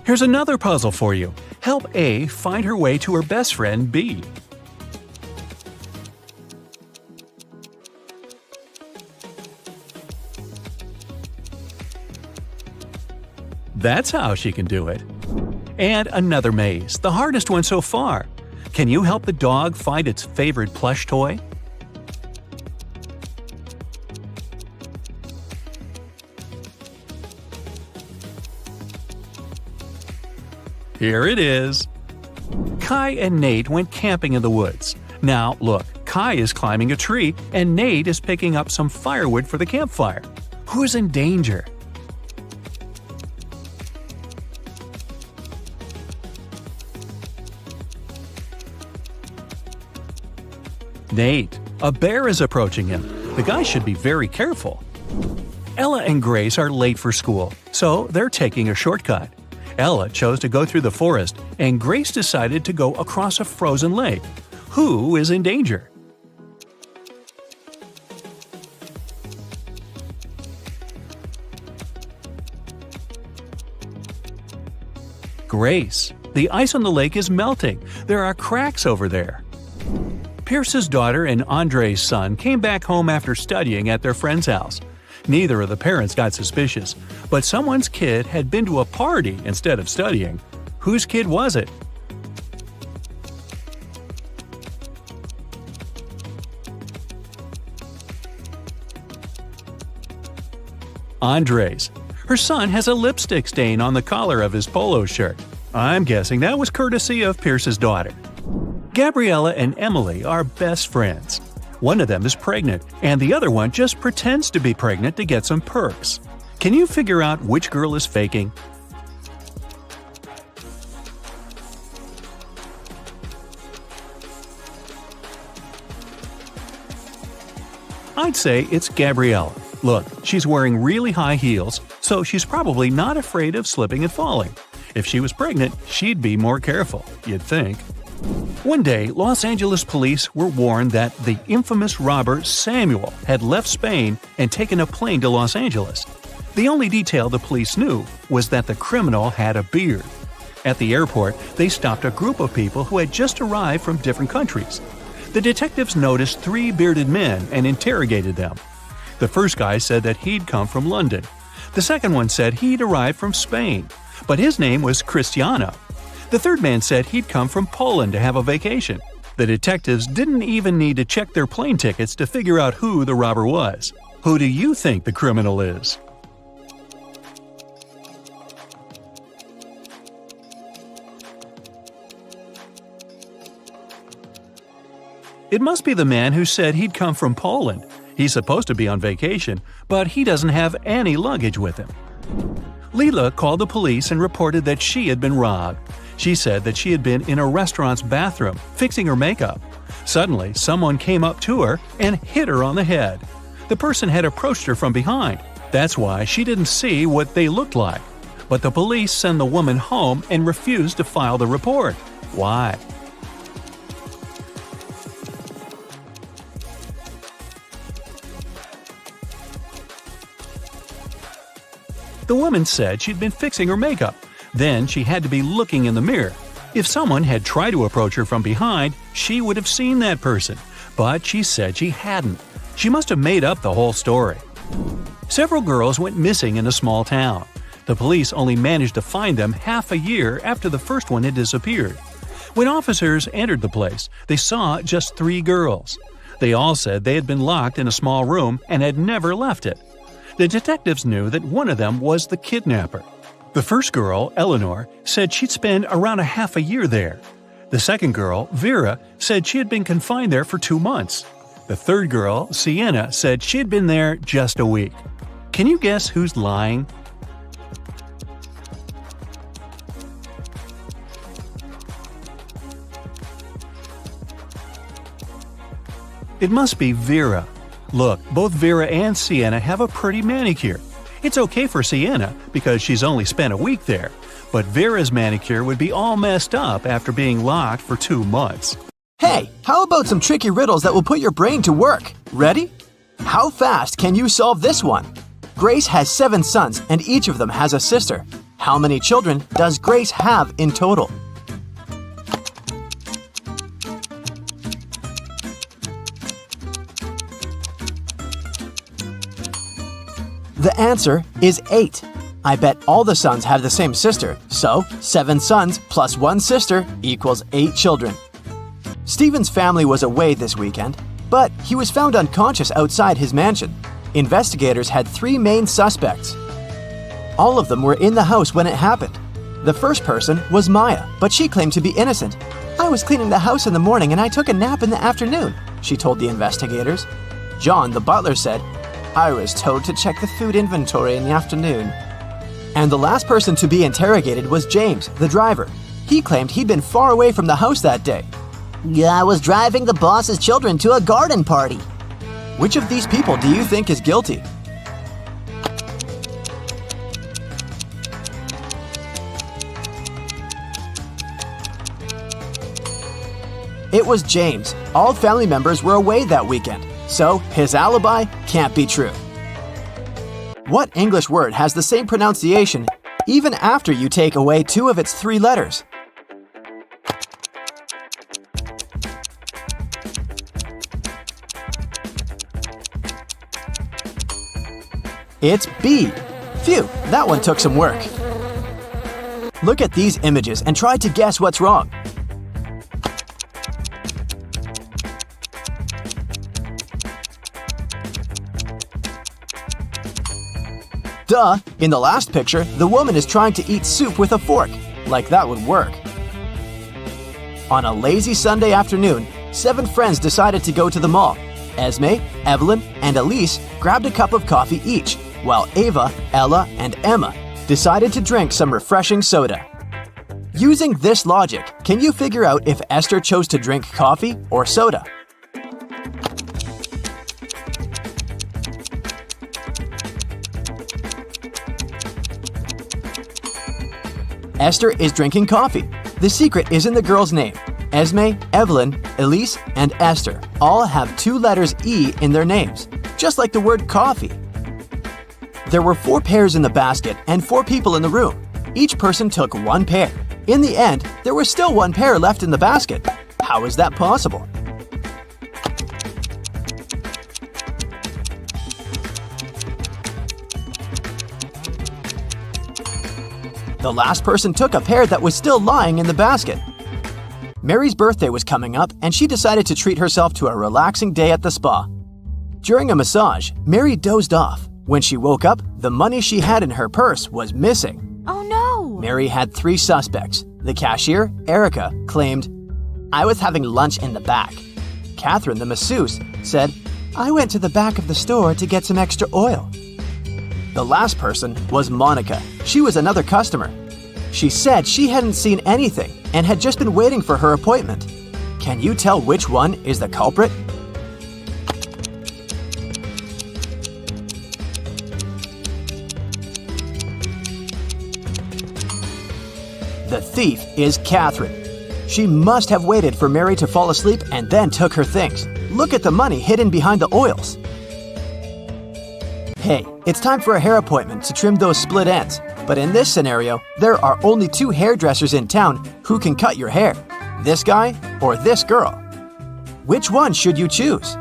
Here's another puzzle for you. Help A find her way to her best friend B. That's how she can do it. And another maze, the hardest one so far. Can you help the dog find its favorite plush toy? Here it is. Kai and Nate went camping in the woods. Now, look, Kai is climbing a tree and Nate is picking up some firewood for the campfire. Who's in danger? Nate. A bear is approaching him. The guy should be very careful. Ella and Grace are late for school, so they're taking a shortcut. Ella chose to go through the forest, and Grace decided to go across a frozen lake. Who is in danger? Grace. The ice on the lake is melting. There are cracks over there. Pierce's daughter and Andre's son came back home after studying at their friend's house. Neither of the parents got suspicious, but someone's kid had been to a party instead of studying. Whose kid was it? Andre's. Her son has a lipstick stain on the collar of his polo shirt. I'm guessing that was courtesy of Pierce's daughter. Gabriella and Emily are best friends. One of them is pregnant, and the other one just pretends to be pregnant to get some perks. Can you figure out which girl is faking? I'd say it's Gabriella. Look, she's wearing really high heels, so she's probably not afraid of slipping and falling. If she was pregnant, she'd be more careful, you'd think. One day, Los Angeles police were warned that the infamous robber Samuel had left Spain and taken a plane to Los Angeles. The only detail the police knew was that the criminal had a beard. At the airport, they stopped a group of people who had just arrived from different countries. The detectives noticed 3 bearded men and interrogated them. The first guy said that he'd come from London. The second one said he'd arrived from Spain, but his name was Cristiano. The third man said he'd come from Poland to have a vacation. The detectives didn't even need to check their plane tickets to figure out who the robber was. Who do you think the criminal is? It must be the man who said he'd come from Poland. He's supposed to be on vacation, but he doesn't have any luggage with him. Leela called the police and reported that she had been robbed. She said that she had been in a restaurant's bathroom fixing her makeup. Suddenly, someone came up to her and hit her on the head. The person had approached her from behind. That's why she didn't see what they looked like. But the police sent the woman home and refused to file the report. Why? The woman said she'd been fixing her makeup. Then she had to be looking in the mirror. If someone had tried to approach her from behind, she would have seen that person. But she said she hadn't. She must have made up the whole story. Several girls went missing in a small town. The police only managed to find them half a year after the first one had disappeared. When officers entered the place, they saw just 3 girls. They all said they had been locked in a small room and had never left it. The detectives knew that one of them was the kidnapper. The first girl, Eleanor, said she'd spend around a half a year there. The second girl, Vera, said she had been confined there for 2 months. The third girl, Sienna, said she had been there just a week. Can you guess who's lying? It must be Vera. Look, both Vera and Sienna have a pretty manicure. It's okay for Sienna because she's only spent a week there, but Vera's manicure would be all messed up after being locked for 2 months. Hey, how about some tricky riddles that will put your brain to work? Ready? How fast can you solve this one? Grace has 7 sons and each of them has a sister. How many children does Grace have in total? The answer is 8. I bet all the sons have the same sister, so 7 sons plus 1 sister equals 8 children. Stephen's family was away this weekend, but he was found unconscious outside his mansion. Investigators had 3 main suspects. All of them were in the house when it happened. The first person was Maya, but she claimed to be innocent. I was cleaning the house in the morning and I took a nap in the afternoon, she told the investigators. John, the butler, said, I was told to check the food inventory in the afternoon. And the last person to be interrogated was James, the driver. He claimed he'd been far away from the house that day. I was driving the boss's children to a garden party. Which of these people do you think is guilty? It was James. All family members were away that weekend, so his alibi can't be true. What English word has the same pronunciation even after you take away 2 of its 3 letters? It's B. Phew, that one took some work. Look at these images and try to guess what's wrong. Duh! In the last picture, the woman is trying to eat soup with a fork. Like that would work. On a lazy Sunday afternoon, 7 friends decided to go to the mall. Esme, Evelyn, and Elise grabbed a cup of coffee each, while Ava, Ella, and Emma decided to drink some refreshing soda. Using this logic, can you figure out if Esther chose to drink coffee or soda? Esther is drinking coffee. The secret is in the girl's name. Esme, Evelyn, Elise, and Esther all have 2 letters E in their names, just like the word coffee. There were 4 pairs in the basket and 4 people in the room. Each person took 1 pair. In the end, there was still 1 pair left in the basket. How is that possible? The last person took a pair that was still lying in the basket. Mary's birthday was coming up and she decided to treat herself to a relaxing day at the spa. During a massage, Mary dozed off. When she woke up, the money she had in her purse was missing. Oh no! Mary had 3 suspects. The cashier, Erica, claimed, I was having lunch in the back. Catherine, the masseuse, said, I went to the back of the store to get some extra oil. The last person was Monica. She was another customer. She said she hadn't seen anything and had just been waiting for her appointment. Can you tell which one is the culprit? The thief is Catherine. She must have waited for Mary to fall asleep and then took her things. Look at the money hidden behind the oils. Hey, it's time for a hair appointment to trim those split ends. But in this scenario, there are only 2 hairdressers in town who can cut your hair. This guy or this girl. Which one should you choose?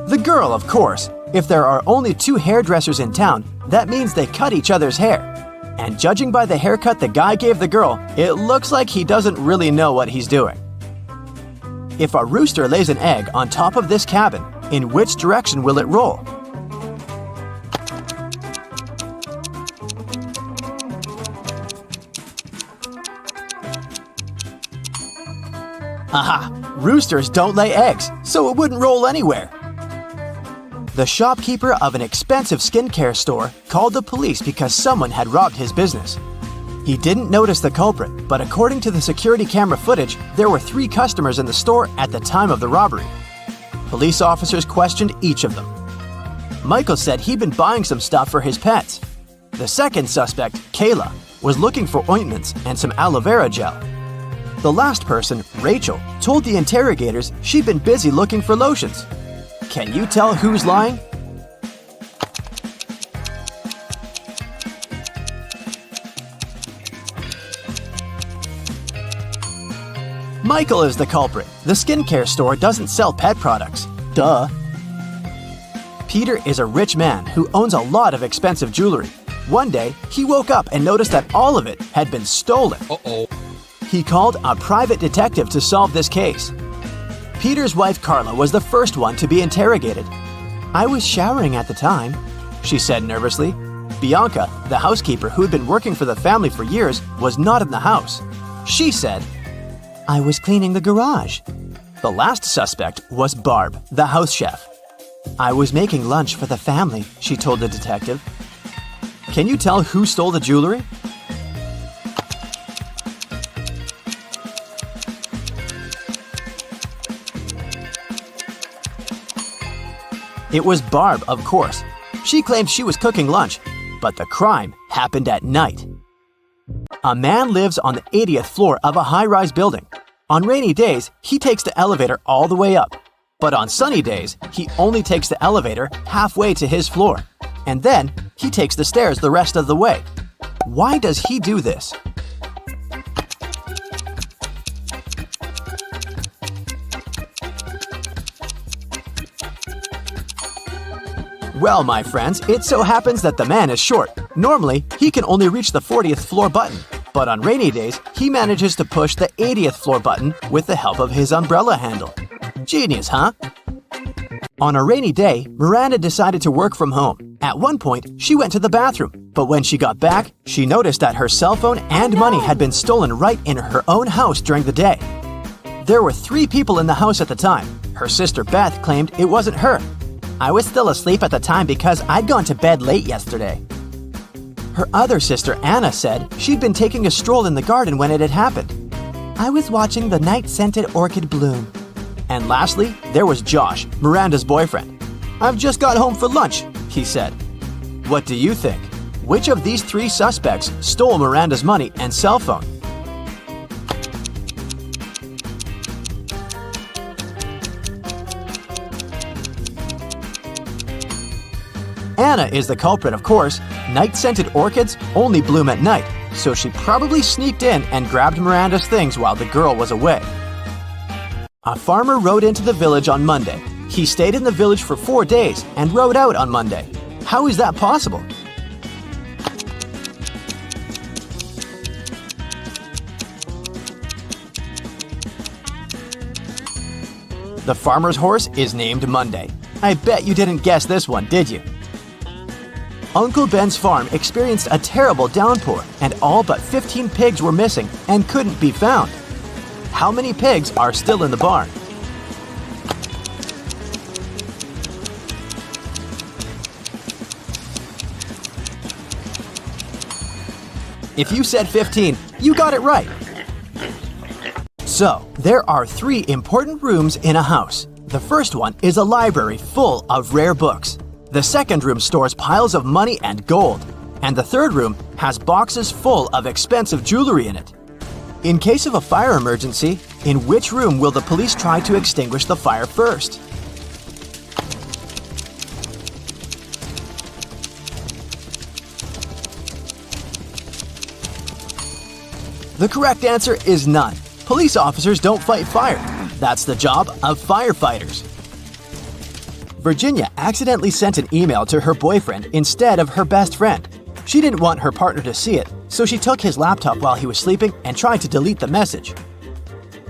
The girl, of course. If there are only 2 hairdressers in town, that means they cut each other's hair. And judging by the haircut the guy gave the girl, it looks like he doesn't really know what he's doing. If a rooster lays an egg on top of this cabin, in which direction will it roll? Aha! Roosters don't lay eggs, so it wouldn't roll anywhere. The shopkeeper of an expensive skincare store called the police because someone had robbed his business. He didn't notice the culprit, but according to the security camera footage, there were 3 customers in the store at the time of the robbery. Police officers questioned each of them. Michael said he'd been buying some stuff for his pets. The second suspect, Kayla, was looking for ointments and some aloe vera gel. The last person, Rachel, told the interrogators she'd been busy looking for lotions. Can you tell who's lying? Michael is the culprit. The skincare store doesn't sell pet products. Duh. Peter is a rich man who owns a lot of expensive jewelry. One day, he woke up and noticed that all of it had been stolen. Uh-oh. He called a private detective to solve this case. Peter's wife Carla was the first one to be interrogated. I was showering at the time, she said nervously. Bianca, the housekeeper who had been working for the family for years, was not in the house. She said, I was cleaning the garage. The last suspect was Barb, the house chef. I was making lunch for the family, she told the detective. Can you tell who stole the jewelry? It was Barb, of course. She claimed she was cooking lunch, but the crime happened at night. A man lives on the 80th floor of a high-rise building. On rainy days, he takes the elevator all the way up. But on sunny days, he only takes the elevator halfway to his floor. And then, he takes the stairs the rest of the way. Why does he do this? Well, my friends, it so happens that the man is short. Normally, he can only reach the 40th floor button. But on rainy days, he manages to push the 80th floor button with the help of his umbrella handle. Genius, huh? On a rainy day, Miranda decided to work from home. At one point, she went to the bathroom. But when she got back, she noticed that her cell phone and money had been stolen right in her own house during the day. There were 3 people in the house at the time. Her sister Beth claimed it wasn't her. I was still asleep at the time because I'd gone to bed late yesterday. Her other sister Anna said she'd been taking a stroll in the garden when it had happened. I was watching the night-scented orchid bloom. And lastly, there was Josh, Miranda's boyfriend. I've just got home for lunch, he said. What do you think? Which of these 3 suspects stole Miranda's money and cell phone? Anna is the culprit, of course. Night-scented orchids only bloom at night, so she probably sneaked in and grabbed Miranda's things while the girl was away. A farmer rode into the village on Monday. He stayed in the village for 4 days and rode out on Monday. How is that possible? The farmer's horse is named Monday. I bet you didn't guess this one, did you? Uncle Ben's farm experienced a terrible downpour, and all but 15 pigs were missing and couldn't be found. How many pigs are still in the barn? If you said 15, you got it right. So, there are 3 important rooms in a house. The first one is a library full of rare books. The second room stores piles of money and gold. And the third room has boxes full of expensive jewelry in it. In case of a fire emergency, in which room will the police try to extinguish the fire first? The correct answer is none. Police officers don't fight fire. That's the job of firefighters. Virginia accidentally sent an email to her boyfriend instead of her best friend. She didn't want her partner to see it, so she took his laptop while he was sleeping and tried to delete the message.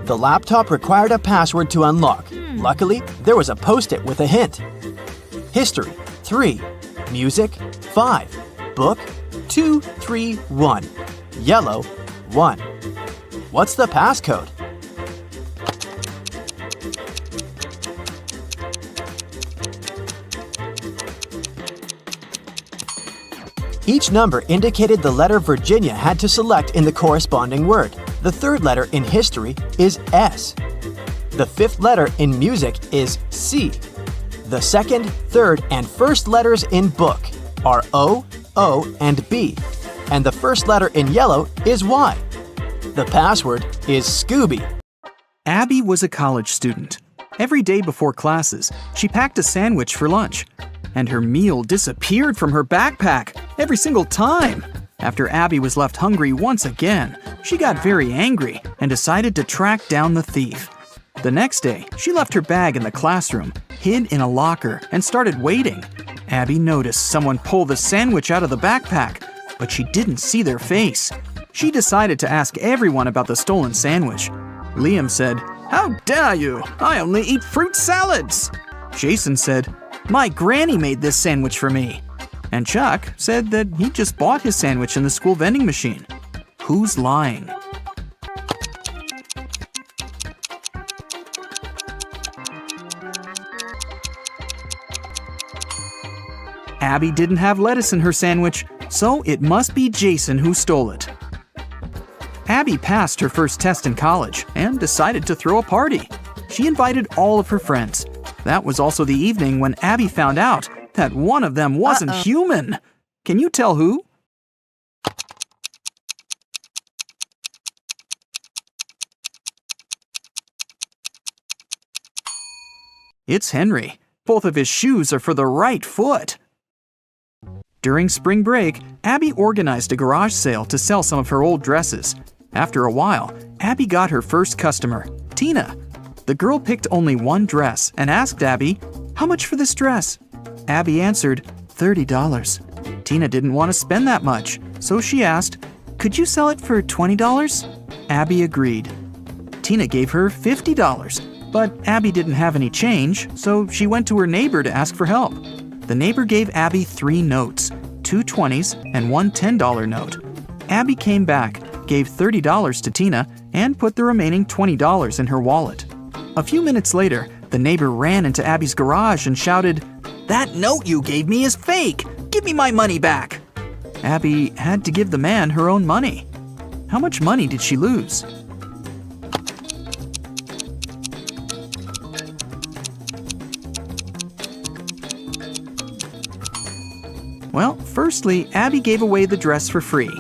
The laptop required a password to unlock. Luckily, there was a post-it with a hint. History, 3. Music, 5. Book, 2, 3, 1. Yellow, 1. What's the passcode? Each number indicated the letter Virginia had to select in the corresponding word. The third letter in history is S. The fifth letter in music is C. The second, third, and first letters in book are O, O, and B. And the first letter in yellow is Y. The password is Scooby. Abby was a college student. Every day before classes, she packed a sandwich for lunch. And her meal disappeared from her backpack every single time. After Abby was left hungry once again, she got very angry and decided to track down the thief. The next day, she left her bag in the classroom, hid in a locker, and started waiting. Abby noticed someone pull the sandwich out of the backpack, but she didn't see their face. She decided to ask everyone about the stolen sandwich. Liam said, "How dare you? I only eat fruit salads." Jason said, "My granny made this sandwich for me." And Chuck said that he just bought his sandwich in the school vending machine. Who's lying? Abby didn't have lettuce in her sandwich, so it must be Jason who stole it. Abby passed her first test in college and decided to throw a party. She invited all of her friends. That was also the evening when Abby found out that one of them wasn't human. Can you tell who? It's Henry. Both of his shoes are for the right foot. During spring break, Abby organized a garage sale to sell some of her old dresses. After a while, Abby got her first customer, Tina. The girl picked only one dress and asked Abby, "How much for this dress?" Abby answered, $30. Tina didn't want to spend that much, so she asked, "Could you sell it for $20? Abby agreed. Tina gave her $50, but Abby didn't have any change, so she went to her neighbor to ask for help. The neighbor gave Abby 3 notes, 2 20s and 1 $10 note. Abby came back, gave $30 to Tina, and put the remaining $20 in her wallet. A few minutes later, the neighbor ran into Abby's garage and shouted, "That note you gave me is fake! Give me my money back!" Abby had to give the man her own money. How much money did she lose? Well, firstly, Abby gave away the dress for free,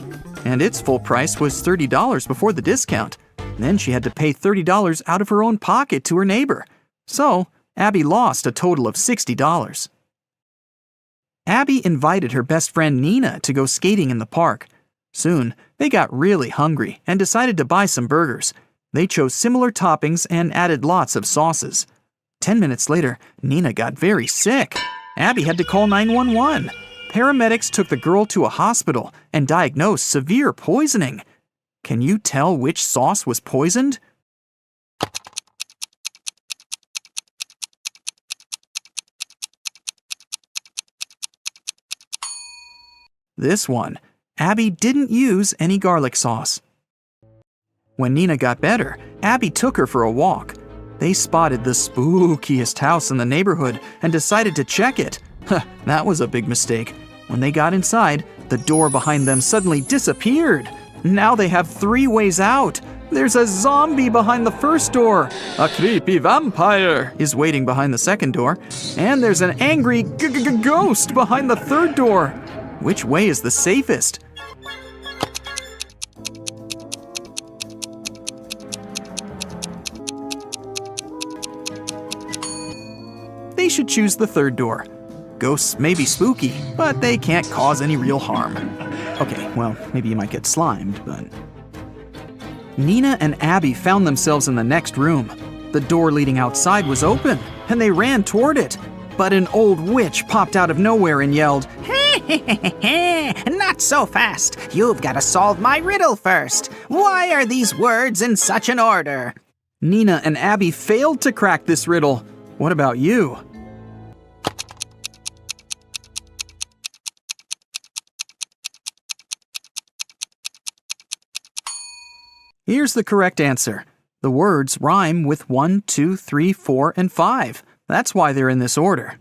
and its full price was $30 before the discount. Then she had to pay $30 out of her own pocket to her neighbor. So, Abby lost a total of $60. Abby invited her best friend Nina to go skating in the park. Soon, they got really hungry and decided to buy some burgers. They chose similar toppings and added lots of sauces. 10 minutes later, Nina got very sick. Abby had to call 911. Paramedics took the girl to a hospital and diagnosed severe poisoning. Can you tell which sauce was poisoned? This one, Abby didn't use any garlic sauce. When Nina got better, Abby took her for a walk. They spotted the spookiest house in the neighborhood and decided to check it. That was a big mistake. When they got inside, the door behind them suddenly disappeared. Now they have 3 ways out. There's a zombie behind the first door. A creepy vampire is waiting behind the second door. And there's an angry ghost behind the third door. Which way is the safest? They should choose the third door. Ghosts may be spooky, but they can't cause any real harm. Okay, well, maybe you might get slimed, but... Nina and Abby found themselves in the next room. The door leading outside was open, and they ran toward it. But an old witch popped out of nowhere and yelled, Not so fast. You've got to solve my riddle first. Why are these words in such an order? Nina and Abby failed to crack this riddle. What about you? Here's the correct answer. The words rhyme with 1, 2, 3, 4, and 5. That's why they're in this order.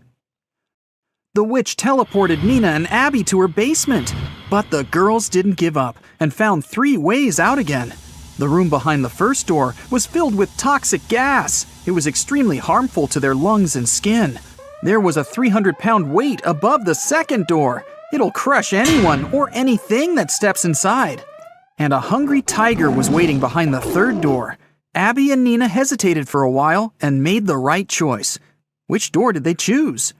The witch teleported Nina and Abby to her basement, but the girls didn't give up and found 3 ways out again. The room behind the first door was filled with toxic gas. It was extremely harmful to their lungs and skin. There was a 300-pound weight above the second door. It'll crush anyone or anything that steps inside. And a hungry tiger was waiting behind the third door. Abby and Nina hesitated for a while and made the right choice. Which door did they choose?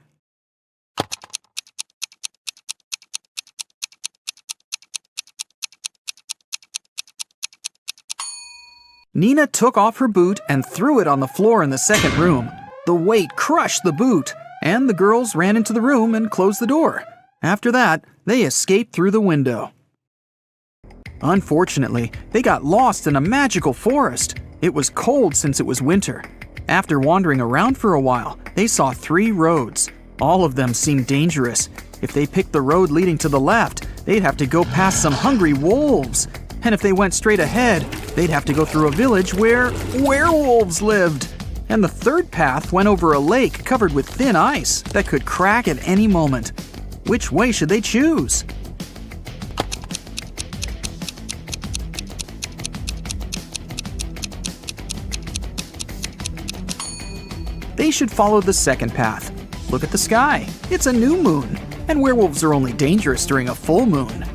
Nina took off her boot and threw it on the floor in the second room. The weight crushed the boot, and the girls ran into the room and closed the door. After that, they escaped through the window. Unfortunately, they got lost in a magical forest. It was cold since it was winter. After wandering around for a while, they saw 3 roads. All of them seemed dangerous. If they picked the road leading to the left, they'd have to go past some hungry wolves. And if they went straight ahead, they'd have to go through a village where werewolves lived. And the third path went over a lake covered with thin ice that could crack at any moment. Which way should they choose? They should follow the second path. Look at the sky. It's a new moon, and werewolves are only dangerous during a full moon.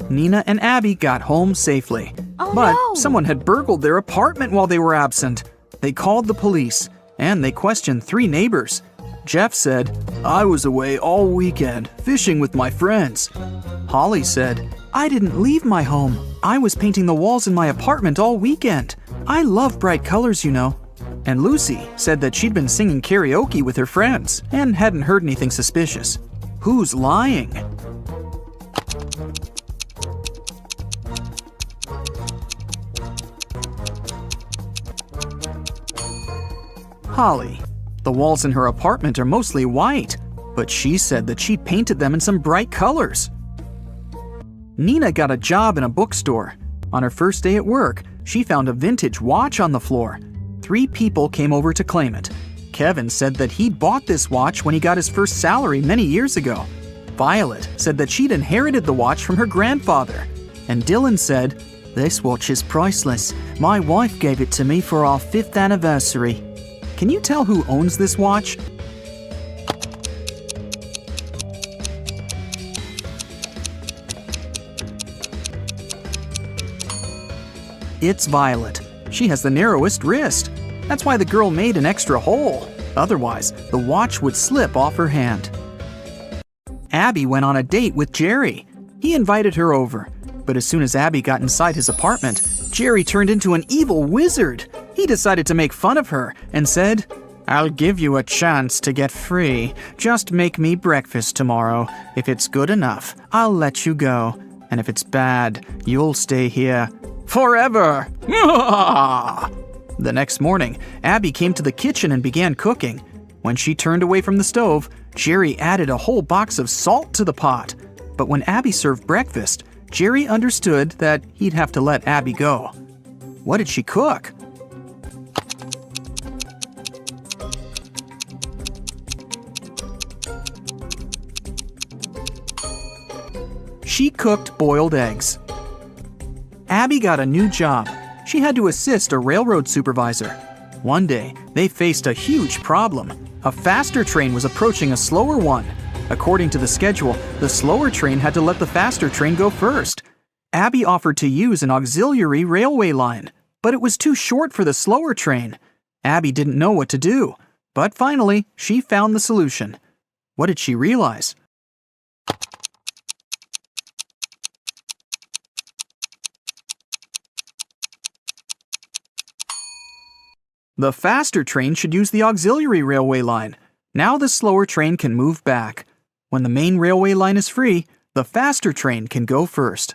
Nina and Abby got home safely. But someone had burgled their apartment while they were absent. They called the police, and they questioned 3 neighbors. Jeff said, "I was away all weekend, fishing with my friends." Holly said, "I didn't leave my home. I was painting the walls in my apartment all weekend. I love bright colors, you know." And Lucy said that she'd been singing karaoke with her friends and hadn't heard anything suspicious. Who's lying? Holly. The walls in her apartment are mostly white, but she said that she'd painted them in some bright colors. Nina got a job in a bookstore. On her first day at work, she found a vintage watch on the floor. 3 people came over to claim it. Kevin said that he'd bought this watch when he got his first salary many years ago. Violet said that she'd inherited the watch from her grandfather. And Dylan said, "This watch is priceless. My wife gave it to me for our 5th anniversary." Can you tell who owns this watch? It's Violet. She has the narrowest wrist. That's why the girl made an extra hole. Otherwise, the watch would slip off her hand. Abby went on a date with Jerry. He invited her over. But as soon as Abby got inside his apartment, Jerry turned into an evil wizard. He decided to make fun of her and said, "I'll give you a chance to get free. Just make me breakfast tomorrow. If it's good enough, I'll let you go. And if it's bad, you'll stay here forever." The next morning, Abby came to the kitchen and began cooking. When she turned away from the stove, Jerry added a whole box of salt to the pot. But when Abby served breakfast, Jerry understood that he'd have to let Abby go. What did she cook? She cooked boiled eggs. Abby got a new job. She had to assist a railroad supervisor. One day, they faced a huge problem. A faster train was approaching a slower one. According to the schedule, the slower train had to let the faster train go first. Abby offered to use an auxiliary railway line, but it was too short for the slower train. Abby didn't know what to do, but finally, she found the solution. What did she realize? The faster train should use the auxiliary railway line. Now the slower train can move back. When the main railway line is free, the faster train can go first.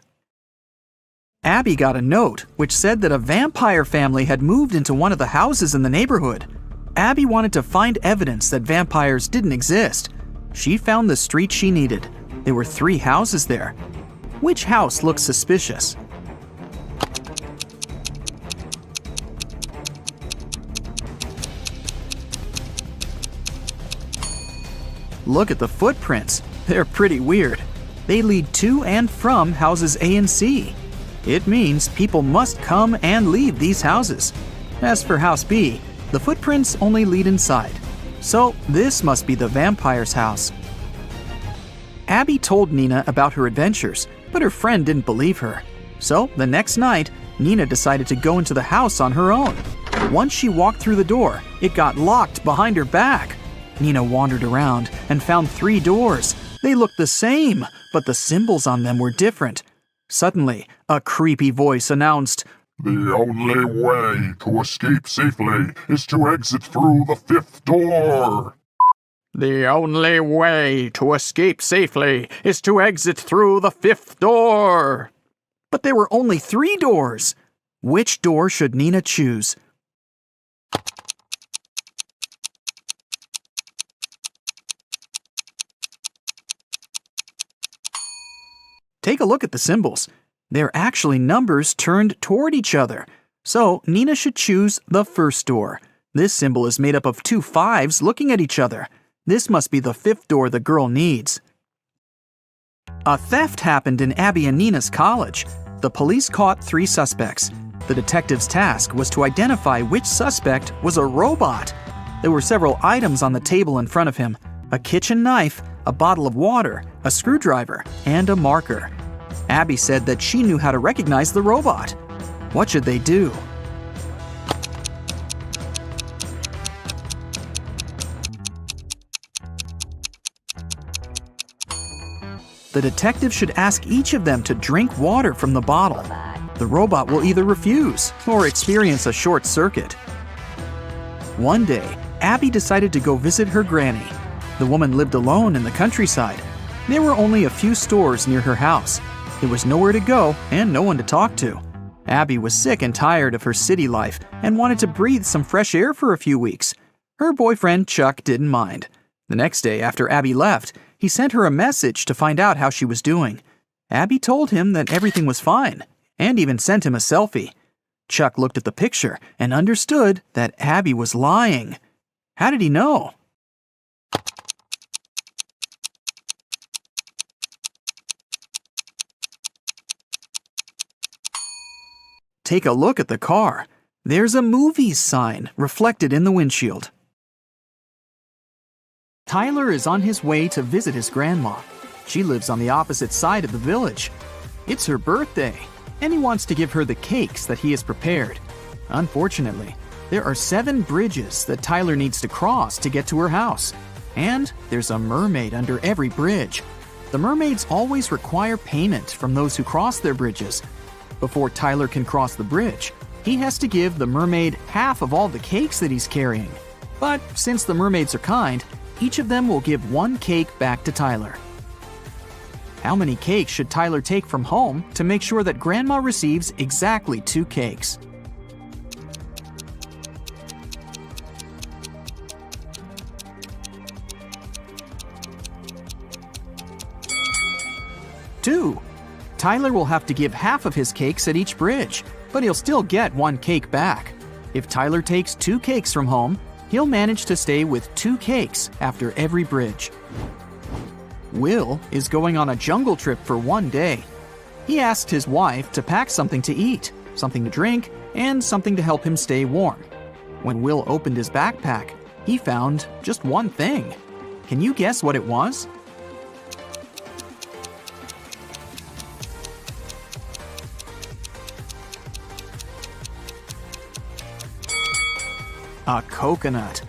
Abby got a note which said that a vampire family had moved into one of the houses in the neighborhood. Abby wanted to find evidence that vampires didn't exist. She found the street she needed. There were 3 houses there. Which house looked suspicious? Look at the footprints. They're pretty weird. They lead to and from houses A and C. It means people must come and leave these houses. As for house B, the footprints only lead inside. So this must be the vampire's house. Abby told Nina about her adventures, but her friend didn't believe her. So the next night, Nina decided to go into the house on her own. Once she walked through the door, it got locked behind her back. Nina wandered around and found 3 doors. They looked the same, but the symbols on them were different. Suddenly, a creepy voice announced, "The only way to escape safely is to exit through the 5th door." "The only way to escape safely is to exit through the 5th door." But there were only 3 doors. Which door should Nina choose? Take a look at the symbols. They're actually numbers turned toward each other. So Nina should choose the first door. This symbol is made up of 2 5s looking at each other. This must be the 5th door the girl needs. A theft happened in Abby and Nina's college. The police caught 3 suspects. The detective's task was to identify which suspect was a robot. There were several items on the table in front of him: a kitchen knife, a bottle of water, a screwdriver, and a marker. Abby said that she knew how to recognize the robot. What should they do? The detective should ask each of them to drink water from the bottle. The robot will either refuse or experience a short circuit. One day, Abby decided to go visit her granny. The woman lived alone in the countryside. There were only a few stores near her house. There was nowhere to go and no one to talk to. Abby was sick and tired of her city life and wanted to breathe some fresh air for a few weeks. Her boyfriend, Chuck, didn't mind. The next day after Abby left, he sent her a message to find out how she was doing. Abby told him that everything was fine and even sent him a selfie. Chuck looked at the picture and understood that Abby was lying. How did he know? Take a look at the car. There's a movies sign reflected in the windshield. Tyler is on his way to visit his grandma. She lives on the opposite side of the village. It's her birthday, and he wants to give her the cakes that he has prepared. Unfortunately, there are 7 bridges that Tyler needs to cross to get to her house. And there's a mermaid under every bridge. The mermaids always require payment from those who cross their bridges. Before Tyler can cross the bridge, he has to give the mermaid half of all the cakes that he's carrying. But since the mermaids are kind, each of them will give 1 cake back to Tyler. How many cakes should Tyler take from home to make sure that Grandma receives exactly 2 cakes? Tyler will have to give half of his cakes at each bridge, but he'll still get 1 cake back. If Tyler takes 2 cakes from home, he'll manage to stay with 2 cakes after every bridge. Will is going on a jungle trip for 1 day. He asked his wife to pack something to eat, something to drink, and something to help him stay warm. When Will opened his backpack, he found just one thing. Can you guess what it was? A coconut.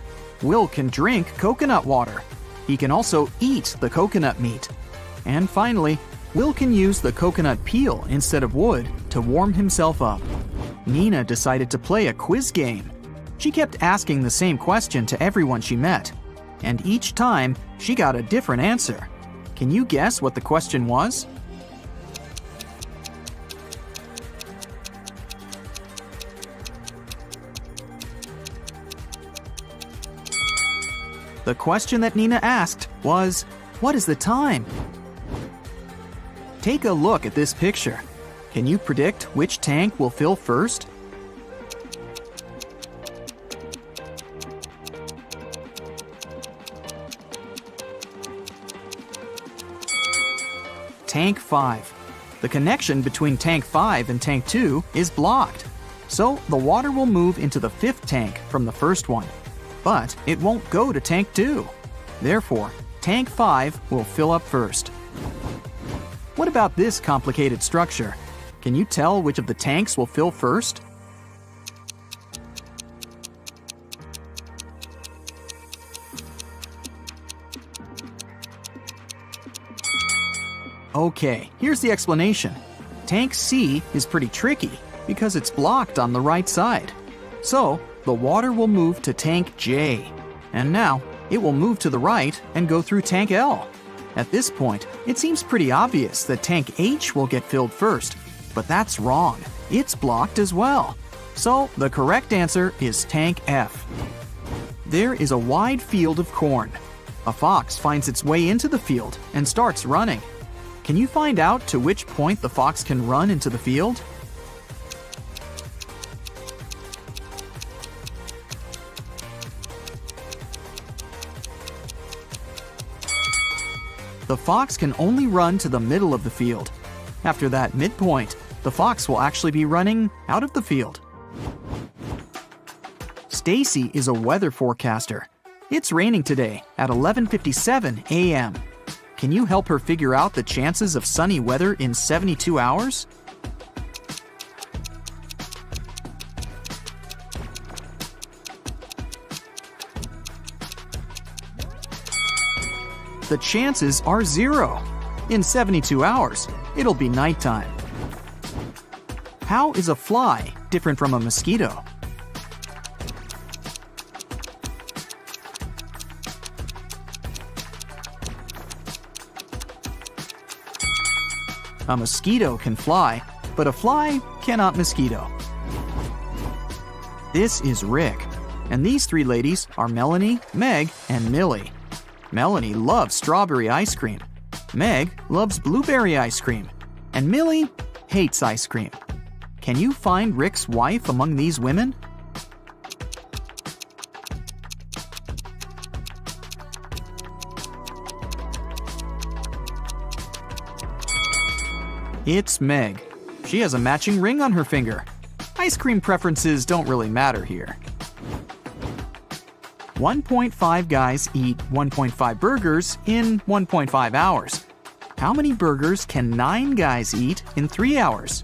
Will can drink coconut water. He can also eat the coconut meat. And finally, Will can use the coconut peel instead of wood to warm himself up. Nina decided to play a quiz game. She kept asking the same question to everyone she met, and each time she got a different answer. Can you guess what the question was? The question that Nina asked was, what is the time? Take a look at this picture. Can you predict which tank will fill first? Tank 5. The connection between Tank 5 and Tank 2 is blocked, so the water will move into the 5th tank from the first one. But it won't go to Tank 2. Therefore, Tank 5 will fill up first. What about this complicated structure? Can you tell which of the tanks will fill first? Okay, here's the explanation. Tank C is pretty tricky because it's blocked on the right side. So, the water will move to Tank J. And now, it will move to the right and go through Tank L. At this point, it seems pretty obvious that Tank H will get filled first, but that's wrong. It's blocked as well. So, the correct answer is Tank F. There is a wide field of corn. A fox finds its way into the field and starts running. Can you find out to which point the fox can run into the field? The fox can only run to the middle of the field. After that midpoint, the fox will actually be running out of the field. Stacy is a weather forecaster. It's raining today at 11:57 a.m. Can you help her figure out the chances of sunny weather in 72 hours? The chances are 0. In 72 hours, it'll be nighttime. How is a fly different from a mosquito? A mosquito can fly, but a fly cannot mosquito. This is Rick, and these 3 ladies are Melanie, Meg, and Millie. Melanie loves strawberry ice cream. Meg loves blueberry ice cream. And Millie hates ice cream. Can you find Rick's wife among these women? It's Meg. She has a matching ring on her finger. Ice cream preferences don't really matter here. 1.5 guys eat 1.5 burgers in 1.5 hours. How many burgers can 9 guys eat in 3 hours?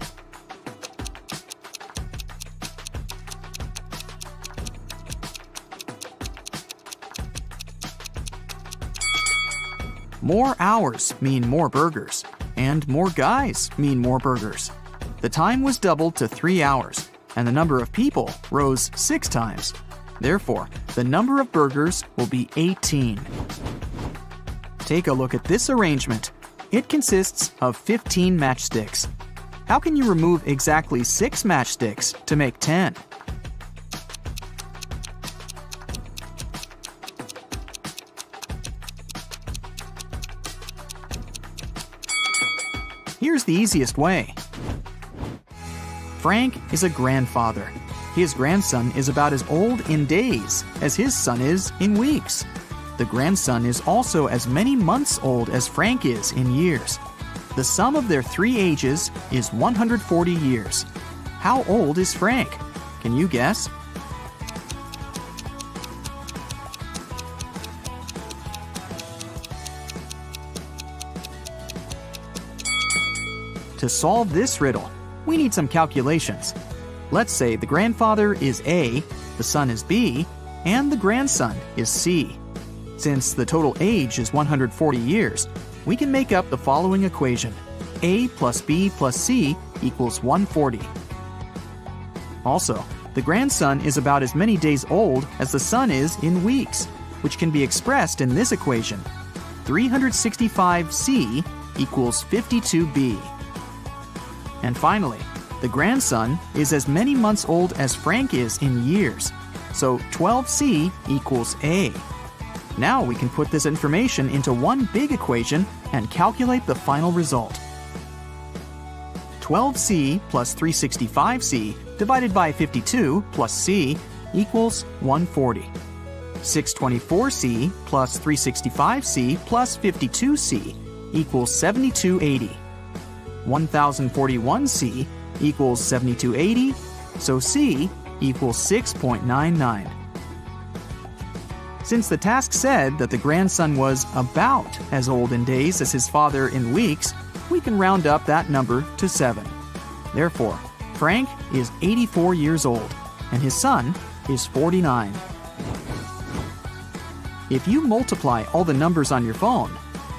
More hours mean more burgers, and more guys mean more burgers. The time was doubled to 3 hours, and the number of people rose 6 times. Therefore, the number of burgers will be 18. Take a look at this arrangement. It consists of 15 matchsticks. How can you remove exactly 6 matchsticks to make 10? Here's the easiest way. Frank is a grandfather. His grandson is about as old in days as his son is in weeks. The grandson is also as many months old as Frank is in years. The sum of their three ages is 140 years. How old is Frank? Can you guess? To solve this riddle, we need some calculations. Let's say the grandfather is A, the son is B, and the grandson is C. Since the total age is 140 years, we can make up the following equation. A plus B plus C equals 140. Also, the grandson is about as many days old as the son is in weeks, which can be expressed in this equation. 365C equals 52B. And finally, the grandson is as many months old as Frank is in years, so 12C equals A. Now we can put this information into one big equation and calculate the final result. 12C plus 365C divided by 52 plus C equals 140. 624C plus 365C plus 52C equals 7280. 1041C equals 7280, so C equals 6.99. Since the task said that the grandson was about as old in days as his father in weeks, we can round up that number to 7. Therefore, Frank is 84 years old, and his son is 49. If you multiply all the numbers on your phone,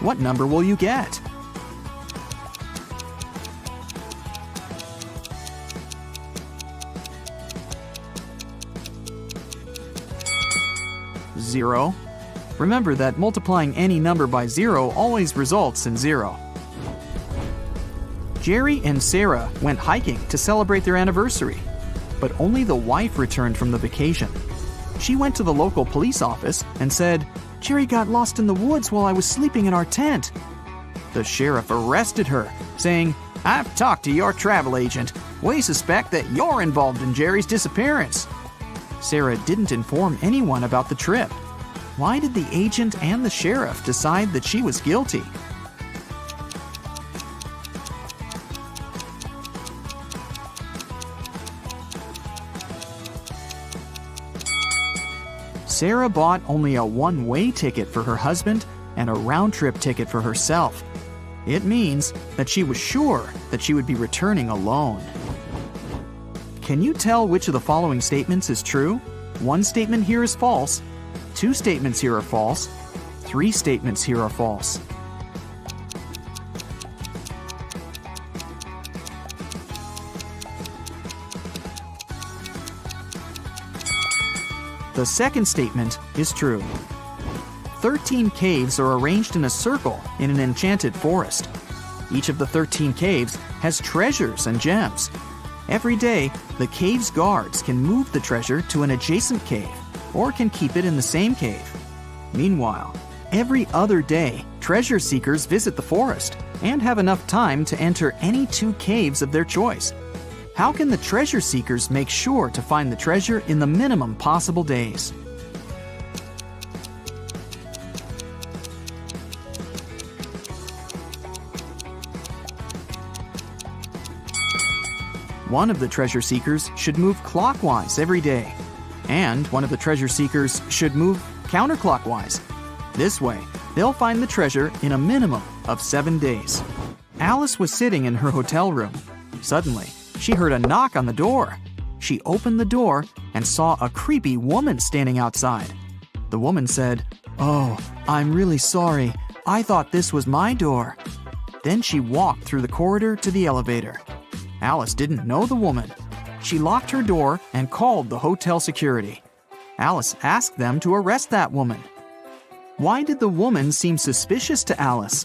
what number will you get? Zero. Remember that multiplying any number by 0 always results in 0. Jerry and Sarah went hiking to celebrate their anniversary, but only the wife returned from the vacation. She went to the local police office and said, "Jerry got lost in the woods while I was sleeping in our tent." The sheriff arrested her, saying, "I've talked to your travel agent. We suspect that you're involved in Jerry's disappearance." Sarah didn't inform anyone about the trip. Why did the agent and the sheriff decide that she was guilty? Sarah bought only a one-way ticket for her husband and a round-trip ticket for herself. It means that she was sure that she would be returning alone. Can you tell which of the following statements is true? One statement here is false. 2 statements here are false. 3 statements here are false. The second statement is true. 13 caves are arranged in a circle in an enchanted forest. Each of the 13 caves has treasures and gems. Every day, the cave's guards can move the treasure to an adjacent cave or can keep it in the same cave. Meanwhile, every other day, treasure seekers visit the forest and have enough time to enter any 2 caves of their choice. How can the treasure seekers make sure to find the treasure in the minimum possible days? One of the treasure seekers should move clockwise every day, and one of the treasure seekers should move counterclockwise. This way, they'll find the treasure in a minimum of 7 days. Alice was sitting in her hotel room. Suddenly, she heard a knock on the door. She opened the door and saw a creepy woman standing outside. The woman said, "Oh, I'm really sorry. I thought this was my door." Then she walked through the corridor to the elevator. Alice didn't know the woman. She locked her door and called the hotel security. Alice asked them to arrest that woman. Why did the woman seem suspicious to Alice?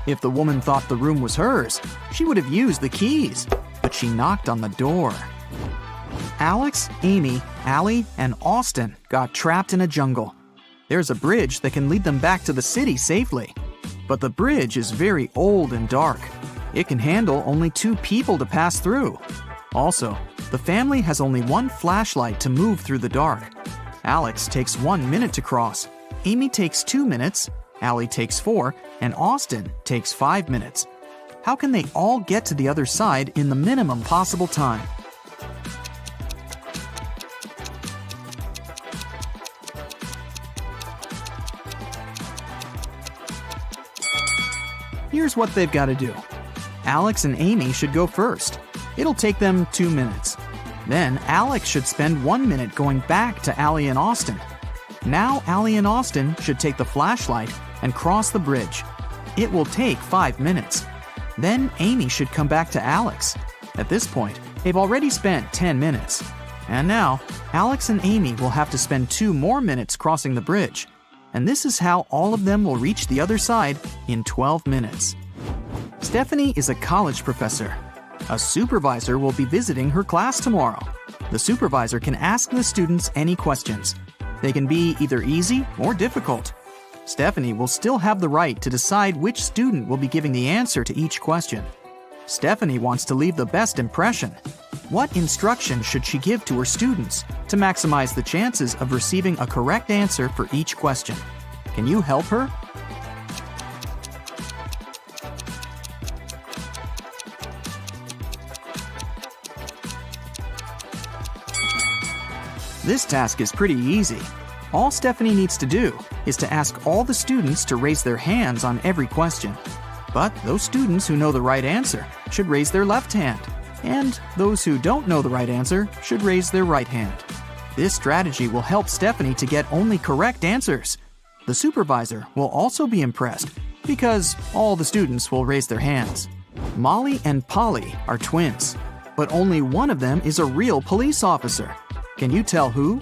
If the woman thought the room was hers, she would have used the keys, but she knocked on the door. Alex, Amy, Allie and Austin got trapped in a jungle. There's a bridge that can lead them back to the city safely. But the bridge is very old and dark. It can handle only 2 people to pass through. Also, the family has only one flashlight to move through the dark. Alex takes 1 minute to cross. Amy takes 2 minutes, Allie takes 4, and Austin takes 5 minutes. How can they all get to the other side in the minimum possible time? Here's what they've got to do. Alex and Amy should go first. It'll take them 2 minutes. Then Alex should spend 1 minute going back to Allie and Austin. Now Allie and Austin should take the flashlight and cross the bridge. It will take 5 minutes. Then Amy should come back to Alex. At this point, they've already spent 10 minutes. And now, Alex and Amy will have to spend 2 more minutes crossing the bridge. And this is how all of them will reach the other side in 12 minutes. Stephanie is a college professor. A supervisor will be visiting her class tomorrow. The supervisor can ask the students any questions. They can be either easy or difficult. Stephanie will still have the right to decide which student will be giving the answer to each question. Stephanie wants to leave the best impression. What instruction should she give to her students to maximize the chances of receiving a correct answer for each question? Can you help her? This task is pretty easy. All Stephanie needs to do is to ask all the students to raise their hands on every question. But those students who know the right answer should raise their left hand, and those who don't know the right answer should raise their right hand. This strategy will help Stephanie to get only correct answers. The supervisor will also be impressed because all the students will raise their hands. Molly and Polly are twins, but only one of them is a real police officer. Can you tell who?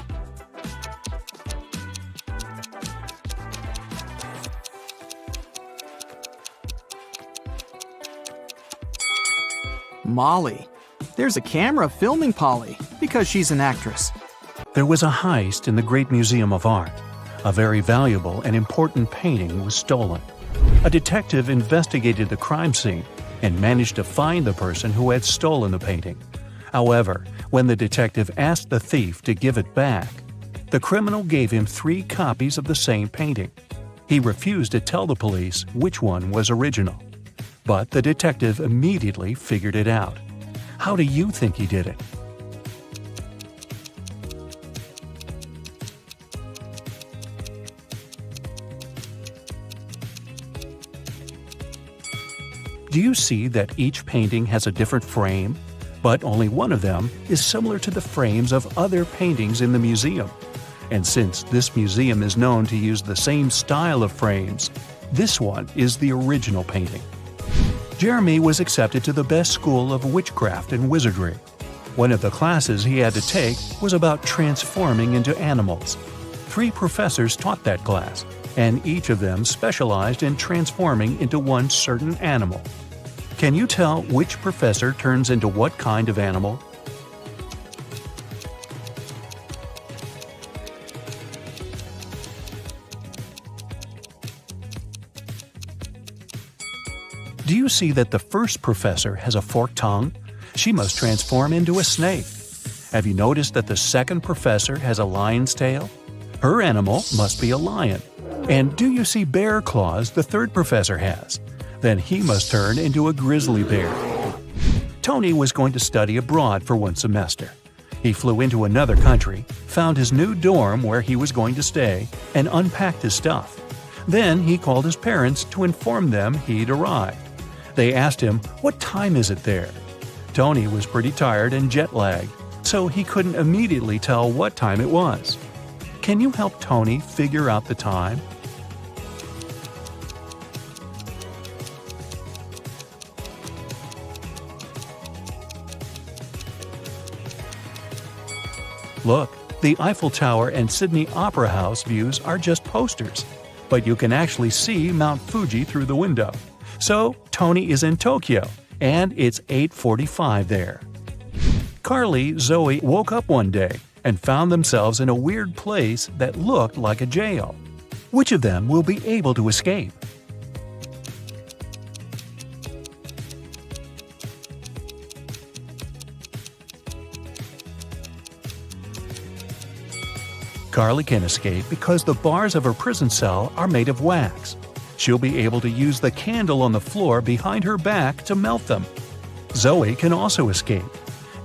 Molly. There's a camera filming Polly because she's an actress. There was a heist in the Great Museum of Art. A very valuable and important painting was stolen. A detective investigated the crime scene and managed to find the person who had stolen the painting. However, when the detective asked the thief to give it back, the criminal gave him 3 copies of the same painting. He refused to tell the police which one was original. But the detective immediately figured it out. How do you think he did it? Do you see that each painting has a different frame? But only one of them is similar to the frames of other paintings in the museum. And since this museum is known to use the same style of frames, this one is the original painting. Jeremy was accepted to the best school of witchcraft and wizardry. One of the classes he had to take was about transforming into animals. 3 professors taught that class, and each of them specialized in transforming into one certain animal. Can you tell which professor turns into what kind of animal? Do you see that the first professor has a forked tongue? She must transform into a snake. Have you noticed that the second professor has a lion's tail? Her animal must be a lion. And do you see bear claws the third professor has? Then he must turn into a grizzly bear. Tony was going to study abroad for 1 semester. He flew into another country, found his new dorm where he was going to stay, and unpacked his stuff. Then he called his parents to inform them he'd arrived. They asked him, "What time is it there?" Tony was pretty tired and jet-lagged, so he couldn't immediately tell what time it was. Can you help Tony figure out the time? Look, the Eiffel Tower and Sydney Opera House views are just posters, but you can actually see Mount Fuji through the window. So, Tony is in Tokyo, and it's 8:45 there. Carly Zoe woke up one day and found themselves in a weird place that looked like a jail. Which of them will be able to escape? Carly can escape because the bars of her prison cell are made of wax. She'll be able to use the candle on the floor behind her back to melt them. Zoe can also escape.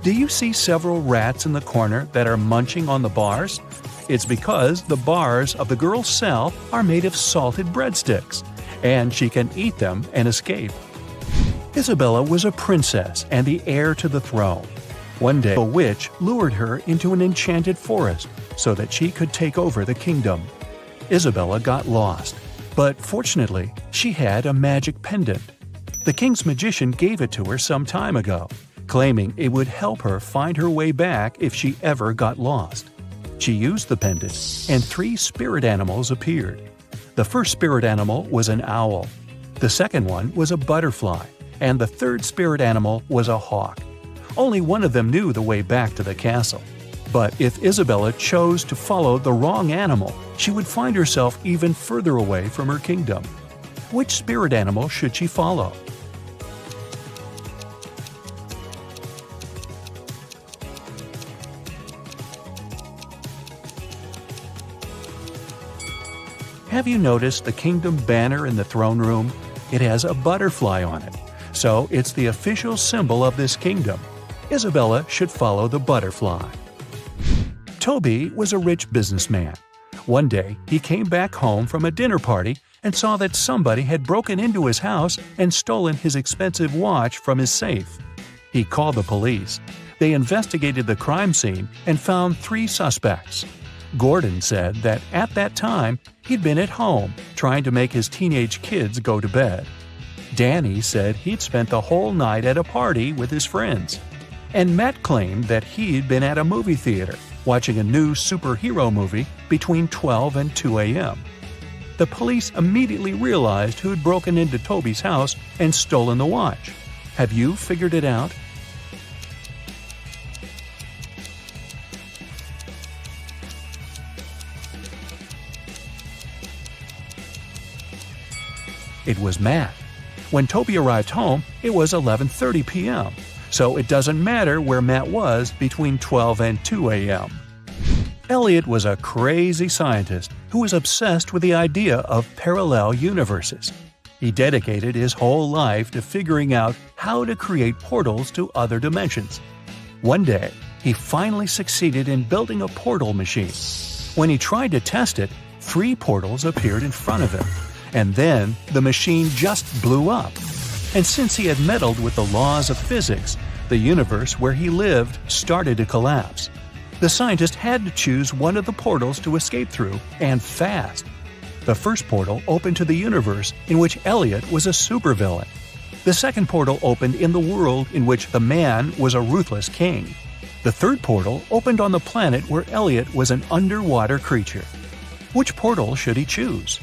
Do you see several rats in the corner that are munching on the bars? It's because the bars of the girl's cell are made of salted breadsticks, and she can eat them and escape. Isabella was a princess and the heir to the throne. One day, a witch lured her into an enchanted forest so that she could take over the kingdom. Isabella got lost, but fortunately, she had a magic pendant. The king's magician gave it to her some time ago, claiming it would help her find her way back if she ever got lost. She used the pendant, and 3 spirit animals appeared. The first spirit animal was an owl. The second one was a butterfly, and the third spirit animal was a hawk. Only one of them knew the way back to the castle. But if Isabella chose to follow the wrong animal, she would find herself even further away from her kingdom. Which spirit animal should she follow? Have you noticed the kingdom banner in the throne room? It has a butterfly on it, so it's the official symbol of this kingdom. Isabella should follow the butterfly. Toby was a rich businessman. One day, he came back home from a dinner party and saw that somebody had broken into his house and stolen his expensive watch from his safe. He called the police. They investigated the crime scene and found 3 suspects. Gordon said that at that time, he'd been at home trying to make his teenage kids go to bed. Danny said he'd spent the whole night at a party with his friends. And Matt claimed that he'd been at a movie theater watching a new superhero movie between 12 and 2 a.m. The police immediately realized who'd broken into Toby's house and stolen the watch. Have you figured it out? It was Matt. When Toby arrived home, it was 11:30 p.m., so it doesn't matter where Matt was between 12 and 2 a.m. Elliot was a crazy scientist who was obsessed with the idea of parallel universes. He dedicated his whole life to figuring out how to create portals to other dimensions. One day, he finally succeeded in building a portal machine. When he tried to test it, 3 portals appeared in front of him. And then the machine just blew up. And since he had meddled with the laws of physics, the universe where he lived started to collapse. The scientist had to choose one of the portals to escape through, and fast. The first portal opened to the universe in which Elliot was a supervillain. The second portal opened in the world in which the man was a ruthless king. The third portal opened on the planet where Elliot was an underwater creature. Which portal should he choose?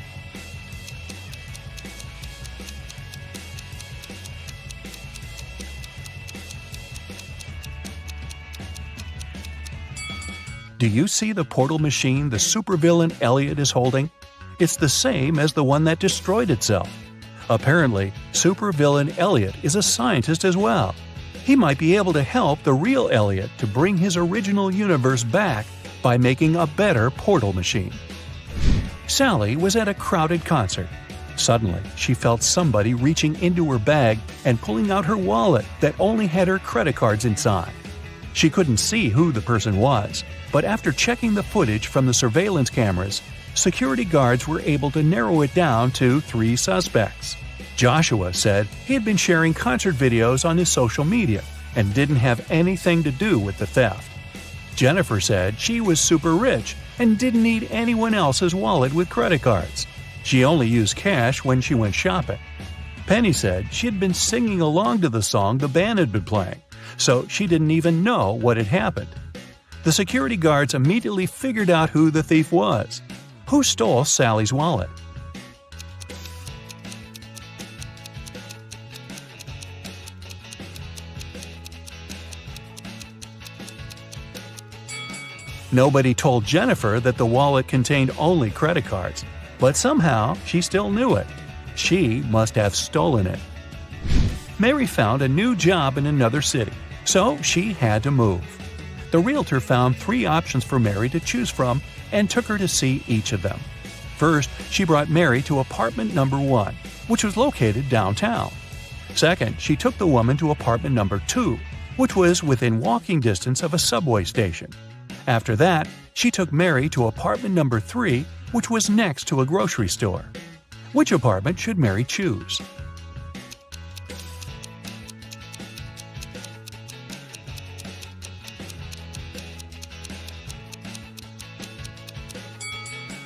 Do you see the portal machine the supervillain Elliot is holding? It's the same as the one that destroyed itself. Apparently, supervillain Elliot is a scientist as well. He might be able to help the real Elliot to bring his original universe back by making a better portal machine. Sally was at a crowded concert. Suddenly, she felt somebody reaching into her bag and pulling out her wallet that only had her credit cards inside. She couldn't see who the person was, but after checking the footage from the surveillance cameras, security guards were able to narrow it down to 3 suspects. Joshua said he had been sharing concert videos on his social media and didn't have anything to do with the theft. Jennifer said she was super rich and didn't need anyone else's wallet with credit cards. She only used cash when she went shopping. Penny said she had been singing along to the song the band had been playing, so she didn't even know what had happened. The security guards immediately figured out who the thief was. Who stole Sally's wallet? Nobody told Jennifer that the wallet contained only credit cards, but somehow she still knew it. She must have stolen it. Mary found a new job in another city, so she had to move. The realtor found 3 options for Mary to choose from and took her to see each of them. First, she brought Mary to apartment number 1, which was located downtown. Second, she took the woman to apartment number 2, which was within walking distance of a subway station. After that, she took Mary to apartment number 3, which was next to a grocery store. Which apartment should Mary choose?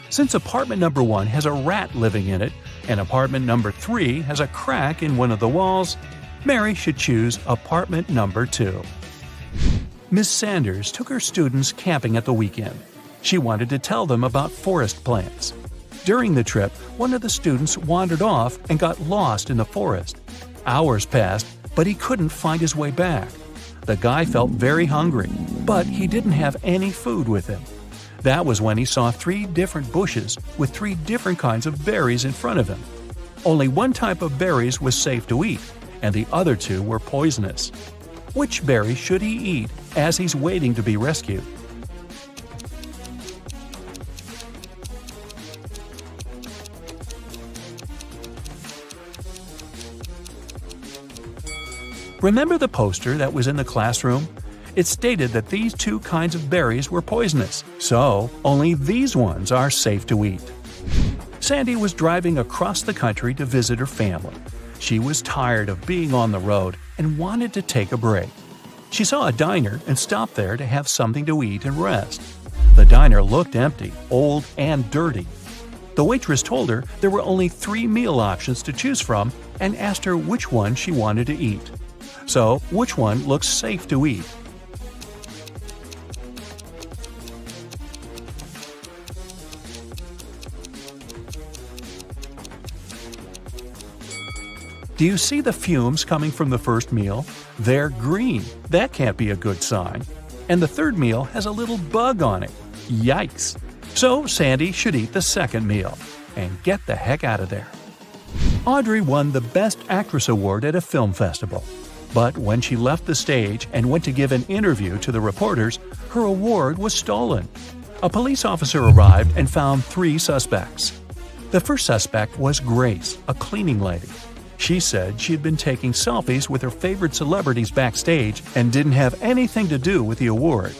Since apartment number 1 has a rat living in it, and apartment number 3 has a crack in one of the walls, Mary should choose apartment number 2. Miss Sanders took her students camping at the weekend. She wanted to tell them about forest plants. During the trip, one of the students wandered off and got lost in the forest. Hours passed, but he couldn't find his way back. The guy felt very hungry, but he didn't have any food with him. That was when he saw 3 different bushes with 3 different kinds of berries in front of him. Only one type of berries was safe to eat, and the other 2 were poisonous. Which berry should he eat as he's waiting to be rescued? Remember the poster that was in the classroom? It stated that these 2 kinds of berries were poisonous, so only these ones are safe to eat. Sandy was driving across the country to visit her family. She was tired of being on the road and wanted to take a break. She saw a diner and stopped there to have something to eat and rest. The diner looked empty, old, and dirty. The waitress told her there were only 3 meal options to choose from and asked her which one she wanted to eat. So, which one looks safe to eat? Do you see the fumes coming from the first meal? They're green. That can't be a good sign. And the third meal has a little bug on it. Yikes! So Sandy should eat the second meal and get the heck out of there. Audrey won the Best Actress Award at a film festival. But when she left the stage and went to give an interview to the reporters, her award was stolen. A police officer arrived and found 3 suspects. The first suspect was Grace, a cleaning lady. She said she had been taking selfies with her favorite celebrities backstage and didn't have anything to do with the award.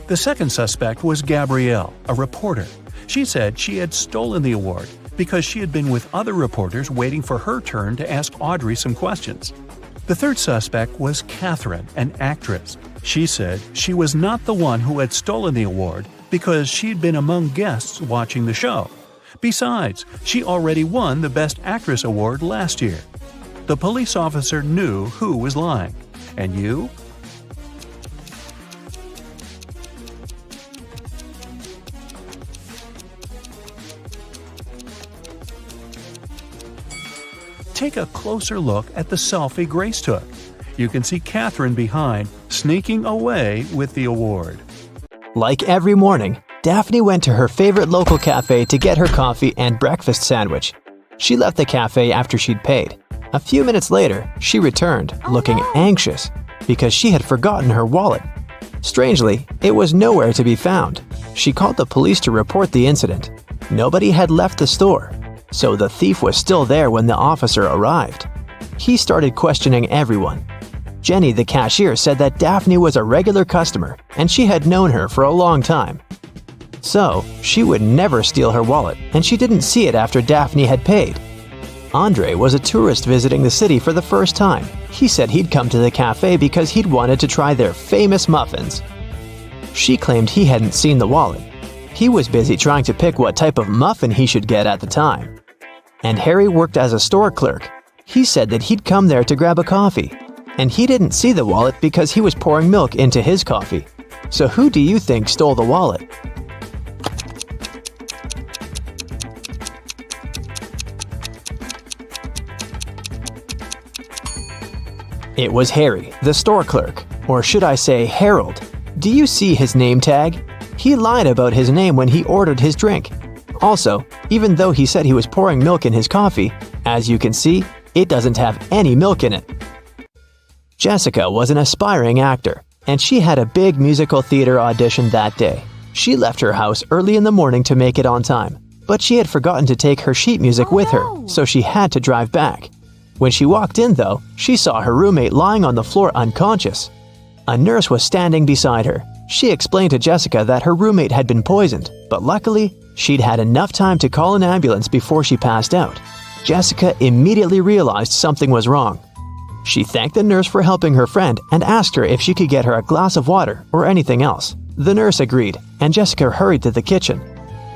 The second suspect was Gabrielle, a reporter. She said she had stolen the award because she had been with other reporters waiting for her turn to ask Audrey some questions. The third suspect was Catherine, an actress. She said she was not the one who had stolen the award because she had been among guests watching the show. Besides, she already won the Best Actress Award last year. The police officer knew who was lying. And you? Take a closer look at the selfie Grace took. You can see Catherine behind, sneaking away with the award. Like every morning, Daphne went to her favorite local cafe to get her coffee and breakfast sandwich. She left the cafe after she'd paid. A few minutes later, she returned, looking anxious, because she had forgotten her wallet. Strangely, it was nowhere to be found. She called the police to report the incident. Nobody had left the store, so the thief was still there when the officer arrived. He started questioning everyone. Jenny, the cashier, said that Daphne was a regular customer and she had known her for a long time. So, she would never steal her wallet, and she didn't see it after Daphne had paid. Andre was a tourist visiting the city for the first time. He said he'd come to the cafe because he'd wanted to try their famous muffins. She claimed he hadn't seen the wallet. He was busy trying to pick what type of muffin he should get at the time. And Harry worked as a store clerk. He said that he'd come there to grab a coffee, and he didn't see the wallet because he was pouring milk into his coffee. So who do you think stole the wallet? It was Harry, the store clerk, or should I say Harold. Do you see his name tag? He lied about his name when he ordered his drink. Also, even though he said he was pouring milk in his coffee, as you can see, it doesn't have any milk in it. Jessica was an aspiring actor, and she had a big musical theater audition that day. She left her house early in the morning to make it on time, but she had forgotten to take her sheet music with her, so she had to drive back. When she walked in, though, she saw her roommate lying on the floor unconscious. A nurse was standing beside her. She explained to Jessica that her roommate had been poisoned, but luckily, she'd had enough time to call an ambulance before she passed out. Jessica immediately realized something was wrong. She thanked the nurse for helping her friend and asked her if she could get her a glass of water or anything else. The nurse agreed, and Jessica hurried to the kitchen.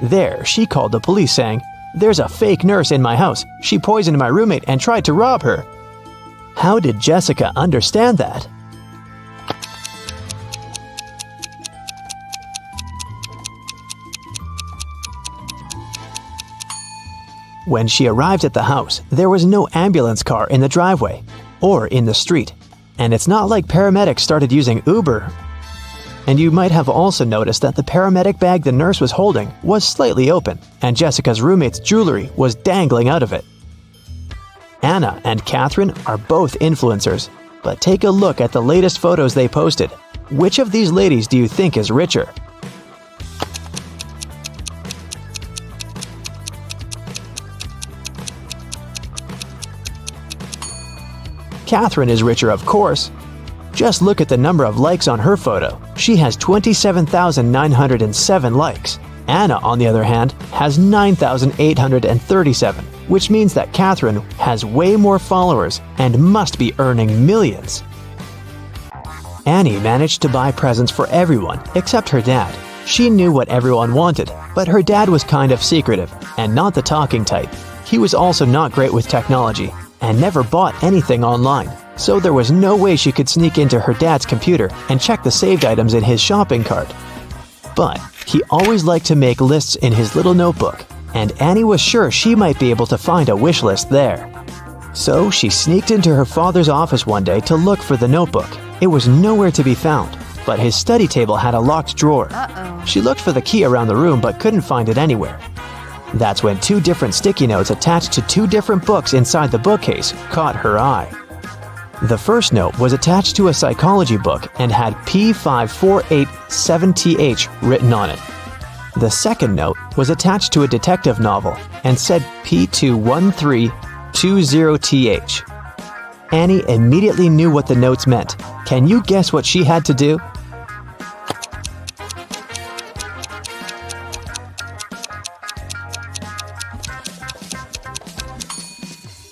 There, she called the police saying, "There's a fake nurse in my house. She poisoned my roommate and tried to rob her." How did Jessica understand that? When she arrived at the house, there was no ambulance car in the driveway or in the street. And it's not like paramedics started using Uber. And you might have also noticed that the paramedic bag the nurse was holding was slightly open, and Jessica's roommate's jewelry was dangling out of it. Anna and Catherine are both influencers, but take a look at the latest photos they posted. Which of these ladies do you think is richer? Catherine is richer, of course. Just look at the number of likes on her photo. She has 27,907 likes. Anna, on the other hand, has 9,837, which means that Catherine has way more followers and must be earning millions. Annie managed to buy presents for everyone except her dad. She knew what everyone wanted, but her dad was kind of secretive and not the talking type. He was also not great with technology and never bought anything online, so there was no way she could sneak into her dad's computer and check the saved items in his shopping cart. But he always liked to make lists in his little notebook, and Annie was sure she might be able to find a wish list there. So she sneaked into her father's office one day to look for the notebook. It was nowhere to be found, but his study table had a locked drawer. She looked for the key around the room but couldn't find it anywhere. That's when 2 different sticky notes attached to 2 different books inside the bookcase caught her eye. The first note was attached to a psychology book and had P5487TH written on it. The second note was attached to a detective novel and said P21320TH. Annie immediately knew what the notes meant. Can you guess what she had to do?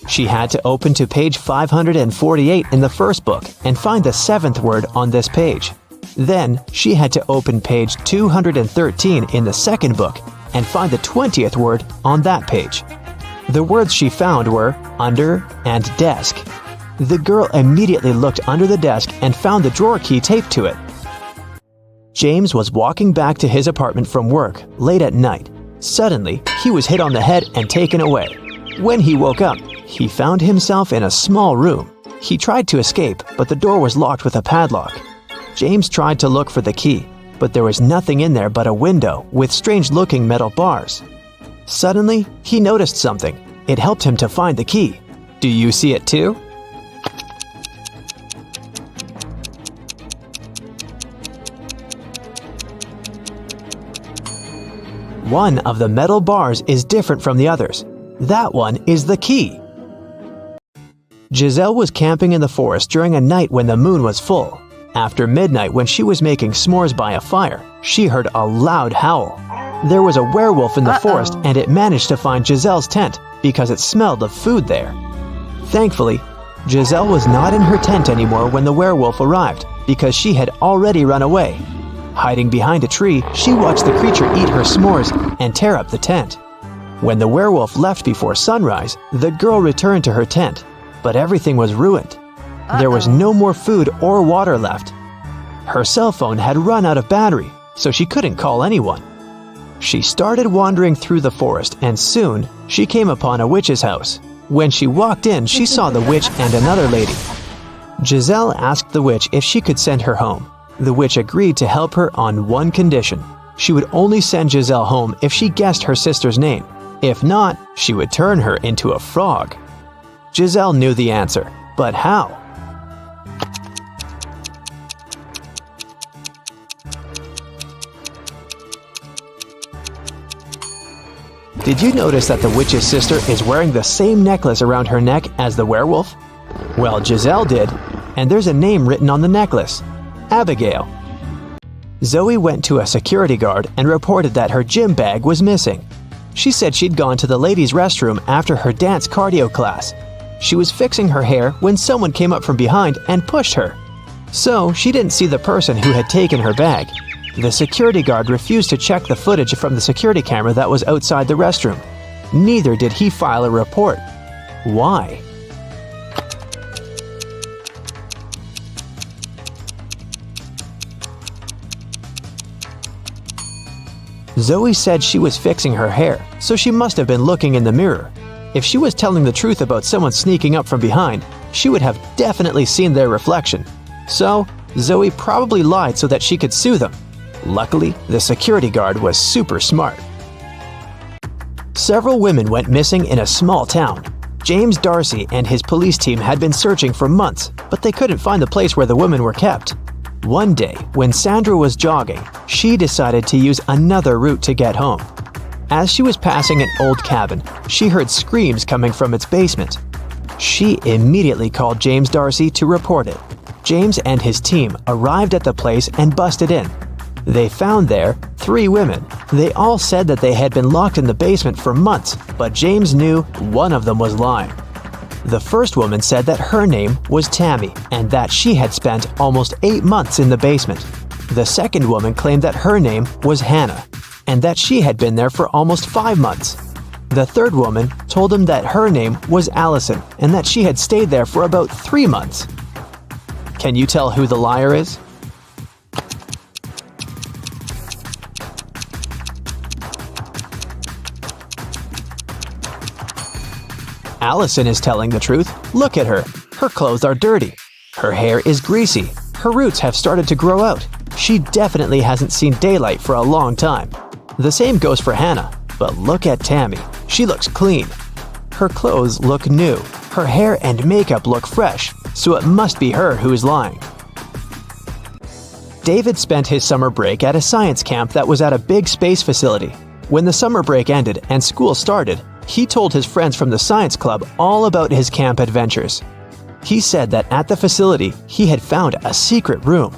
She had to open to page 548 in the first book and find the 7th word on this page. Then, she had to open page 213 in the second book and find the 20th word on that page. The words she found were under and desk. The girl immediately looked under the desk and found the drawer key taped to it. James was walking back to his apartment from work late at night. Suddenly, he was hit on the head and taken away. When he woke up, he found himself in a small room. He tried to escape, but the door was locked with a padlock. James tried to look for the key, but there was nothing in there but a window with strange-looking metal bars. Suddenly, he noticed something. It helped him to find the key. Do you see it too? One of the metal bars is different from the others. That one is the key. Giselle was camping in the forest during a night when the moon was full. After midnight, when she was making s'mores by a fire, she heard a loud howl. There was a werewolf in the forest, and it managed to find Giselle's tent because it smelled of food there. Thankfully, Giselle was not in her tent anymore when the werewolf arrived because she had already run away. Hiding behind a tree, she watched the creature eat her s'mores and tear up the tent. When the werewolf left before sunrise, the girl returned to her tent, but everything was ruined. There was no more food or water left. Her cell phone had run out of battery, so she couldn't call anyone. She started wandering through the forest, and soon she came upon a witch's house. When she walked in, she saw the witch and another lady. Giselle asked the witch if she could send her home. The witch agreed to help her on one condition. She would only send Giselle home if she guessed her sister's name. If not, she would turn her into a frog. Giselle knew the answer, but how? Did you notice that the witch's sister is wearing the same necklace around her neck as the werewolf? Well, Giselle did, and there's a name written on the necklace: Abigail. Zoe went to a security guard and reported that her gym bag was missing. She said she'd gone to the ladies' restroom after her dance cardio class. She was fixing her hair when someone came up from behind and pushed her. So she didn't see the person who had taken her bag. The security guard refused to check the footage from the security camera that was outside the restroom. Neither did he file a report. Why? Zoe said she was fixing her hair, so she must have been looking in the mirror. If she was telling the truth about someone sneaking up from behind, she would have definitely seen their reflection. So, Zoe probably lied so that she could sue them. Luckily, the security guard was super smart. Several women went missing in a small town. James Darcy and his police team had been searching for months, but they couldn't find the place where the women were kept. One day, when Sandra was jogging, she decided to use another route to get home. As she was passing an old cabin, she heard screams coming from its basement. She immediately called James Darcy to report it. James and his team arrived at the place and busted in. They found there 3 women. They all said that they had been locked in the basement for months, but James knew one of them was lying. The first woman said that her name was Tammy and that she had spent almost 8 months in the basement. The second woman claimed that her name was Hannah and that she had been there for almost 5 months. The third woman told him that her name was Allison and that she had stayed there for about 3 months. Can you tell who the liar is? Allison is telling the truth. Look at her. Her clothes are dirty. Her hair is greasy. Her roots have started to grow out. She definitely hasn't seen daylight for a long time. The same goes for Hannah. But look at Tammy. She looks clean. Her clothes look new. Her hair and makeup look fresh. So it must be her who is lying. David spent his summer break at a science camp that was at a big space facility. When the summer break ended and school started, he told his friends from the science club all about his camp adventures. He said that at the facility, he had found a secret room.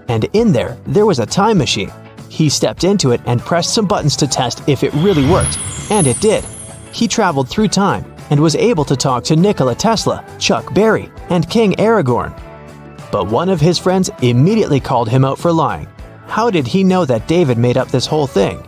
And in there was a time machine. He stepped into it and pressed some buttons to test if it really worked. And it did. He traveled through time and was able to talk to Nikola Tesla, Chuck Berry, and King Aragorn. But one of his friends immediately called him out for lying. How did he know that David made up this whole thing?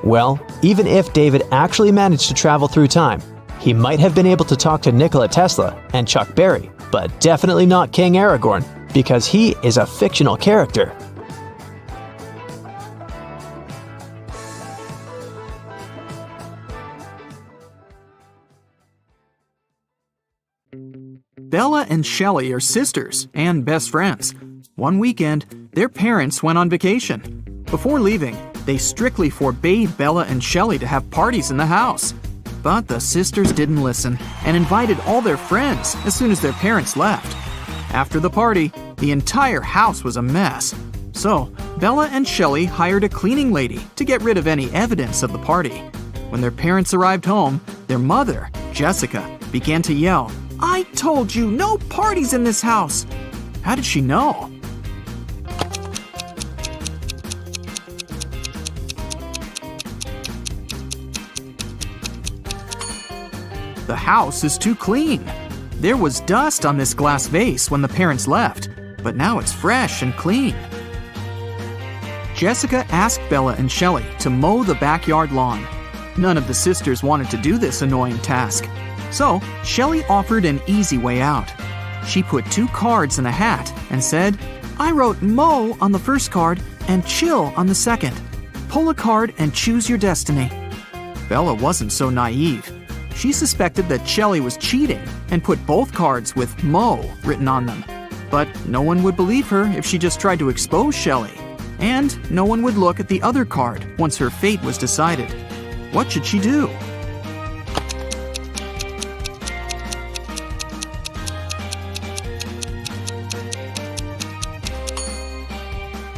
Well, even if David actually managed to travel through time, he might have been able to talk to Nikola Tesla and Chuck Berry, but definitely not King Aragorn, because he is a fictional character. Bella and Shelley are sisters and best friends. One weekend, their parents went on vacation. Before leaving, they strictly forbade Bella and Shelley to have parties in the house. But the sisters didn't listen and invited all their friends as soon as their parents left. After the party, the entire house was a mess. So, Bella and Shelley hired a cleaning lady to get rid of any evidence of the party. When their parents arrived home, their mother, Jessica, began to yell, "I told you, no parties in this house!" How did she know? The house is too clean. There was dust on this glass vase when the parents left, but now it's fresh and clean. Jessica asked Bella and Shelley to mow the backyard lawn. None of the sisters wanted to do this annoying task, so Shelley offered an easy way out. She put 2 cards in a hat and said, "I wrote mow on the first card and chill on the second. Pull a card and choose your destiny." Bella wasn't so naive. She suspected that Shelly was cheating and put both cards with Mo written on them. But no one would believe her if she just tried to expose Shelly. And no one would look at the other card once her fate was decided. What should she do?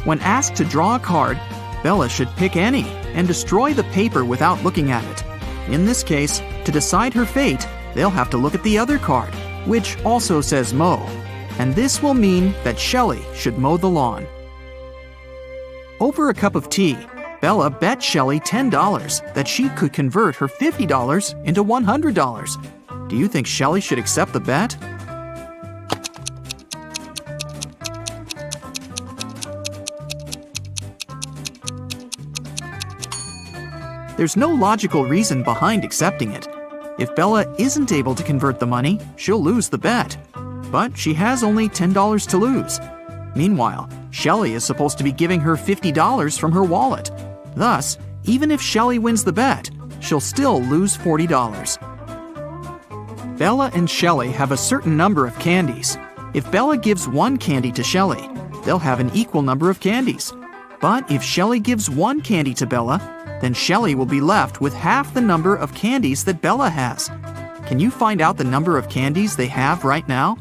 When asked to draw a card, Bella should pick any and destroy the paper without looking at it. In this case, to decide her fate, they'll have to look at the other card, which also says mow. And this will mean that Shelly should mow the lawn. Over a cup of tea, Bella bet Shelly $10 that she could convert her $50 into $100. Do you think Shelly should accept the bet? There's no logical reason behind accepting it. If Bella isn't able to convert the money, she'll lose the bet. But she has only $10 to lose. Meanwhile, Shelly is supposed to be giving her $50 from her wallet. Thus, even if Shelly wins the bet, she'll still lose $40. Bella and Shelly have a certain number of candies. If Bella gives one candy to Shelly, they'll have an equal number of candies. But if Shelly gives one candy to Bella, then Shelly will be left with half the number of candies that Bella has. Can you find out the number of candies they have right now?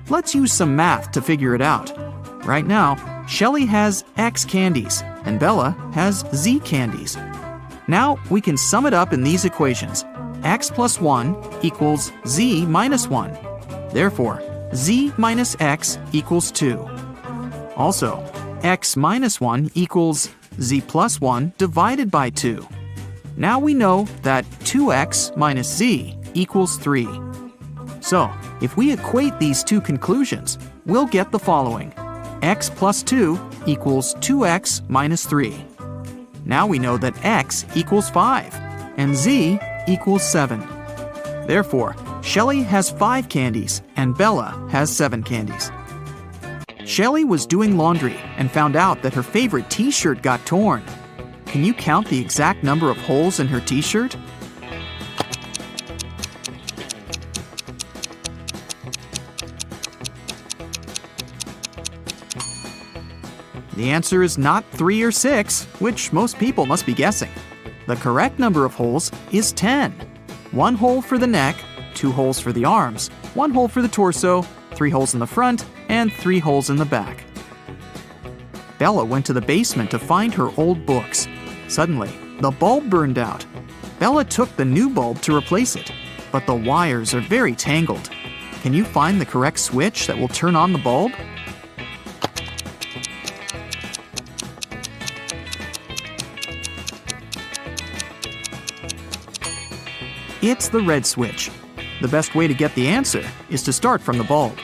Let's use some math to figure it out. Right now, Shelly has X candies and Bella has Z candies. Now we can sum it up in these equations. X plus 1 equals Z minus 1. Therefore, Z minus X equals 2. Also, X minus 1 equals Z plus 1 divided by 2. Now we know that 2X minus Z equals 3. So, if we equate these two conclusions, we'll get the following. X plus 2 equals 2X minus 3. Now we know that X equals 5 and Z equals 7. Therefore, Shelly has 5 candies and Bella has 7 candies. Shelly was doing laundry and found out that her favorite t-shirt got torn. Can you count the exact number of holes in her t-shirt? The answer is not 3 or 6, which most people must be guessing. The correct number of holes is 10. 1 hole for the neck, 2 holes for the arms, 1 hole for the torso, 3 holes in the front, and 3 holes in the back. Bella went to the basement to find her old books. Suddenly, the bulb burned out. Bella took the new bulb to replace it, but the wires are very tangled. Can you find the correct switch that will turn on the bulb? It's the red switch. The best way to get the answer is to start from the bulb.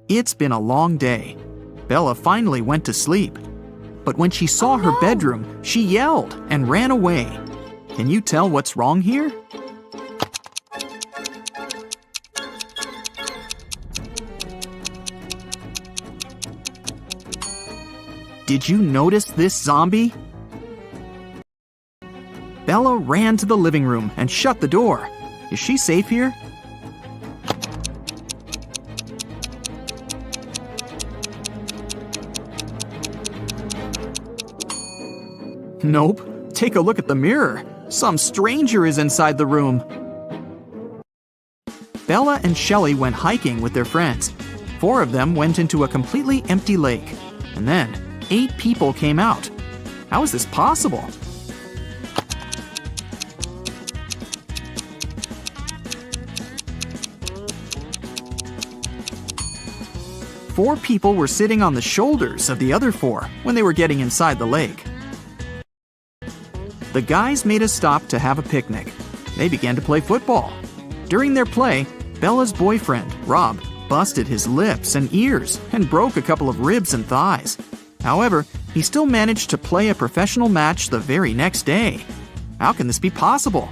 It's been a long day. Bella finally went to sleep. But when she saw her bedroom, she yelled and ran away. Can you tell what's wrong here? Did you notice this zombie? Bella ran to the living room and shut the door. Is she safe here? Nope. Take a look at the mirror. Some stranger is inside the room. Bella and Shelly went hiking with their friends. 4 of them went into a completely empty lake. And then 8 people came out. How is this possible? Four people were sitting on the shoulders of the other 4 when they were getting inside the lake. The guys made a stop to have a picnic. They began to play football. During their play, Bella's boyfriend, Rob, busted his lips and ears and broke a couple of ribs and thighs. However, he still managed to play a professional match the very next day. How can this be possible?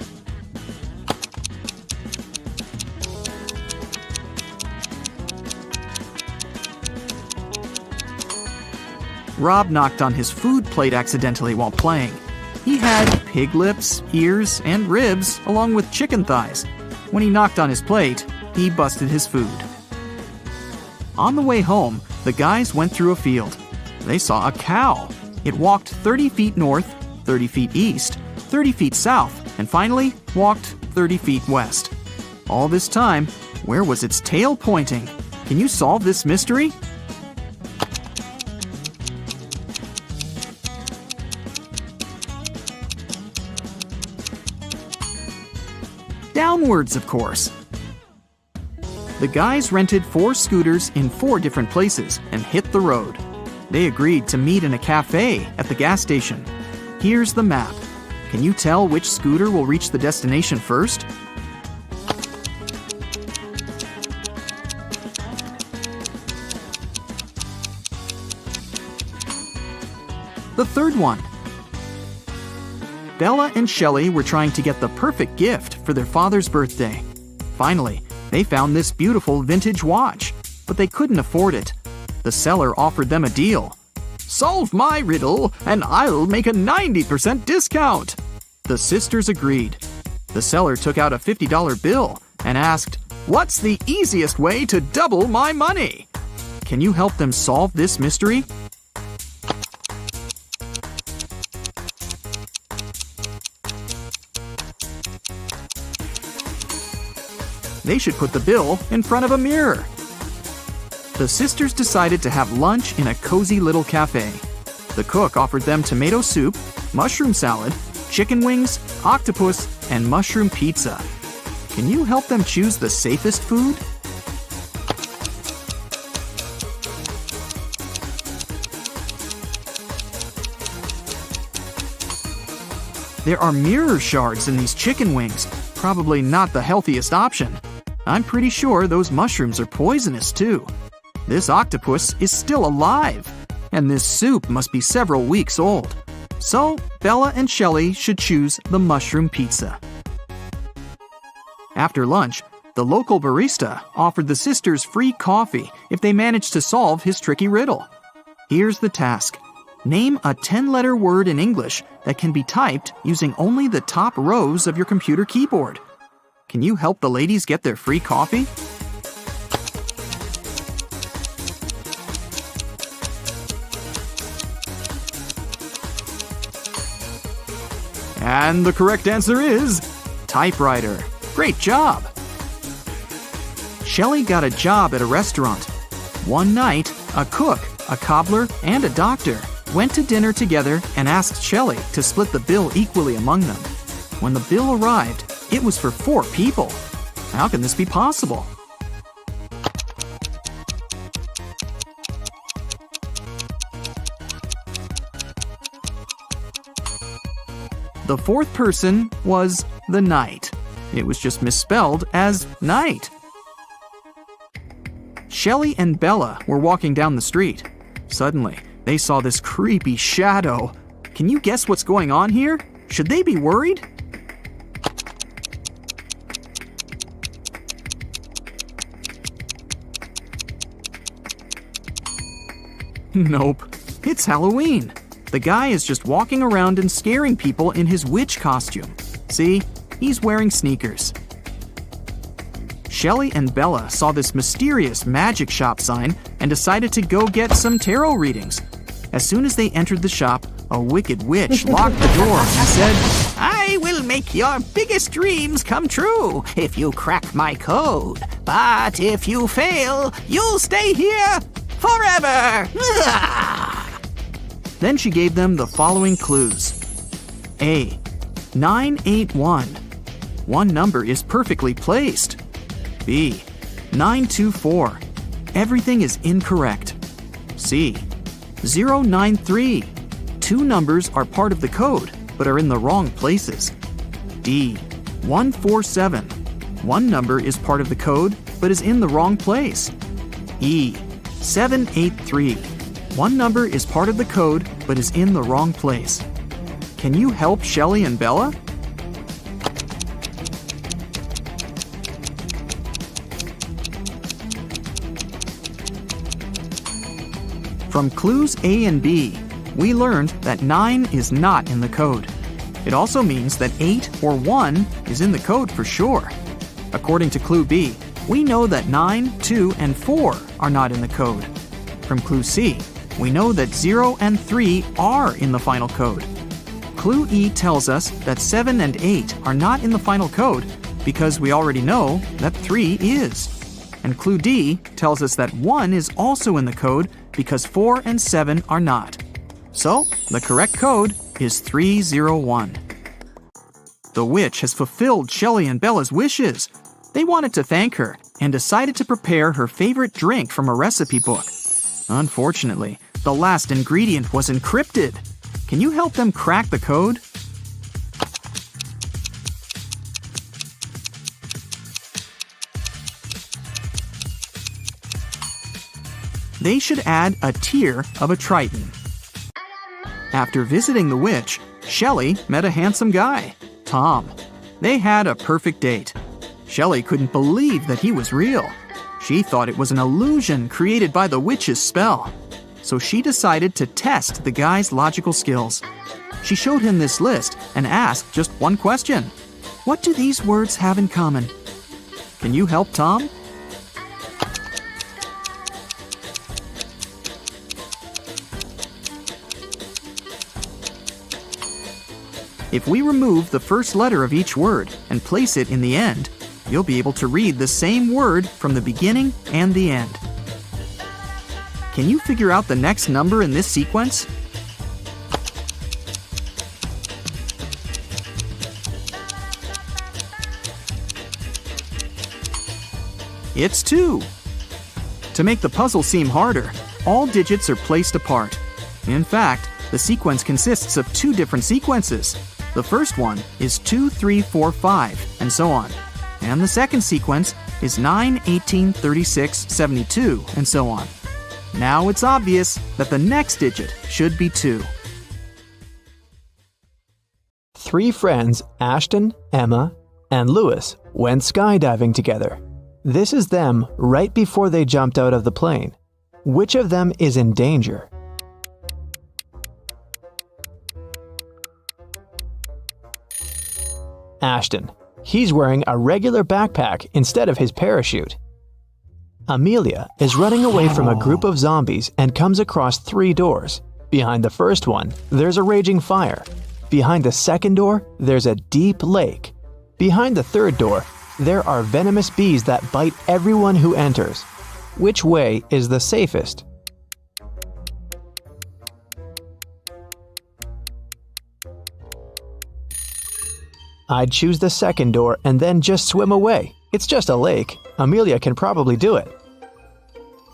Rob knocked on his food plate accidentally while playing. He had pig lips, ears, and ribs, along with chicken thighs. When he knocked on his plate, he busted his food. On the way home, the guys went through a field. They saw a cow. It walked 30 feet north, 30 feet east, 30 feet south, and finally walked 30 feet west. All this time, where was its tail pointing? Can you solve this mystery? Downwards, of course. The guys rented 4 scooters in 4 different places and hit the road. They agreed to meet in a cafe at the gas station. Here's the map. Can you tell which scooter will reach the destination first? The third one. Bella and Shelley were trying to get the perfect gift for their father's birthday. Finally, they found this beautiful vintage watch, but they couldn't afford it. The seller offered them a deal. "Solve my riddle, and I'll make a 90% discount." The sisters agreed. The seller took out a $50 bill and asked, "What's the easiest way to double my money?" Can you help them solve this mystery? They should put the bill in front of a mirror. The sisters decided to have lunch in a cozy little cafe. The cook offered them tomato soup, mushroom salad, chicken wings, octopus, and mushroom pizza. Can you help them choose the safest food? There are mirror shards in these chicken wings. Probably not the healthiest option. I'm pretty sure those mushrooms are poisonous too. This octopus is still alive, and this soup must be several weeks old. So, Bella and Shelley should choose the mushroom pizza. After lunch, the local barista offered the sisters free coffee if they managed to solve his tricky riddle. Here's the task. Name a 10-letter word in English that can be typed using only the top rows of your computer keyboard. Can you help the ladies get their free coffee? And the correct answer is typewriter. Great job! Shelley got a job at a restaurant. One night, a cook, a cobbler, and a doctor went to dinner together and asked Shelley to split the bill equally among them. When the bill arrived, it was for 4 people. How can this be possible? The 4th person was the knight. It was just misspelled as night. Shelley and Bella were walking down the street. Suddenly, they saw this creepy shadow. Can you guess what's going on here? Should they be worried? Nope. It's Halloween. The guy is just walking around and scaring people in his witch costume. See? He's wearing sneakers. Shelley and Bella saw this mysterious magic shop sign and decided to go get some tarot readings. As soon as they entered the shop, a wicked witch locked the door and said, "I will make your biggest dreams come true if you crack my code. But if you fail, you'll stay here forever." Then she gave them the following clues. A. 981. One number is perfectly placed. B. 924. Everything is incorrect. C. 093. 2 numbers are part of the code, but are in the wrong places. D. 147. One number is part of the code, but is in the wrong place. E. 783. One number is part of the code, but is in the wrong place. Can you help Shelley and Bella? From clues A and B, we learned that 9 is not in the code. It also means that 8 or 1 is in the code for sure. According to clue B, we know that 9, 2, and 4 are not in the code. From clue C, we know that 0 and 3 are in the final code. Clue E tells us that 7 and 8 are not in the final code because we already know that 3 is. And clue D tells us that 1 is also in the code because 4 and 7 are not. So, the correct code is 301. The witch has fulfilled Shelley and Bella's wishes. They wanted to thank her and decided to prepare her favorite drink from a recipe book. Unfortunately, the last ingredient was encrypted. Can you help them crack the code? They should add a tear of a Triton. After visiting the witch, Shelley met a handsome guy, Tom. They had a perfect date. Shelley couldn't believe that he was real. She thought it was an illusion created by the witch's spell. So she decided to test the guy's logical skills. She showed him this list and asked just one question. What do these words have in common? Can you help Tom? If we remove the first letter of each word and place it in the end, you'll be able to read the same word from the beginning and the end. Can you figure out the next number in this sequence? It's 2. To make the puzzle seem harder, all digits are placed apart. In fact, the sequence consists of 2 different sequences. The first one is 2, 3, 4, 5, and so on. And the second sequence is 9, 18, 36, 72, and so on. Now it's obvious that the next digit should be 2. 3 friends, Ashton, Emma, and Lewis, went skydiving together. This is them right before they jumped out of the plane. Which of them is in danger? Ashton. He's wearing a regular backpack instead of his parachute. Amelia is running away from a group of zombies and comes across 3 doors. Behind the first one, there's a raging fire. Behind the second door, there's a deep lake. Behind the third door, there are venomous bees that bite everyone who enters. Which way is the safest? I'd choose the second door and then just swim away. It's just a lake. Amelia can probably do it.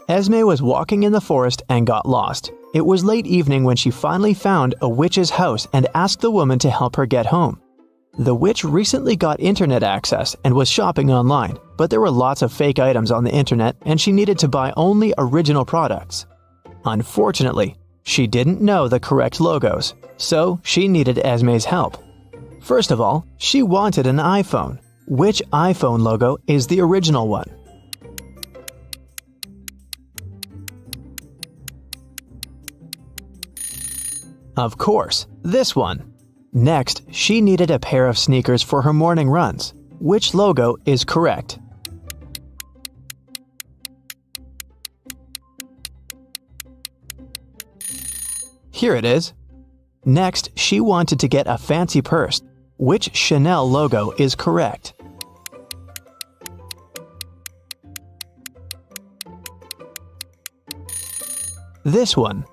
Esme was walking in the forest and got lost. It was late evening when she finally found a witch's house and asked the woman to help her get home. The witch recently got internet access and was shopping online, but there were lots of fake items on the internet and she needed to buy only original products. Unfortunately, she didn't know the correct logos, so she needed Esme's help. First of all, she wanted an iPhone. Which iPhone logo is the original one? Of course, this one. Next, she needed a pair of sneakers for her morning runs. Which logo is correct? Here it is. Next, she wanted to get a fancy purse. Which Chanel logo is correct? This one.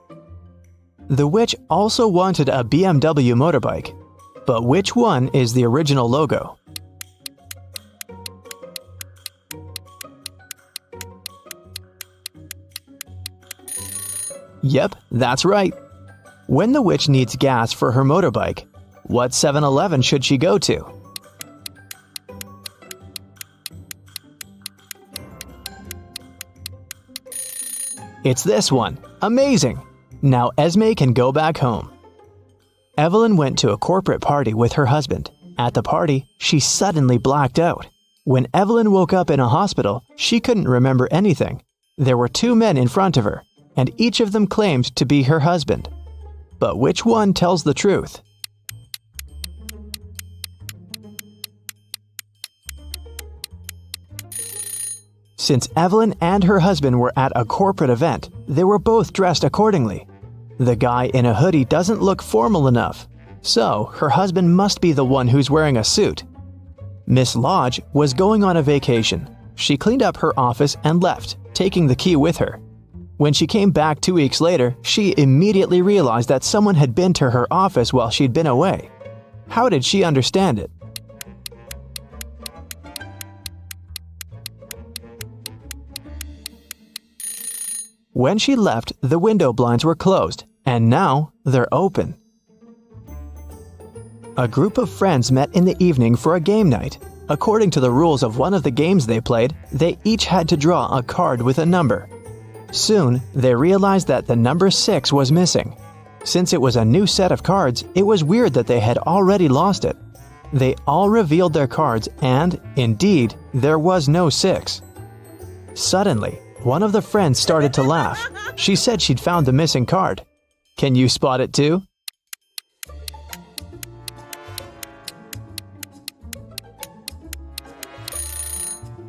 The witch also wanted a BMW motorbike, but which one is the original logo? Yep, that's right. When the witch needs gas for her motorbike, what 7-Eleven should she go to? It's this one. Amazing! Now Esme can go back home. Evelyn went to a corporate party with her husband. At the party, she suddenly blacked out. When Evelyn woke up in a hospital, she couldn't remember anything. There were 2 men in front of her. and each of them claimed to be her husband. But which one tells the truth? Since Evelyn and her husband were at a corporate event, they were both dressed accordingly. The guy in a hoodie doesn't look formal enough, so her husband must be the one who's wearing a suit. Miss Lodge was going on a vacation. She cleaned up her office and left, taking the key with her. When she came back 2 weeks later, she immediately realized that someone had been to her office while she'd been away. How did she understand it? When she left, the window blinds were closed, and now they're open. A group of friends met in the evening for a game night. According to the rules of one of the games they played, they each had to draw a card with a number. Soon, they realized that the number 6 was missing. Since it was a new set of cards, it was weird that they had already lost it. They all revealed their cards and, indeed, there was no 6. Suddenly, one of the friends started to laugh. She said she'd found the missing card. Can you spot it too?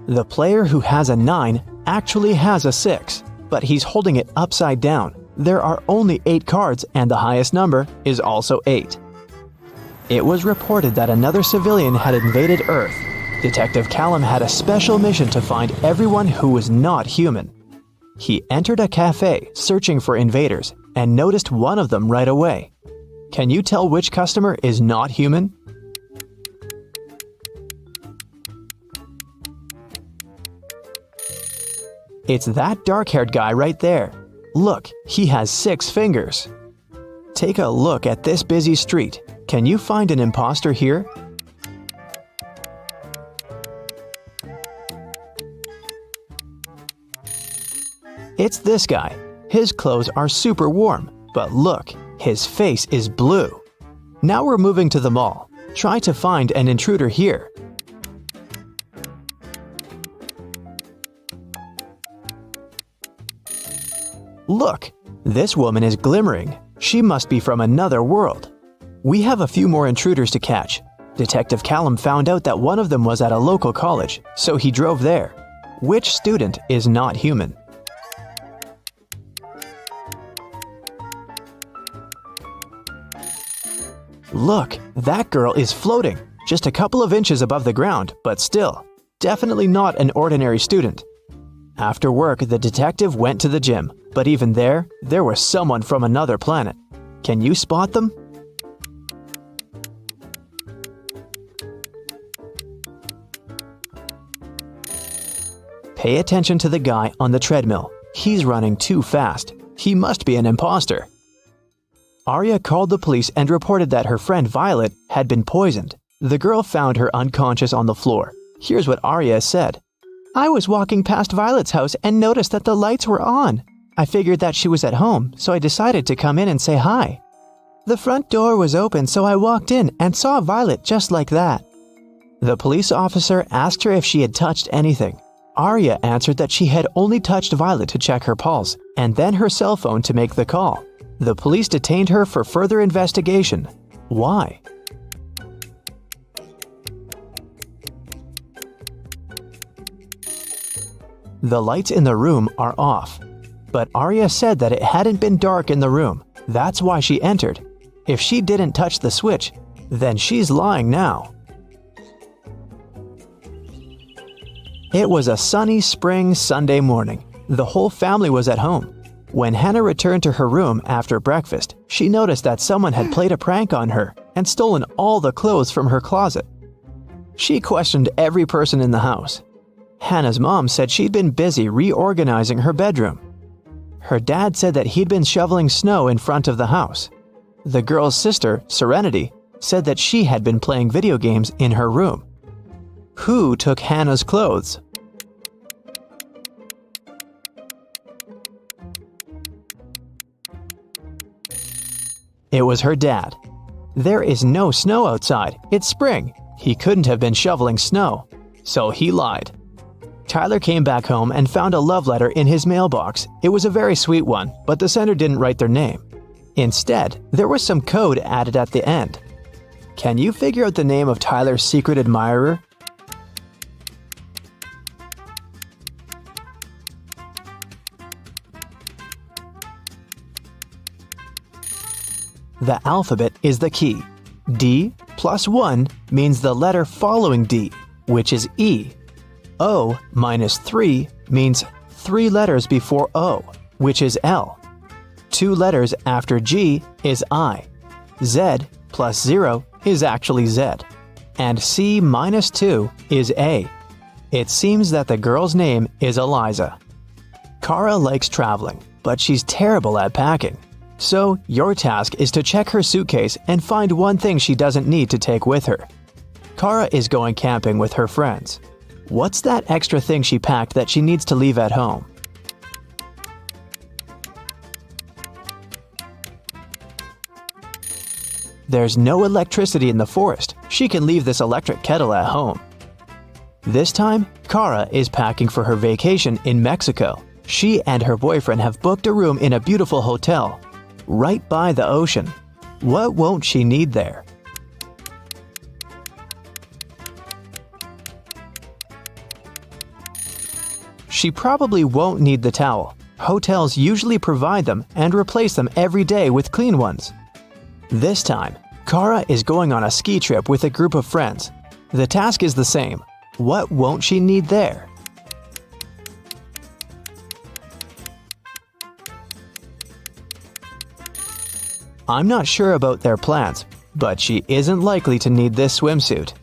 The player who has a 9 actually has a 6, but he's holding it upside down. There are only 8 cards and the highest number is also 8. It was reported that another civilian had invaded Earth. Detective Callum had a special mission to find everyone who was not human. He entered a cafe searching for invaders and noticed one of them right away. Can you tell which customer is not human? It's that dark-haired guy right there. Look, he has 6 fingers. Take a look at this busy street. Can you find an imposter here? It's this guy. His clothes are super warm, but look, his face is blue. Now we're moving to the mall. Try to find an intruder here. Look, this woman is glimmering. She must be from another world. We have a few more intruders to catch. Detective Callum found out that one of them was at a local college, so he drove there. Which student is not human? Look, that girl is floating, just a couple of inches above the ground, but still, definitely not an ordinary student. After work, the detective went to the gym, but even there was someone from another planet. Can you spot them? Pay attention to the guy on the treadmill. He's running too fast. He must be an imposter. Arya called the police and reported that her friend Violet had been poisoned. The girl found her unconscious on the floor. Here's what Arya said. I was walking past Violet's house and noticed that the lights were on. I figured that she was at home, so I decided to come in and say hi. The front door was open, so I walked in and saw Violet just like that. The police officer asked her if she had touched anything. Arya answered that she had only touched Violet to check her pulse, and then her cell phone to make the call. The police detained her for further investigation. Why? The lights in the room are off, but Arya said that it hadn't been dark in the room. That's why she entered. If she didn't touch the switch, then she's lying now. It was a sunny spring Sunday morning. The whole family was at home. When Hannah returned to her room after breakfast, she noticed that someone had played a prank on her and stolen all the clothes from her closet. She questioned every person in the house. Hannah's mom said she'd been busy reorganizing her bedroom. Her dad said that he'd been shoveling snow in front of the house. The girl's sister, Serenity, said that she had been playing video games in her room. Who took Hannah's clothes? It was her dad. There is no snow outside. It's spring. He couldn't have been shoveling snow. So he lied. Tyler came back home and found a love letter in his mailbox. It was a very sweet one, but the sender didn't write their name. Instead, there was some code added at the end. Can you figure out the name of Tyler's secret admirer? The alphabet is the key. D plus 1 means the letter following D, which is E. O minus 3 means 3 letters before O, which is L. 2 letters after G is I. Z plus 0 is actually Z. And C minus 2 is A. It seems that the girl's name is Eliza. Kara likes traveling, but she's terrible at packing. So, your task is to check her suitcase and find one thing she doesn't need to take with her. Kara is going camping with her friends. What's that extra thing she packed that she needs to leave at home? There's no electricity in the forest. She can leave this electric kettle at home. This time, Kara is packing for her vacation in Mexico. She and her boyfriend have booked a room in a beautiful hotel right by the ocean. What won't she need there? She probably won't need the towel. Hotels usually provide them and replace them every day with clean ones. This time, Kara is going on a ski trip with a group of friends. The task is the same. What won't she need there? I'm not sure about their plans, but she isn't likely to need this swimsuit.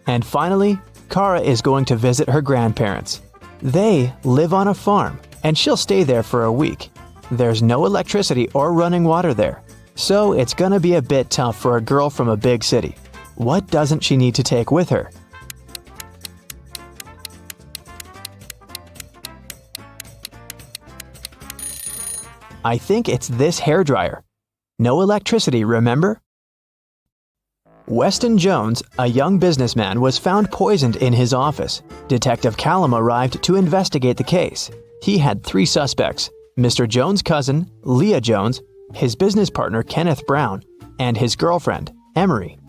And finally, Kara is going to visit her grandparents. They live on a farm, and she'll stay there for a week. There's no electricity or running water there, so it's gonna be a bit tough for a girl from a big city. What doesn't she need to take with her? I think it's this hairdryer. No electricity, remember? Weston Jones, a young businessman, was found poisoned in his office. Detective Callum arrived to investigate the case. He had 3 suspects: Mr. Jones' cousin, Leah Jones, his business partner Kenneth Brown, and his girlfriend, Emery.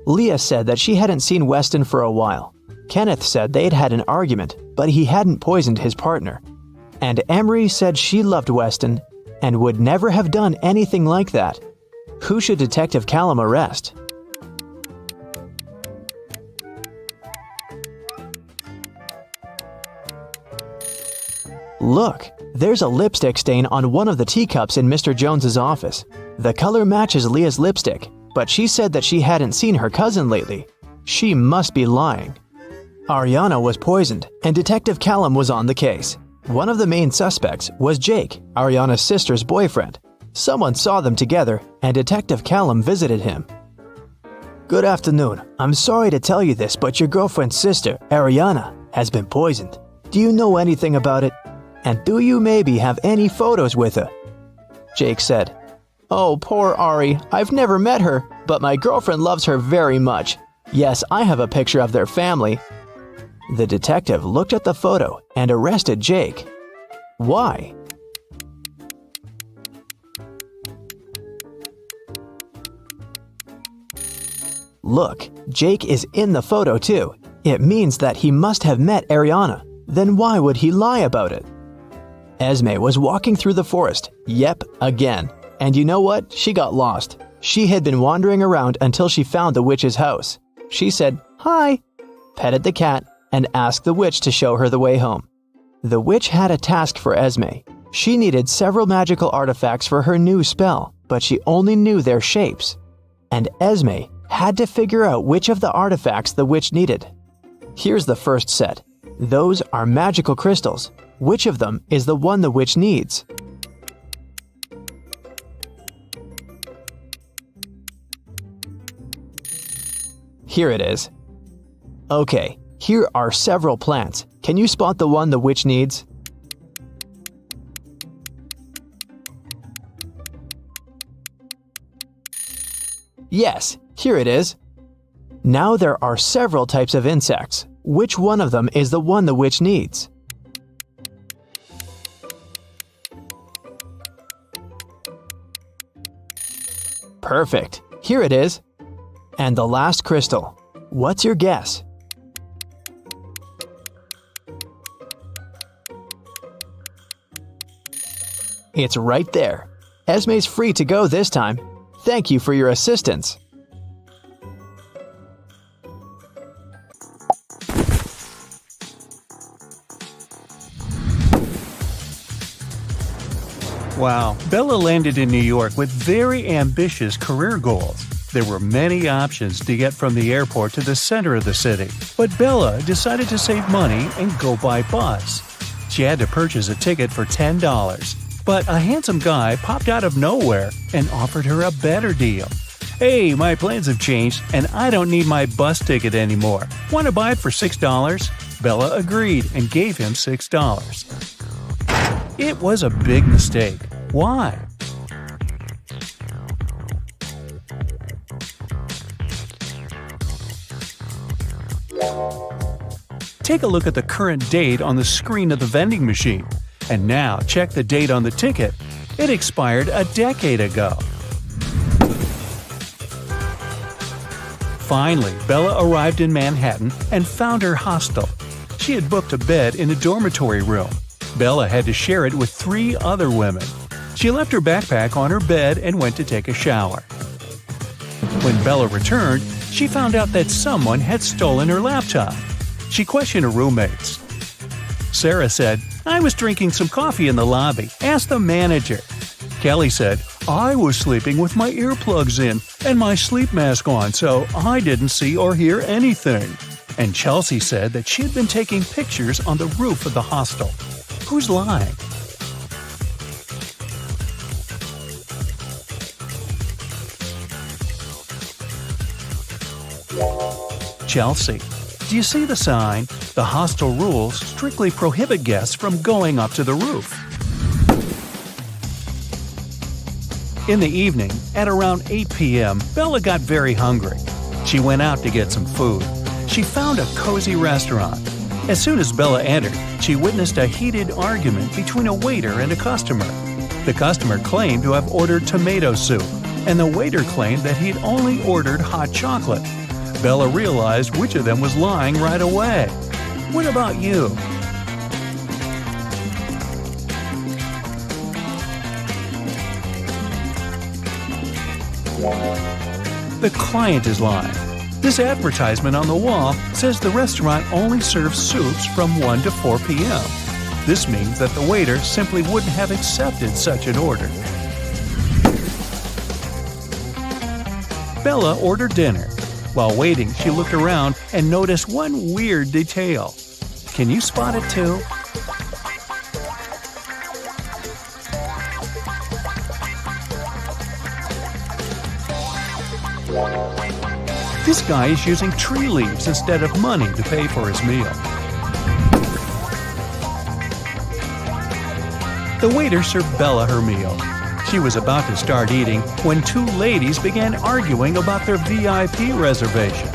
Leah said that she hadn't seen Weston for a while. Kenneth said they'd had an argument, but he hadn't poisoned his partner. And Emery said she loved Weston and would never have done anything like that. Who should Detective Callum arrest? Look, there's a lipstick stain on one of the teacups in Mr. Jones's office. The color matches Leah's lipstick, but she said that she hadn't seen her cousin lately. She must be lying. Ariana was poisoned, and Detective Callum was on the case. One of the main suspects was Jake, Ariana's sister's boyfriend. Someone saw them together, and Detective Callum visited him. Good afternoon. I'm sorry to tell you this, but your girlfriend's sister, Ariana, has been poisoned. Do you know anything about it? And do you maybe have any photos with her? Jake said, Oh, poor Ari. I've never met her, but my girlfriend loves her very much. Yes, I have a picture of their family. The detective looked at the photo and arrested Jake. Why? Look, Jake is in the photo too. It means that he must have met Ariana. Then why would he lie about it? Esme was walking through the forest. Yep, again. And you know what? She got lost. She had been wandering around until she found the witch's house. She said, Hi, petted the cat, and asked the witch to show her the way home. The witch had a task for Esme. She needed several magical artifacts for her new spell, but she only knew their shapes. And Esme had to figure out which of the artifacts the witch needed. Here's the first set. Those are magical crystals. Which of them is the one the witch needs? Here it is. Okay, here are several plants. Can you spot the one the witch needs? Yes, here it is. Now there are several types of insects. Which one of them is the one the witch needs? Perfect. Here it is. And the last crystal. What's your guess? It's right there. Esme's free to go this time. Thank you for your assistance. Wow, Bella landed in New York with very ambitious career goals. There were many options to get from the airport to the center of the city, but Bella decided to save money and go by bus. She had to purchase a ticket for $10, but a handsome guy popped out of nowhere and offered her a better deal. "Hey, my plans have changed and I don't need my bus ticket anymore. Want to buy it for $6? Bella agreed and gave him $6. It was a big mistake. Why? Take a look at the current date on the screen of the vending machine. And now check the date on the ticket. It expired a decade ago. Finally, Bella arrived in Manhattan and found her hostel. She had booked a bed in a dormitory room. Bella had to share it with 3 other women. She left her backpack on her bed and went to take a shower. When Bella returned, she found out that someone had stolen her laptop. She questioned her roommates. Sarah said, "I was drinking some coffee in the lobby. Ask the manager." Kelly said, "I was sleeping with my earplugs in and my sleep mask on, so I didn't see or hear anything." And Chelsea said that she had been taking pictures on the roof of the hostel. Who's lying? Chelsea. Do you see the sign? The hostel rules strictly prohibit guests from going up to the roof. In the evening, at around 8 p.m., Bella got very hungry. She went out to get some food. She found a cozy restaurant. As soon as Bella entered, she witnessed a heated argument between a waiter and a customer. The customer claimed to have ordered tomato soup, and the waiter claimed that he'd only ordered hot chocolate. Bella realized which of them was lying right away. What about you? The client is lying. This advertisement on the wall says the restaurant only serves soups from 1 to 4 p.m. This means that the waiter simply wouldn't have accepted such an order. Bella ordered dinner. While waiting, she looked around and noticed one weird detail. Can you spot it too? This guy is using tree leaves instead of money to pay for his meal. The waiter served Bella her meal. She was about to start eating when 2 ladies began arguing about their VIP reservation.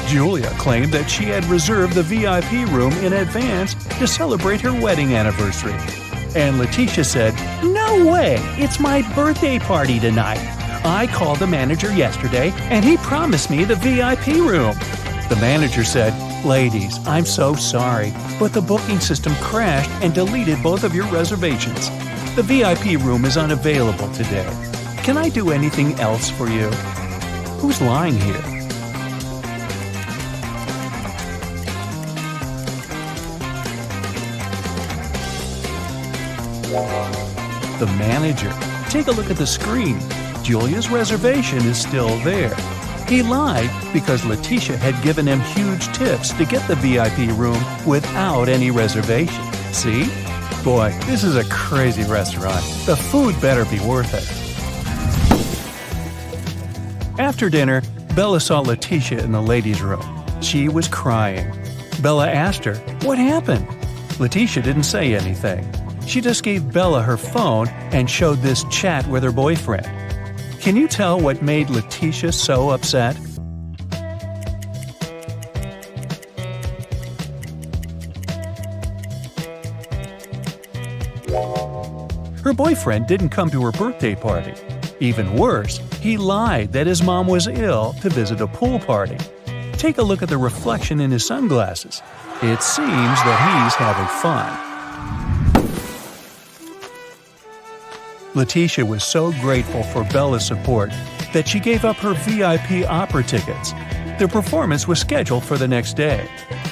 Julia claimed that she had reserved the VIP room in advance to celebrate her wedding anniversary. And Letitia said, "No way! It's my birthday party tonight. I called the manager yesterday and he promised me the VIP room." The manager said, "Ladies, I'm so sorry, but the booking system crashed and deleted both of your reservations. The VIP room is unavailable today. Can I do anything else for you?" Who's lying here? The manager. Take a look at the screen. Julia's reservation is still there. He lied because Letitia had given him huge tips to get the VIP room without any reservation. See? Boy, this is a crazy restaurant. The food better be worth it. After dinner, Bella saw Letitia in the ladies' room. She was crying. Bella asked her, "What happened?" Letitia didn't say anything. She just gave Bella her phone and showed this chat with her boyfriend. Can you tell what made Letitia so upset? Her boyfriend didn't come to her birthday party. Even worse, he lied that his mom was ill to visit a pool party. Take a look at the reflection in his sunglasses. It seems that he's having fun. Letitia was so grateful for Bella's support that she gave up her VIP opera tickets. The performance was scheduled for the next day.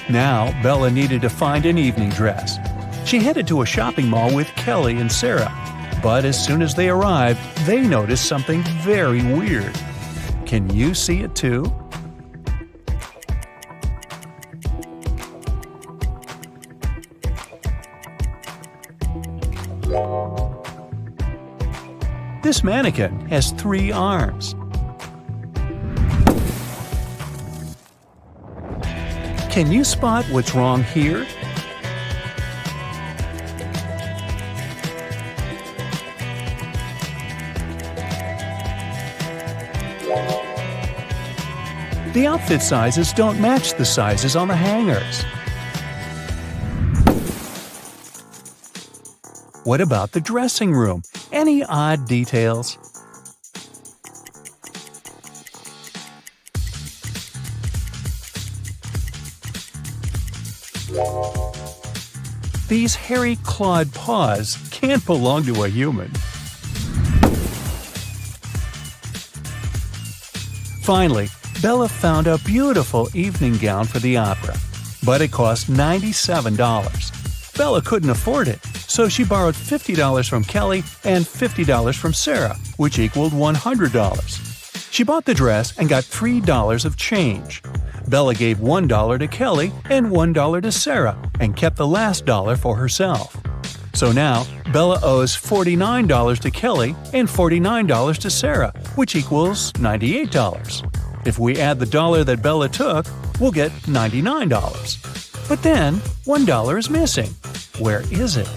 Now, Bella needed to find an evening dress. She headed to a shopping mall with Kelly and Sarah, but as soon as they arrived, they noticed something very weird. Can you see it too? This mannequin has 3 arms. Can you spot what's wrong here? The outfit sizes don't match the sizes on the hangers. What about the dressing room? Any odd details? These hairy clawed paws can't belong to a human. Finally, Bella found a beautiful evening gown for the opera, but it cost $97. Bella couldn't afford it, so she borrowed $50 from Kelly and $50 from Sarah, which equaled $100. She bought the dress and got $3 of change. Bella gave $1 to Kelly and $1 to Sarah and kept the last dollar for herself. So now, Bella owes $49 to Kelly and $49 to Sarah, which equals $98. If we add the dollar that Bella took, we'll get $99. But then, $1 is missing. Where is it?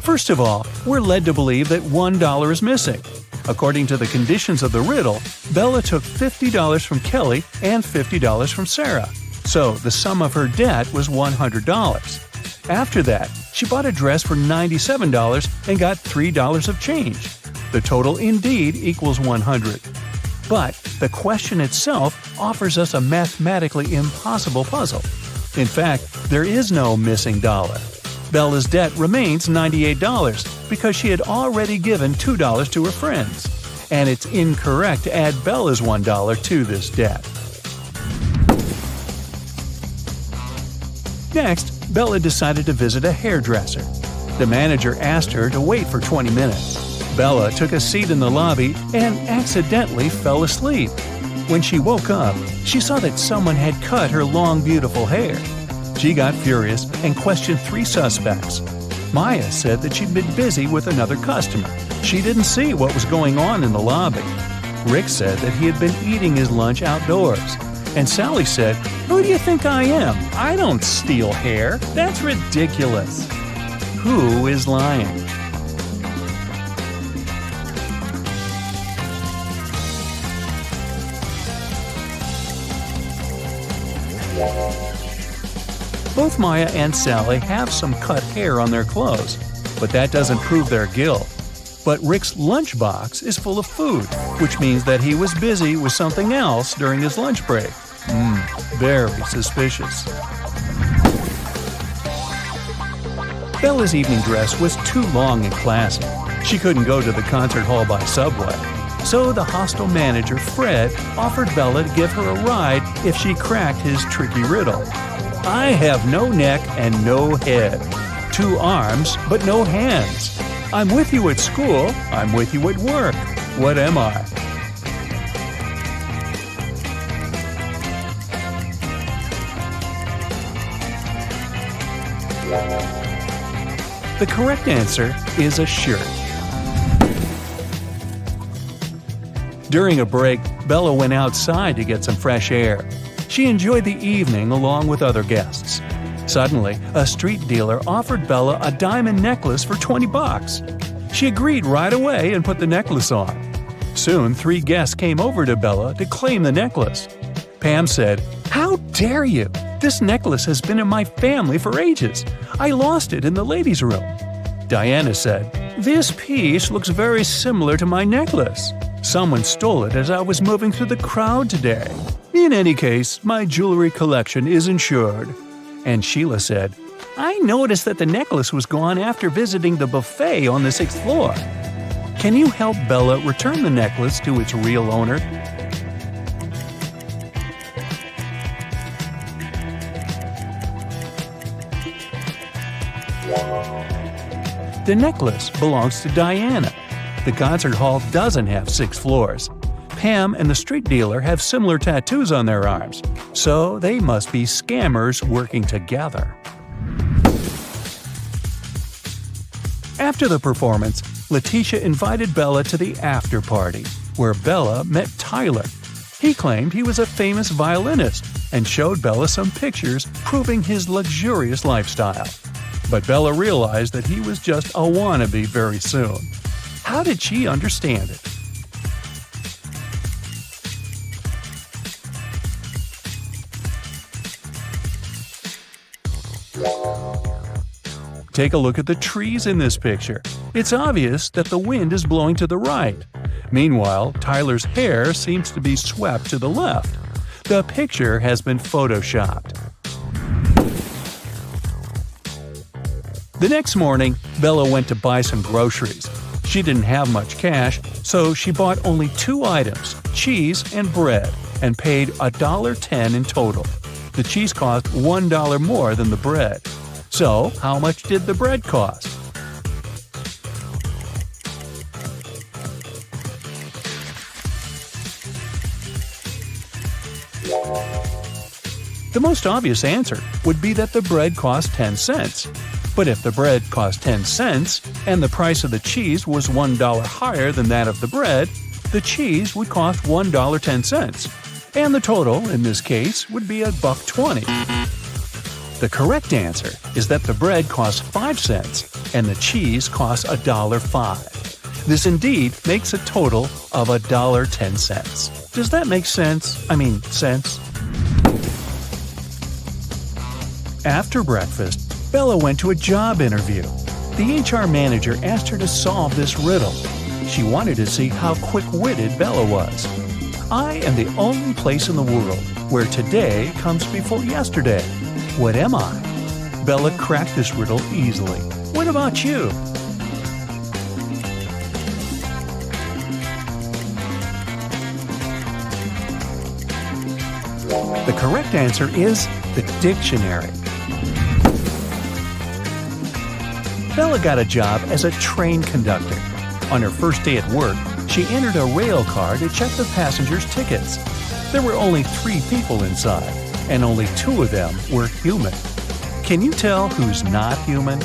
First of all, we're led to believe that $1 is missing. According to the conditions of the riddle, Bella took $50 from Kelly and $50 from Sarah. So the sum of her debt was $100. After that, she bought a dress for $97 and got $3 of change. The total indeed equals $100. But the question itself offers us a mathematically impossible puzzle. In fact, there is no missing dollar. Bella's debt remains $98 because she had already given $2 to her friends. And it's incorrect to add Bella's $1 to this debt. Next, Bella decided to visit a hairdresser. The manager asked her to wait for 20 minutes. Bella took a seat in the lobby and accidentally fell asleep. When she woke up, she saw that someone had cut her long, beautiful hair. She got furious and questioned 3 suspects. Maya said that she'd been busy with another customer. She didn't see what was going on in the lobby. Rick said that he had been eating his lunch outdoors. And Sally said, "Who do you think I am? I don't steal hair. That's ridiculous." Who is lying? Both Maya and Sally have some cut hair on their clothes, but that doesn't prove their guilt. But Rick's lunchbox is full of food, which means that he was busy with something else during his lunch break. Very suspicious. Bella's evening dress was too long and classy. She couldn't go to the concert hall by subway. So the hostel manager, Fred, offered Bella to give her a ride if she cracked his tricky riddle. I have no neck and no head. 2 arms, but no hands. I'm with you at school. I'm with you at work. What am I? The correct answer is a shirt. During a break, Bella went outside to get some fresh air. She enjoyed the evening along with other guests. Suddenly, a street dealer offered Bella a diamond necklace for $20. She agreed right away and put the necklace on. Soon, 3 guests came over to Bella to claim the necklace. Pam said, "How dare you? This necklace has been in my family for ages. I lost it in the ladies' room." Diana said, "This piece looks very similar to my necklace. Someone stole it as I was moving through the crowd today. In any case, my jewelry collection is insured." And Sheila said, "I noticed that the necklace was gone after visiting the buffet on the 6th floor. Can you help Bella return the necklace to its real owner?" The necklace belongs to Diana. The concert hall doesn't have 6 floors. Pam and the street dealer have similar tattoos on their arms, so they must be scammers working together. After the performance, Letitia invited Bella to the after party, where Bella met Tyler. He claimed he was a famous violinist and showed Bella some pictures proving his luxurious lifestyle. But Bella realized that he was just a wannabe very soon. How did she understand it? Take a look at the trees in this picture. It's obvious that the wind is blowing to the right. Meanwhile, Tyler's hair seems to be swept to the left. The picture has been photoshopped. The next morning, Bella went to buy some groceries. She didn't have much cash, so she bought only 2 items, cheese and bread, and paid $1.10 in total. The cheese cost $1 more than the bread. So, how much did the bread cost? The most obvious answer would be that the bread cost 10 cents. But if the bread cost 10 cents and the price of the cheese was $1 higher than that of the bread, the cheese would cost $1.10, and the total, in this case, would be $1.20. The correct answer is that the bread costs 5 cents and the cheese costs $1.05. This indeed makes a total of $1.10. Does that make sense? Sense? After breakfast, Bella went to a job interview. The HR manager asked her to solve this riddle. She wanted to see how quick-witted Bella was. I am the only place in the world where today comes before yesterday. What am I? Bella cracked this riddle easily. What about you? The correct answer is the dictionary. Bella got a job as a train conductor. On her first day at work, she entered a rail car to check the passengers' tickets. There were only 3 people inside, and only 2 of them were human. Can you tell who's not human?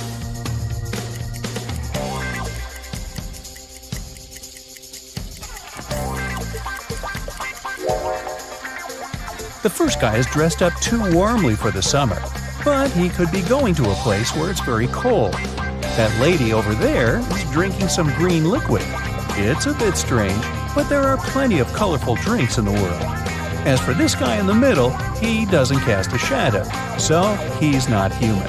The first guy is dressed up too warmly for the summer, but he could be going to a place where it's very cold. That lady over there is drinking some green liquid. It's a bit strange, but there are plenty of colorful drinks in the world. As for this guy in the middle, he doesn't cast a shadow, so he's not human.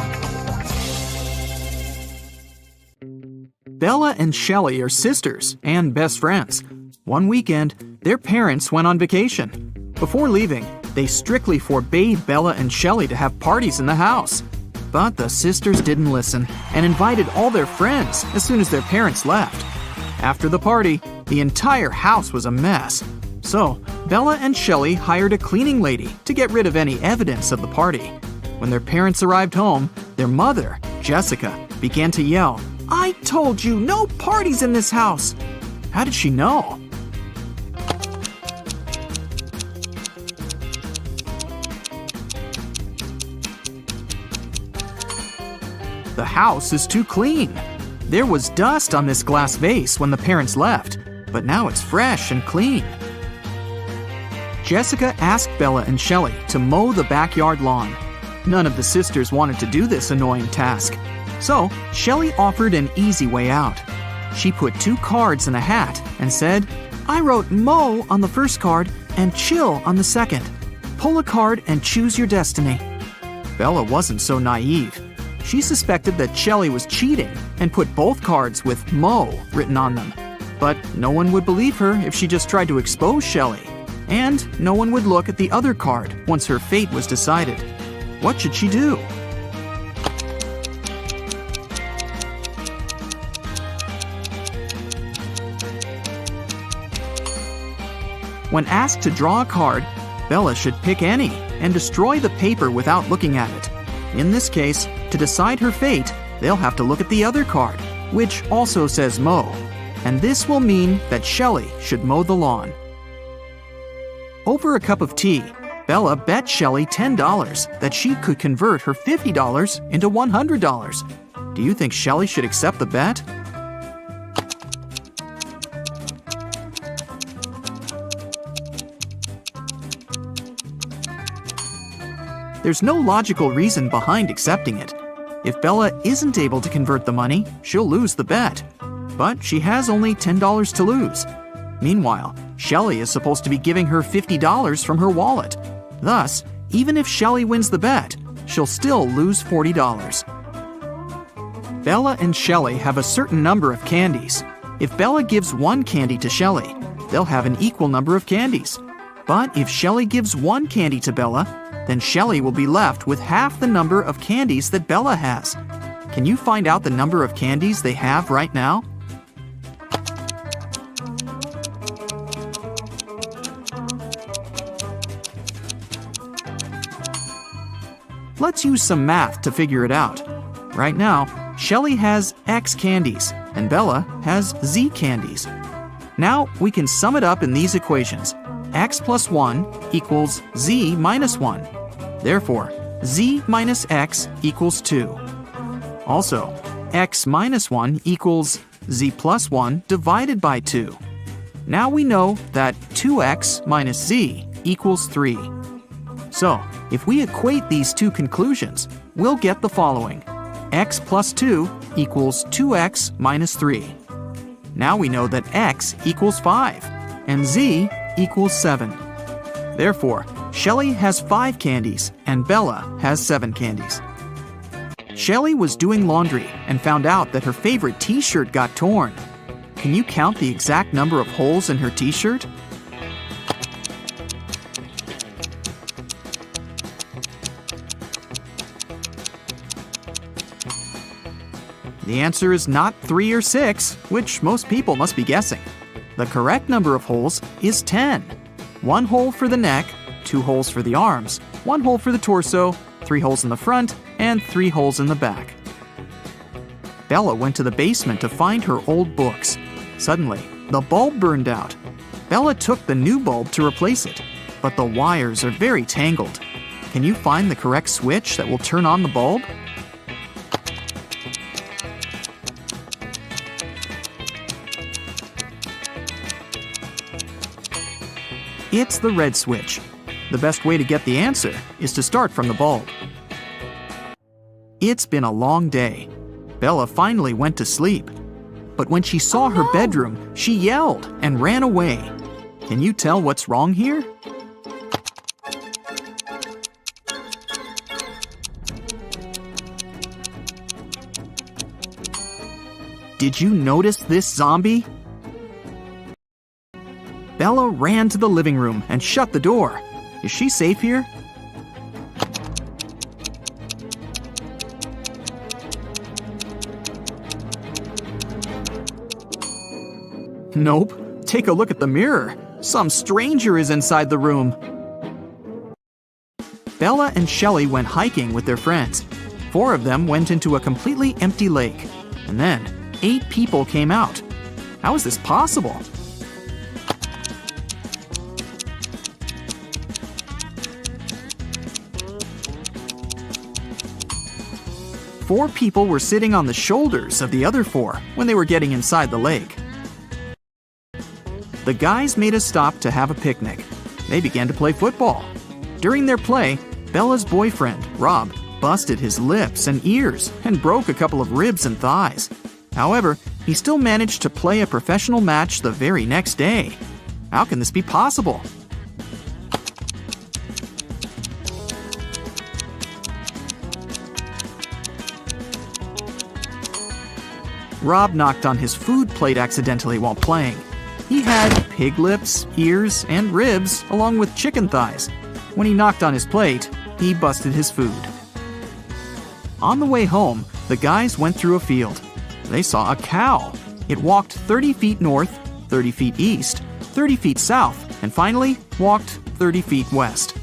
Bella and Shelley are sisters and best friends. One weekend, their parents went on vacation. Before leaving, they strictly forbade Bella and Shelley to have parties in the house. But the sisters didn't listen and invited all their friends as soon as their parents left. After the party, the entire house was a mess. So, Bella and Shelley hired a cleaning lady to get rid of any evidence of the party. When their parents arrived home, their mother, Jessica, began to yell, "I told you, no parties in this house!" How did she know? The house is too clean. There was dust on this glass vase when the parents left, but now it's fresh and clean. Jessica asked Bella and Shelley to mow the backyard lawn. None of the sisters wanted to do this annoying task, so Shelley offered an easy way out. She put 2 cards in a hat and said, I wrote Mo on the first card and chill on the second. Pull a card and choose your destiny. Bella wasn't so naive. She suspected that Shelley was cheating and put both cards with Mo written on them. But no one would believe her if she just tried to expose Shelley. And no one would look at the other card once her fate was decided. What should she do? When asked to draw a card, Bella should pick any and destroy the paper without looking at it. In this case, to decide her fate, they'll have to look at the other card, which also says mow. And this will mean that Shelley should mow the lawn. Over a cup of tea, Bella bet Shelley $10 that she could convert her $50 into $100. Do you think Shelley should accept the bet? There's no logical reason behind accepting it. If Bella isn't able to convert the money, she'll lose the bet. But she has only $10 to lose. Meanwhile, Shelley is supposed to be giving her $50 from her wallet. Thus, even if Shelley wins the bet, she'll still lose $40. Bella and Shelley have a certain number of candies. If Bella gives one candy to Shelley, they'll have an equal number of candies. But if Shelley gives one candy to Bella, then Shelley will be left with half the number of candies that Bella has. Can you find out the number of candies they have right now? Let's use some math to figure it out. Right now, Shelley has X candies and Bella has Z candies. Now we can sum it up in these equations. X plus 1 equals Z minus 1. Therefore, Z minus X equals 2. Also, X minus 1 equals Z plus 1 divided by 2. Now we know that 2X minus Z equals 3. So, if we equate these two conclusions, we'll get the following. X plus 2 equals 2X minus 3. Now we know that X equals 5 and Z equals 7. Therefore, Shelley has 5 candies and Bella has 7 candies. Shelley was doing laundry and found out that her favorite t-shirt got torn. Can you count the exact number of holes in her t-shirt? The answer is not 3 or 6, which most people must be guessing. The correct number of holes is 10. 1 hole for the neck, 2 holes for the arms, 1 hole for the torso, 3 holes in the front, and 3 holes in the back. Bella went to the basement to find her old books. Suddenly, the bulb burned out. Bella took the new bulb to replace it, but the wires are very tangled. Can you find the correct switch that will turn on the bulb? It's the red switch. The best way to get the answer is to start from the bulb. It's been a long day. Bella finally went to sleep. But when she saw her bedroom, she yelled and ran away. Can you tell what's wrong here? Did you notice this zombie? Bella ran to the living room and shut the door. Is she safe here? Nope. Take a look at the mirror. Some stranger is inside the room. Bella and Shelley went hiking with their friends. 4 of them went into a completely empty lake. And then 8 people came out. How is this possible? Four people were sitting on the shoulders of the other 4 when they were getting inside the lake. The guys made a stop to have a picnic. They began to play football. During their play, Bella's boyfriend, Rob, busted his lips and ears and broke a couple of ribs and thighs. However, he still managed to play a professional match the very next day. How can this be possible? Rob knocked on his food plate accidentally while playing. He had pig lips, ears, and ribs, along with chicken thighs. When he knocked on his plate, he busted his food. On the way home, the guys went through a field. They saw a cow. It walked 30 feet north, 30 feet east, 30 feet south, and finally walked 30 feet west.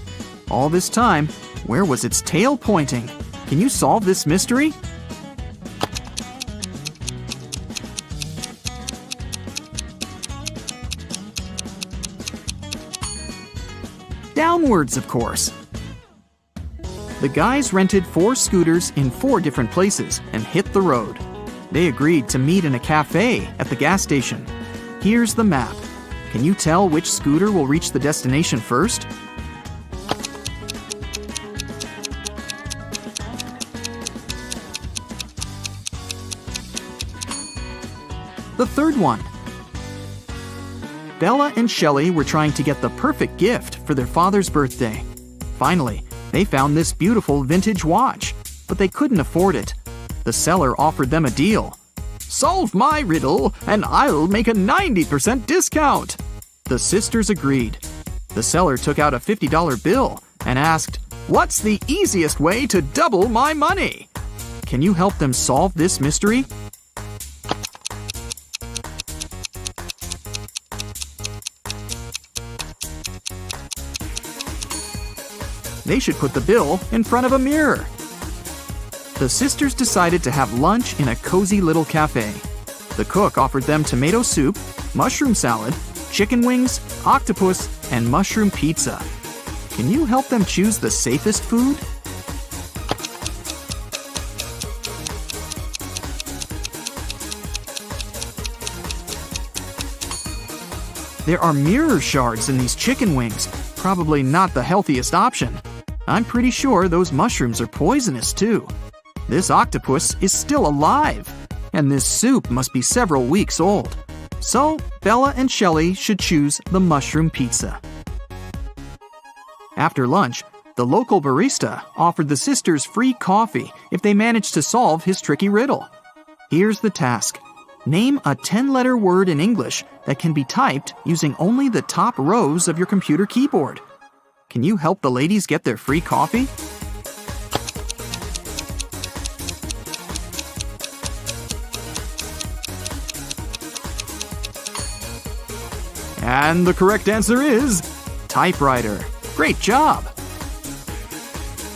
All this time, where was its tail pointing? Can you solve this mystery? Downwards, of course. The guys rented 4 scooters in 4 different places and hit the road. They agreed to meet in a cafe at the gas station. Here's the map. Can you tell which scooter will reach the destination first? The third one. Bella and Shelley were trying to get the perfect gift for their father's birthday. Finally, they found this beautiful vintage watch, but they couldn't afford it. The seller offered them a deal. "Solve my riddle, and I'll make a 90% discount." The sisters agreed. The seller took out a $50 bill and asked, "What's the easiest way to double my money?" Can you help them solve this mystery? They should put the bill in front of a mirror. The sisters decided to have lunch in a cozy little cafe. The cook offered them tomato soup, mushroom salad, chicken wings, octopus, and mushroom pizza. Can you help them choose the safest food? There are mirror shards in these chicken wings. Probably not the healthiest option. I'm pretty sure those mushrooms are poisonous too. This octopus is still alive, and this soup must be several weeks old. So, Bella and Shelley should choose the mushroom pizza. After lunch, the local barista offered the sisters free coffee if they managed to solve his tricky riddle. Here's the task. Name a 10-letter word in English that can be typed using only the top rows of your computer keyboard. Can you help the ladies get their free coffee? And the correct answer is typewriter. Great job!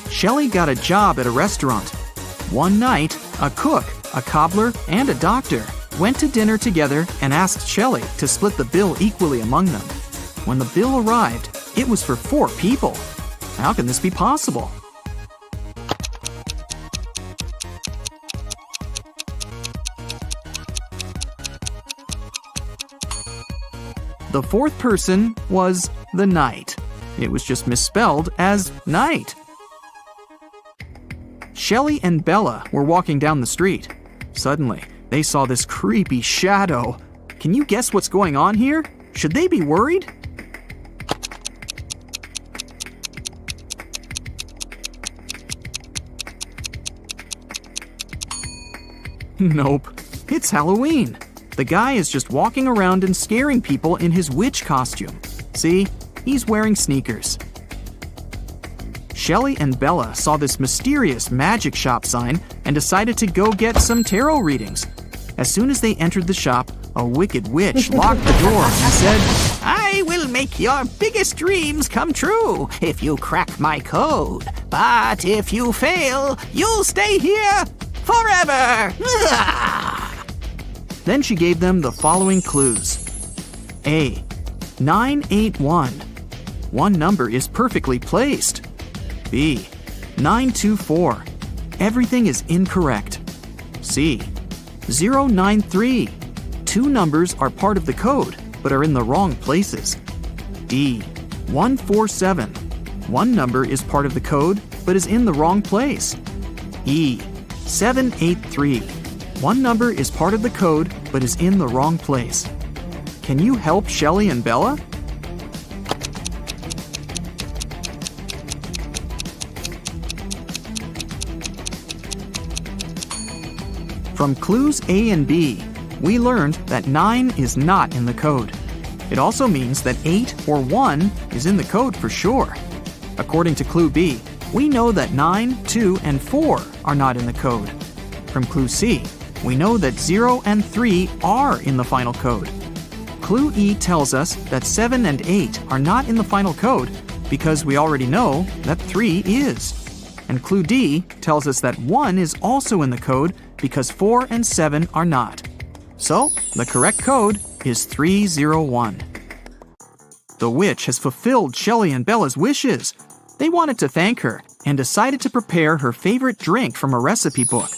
Shelley got a job at a restaurant. One night, a cook, a cobbler, and a doctor went to dinner together and asked Shelley to split the bill equally among them. When the bill arrived, it was for 4 people. How can this be possible? The 4th person was the knight. It was just misspelled as night. Shelley and Bella were walking down the street. Suddenly, they saw this creepy shadow. Can you guess what's going on here? Should they be worried? Nope. It's Halloween. The guy is just walking around and scaring people in his witch costume. See? He's wearing sneakers. Shelley and Bella saw this mysterious magic shop sign and decided to go get some tarot readings. As soon as they entered the shop, a wicked witch locked the door and said, "I will make your biggest dreams come true if you crack my code. But if you fail, you'll stay here forever." Then she gave them the following clues. A. 981. One number is perfectly placed. B. 924. Everything is incorrect. C. 093. 2 numbers are part of the code, but are in the wrong places. D. 147. 1 number is part of the code, but is in the wrong place. E. 783. 1 number is part of the code, but is in the wrong place. Can you help Shelley and Bella? From clues A and B, we learned that 9 is not in the code. It also means that 8 or 1 is in the code for sure. According to clue B, we know that 9, 2, and 4 are not in the code. From clue C, we know that 0 and 3 are in the final code. Clue E tells us that 7 and 8 are not in the final code because we already know that 3 is. And clue D tells us that 1 is also in the code because 4 and 7 are not. So, the correct code is 301. The witch has fulfilled Shelley and Bella's wishes. They wanted to thank her and decided to prepare her favorite drink from a recipe book.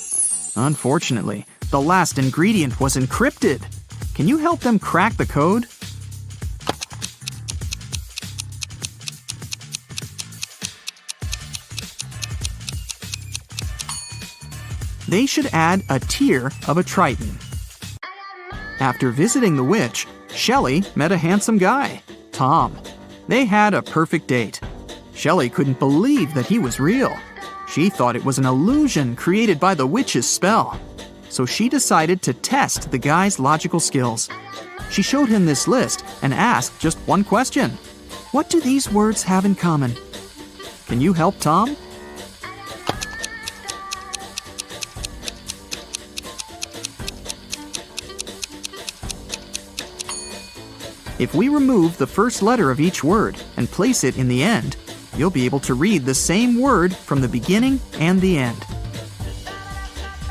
Unfortunately, the last ingredient was encrypted. Can you help them crack the code? They should add a tear of a Triton. After visiting the witch, Shelley met a handsome guy, Tom. They had a perfect date. Shelley couldn't believe that he was real. She thought it was an illusion created by the witch's spell. So she decided to test the guy's logical skills. She showed him this list and asked just one question. What do these words have in common? Can you help Tom? If we remove the first letter of each word and place it in the end, you'll be able to read the same word from the beginning and the end.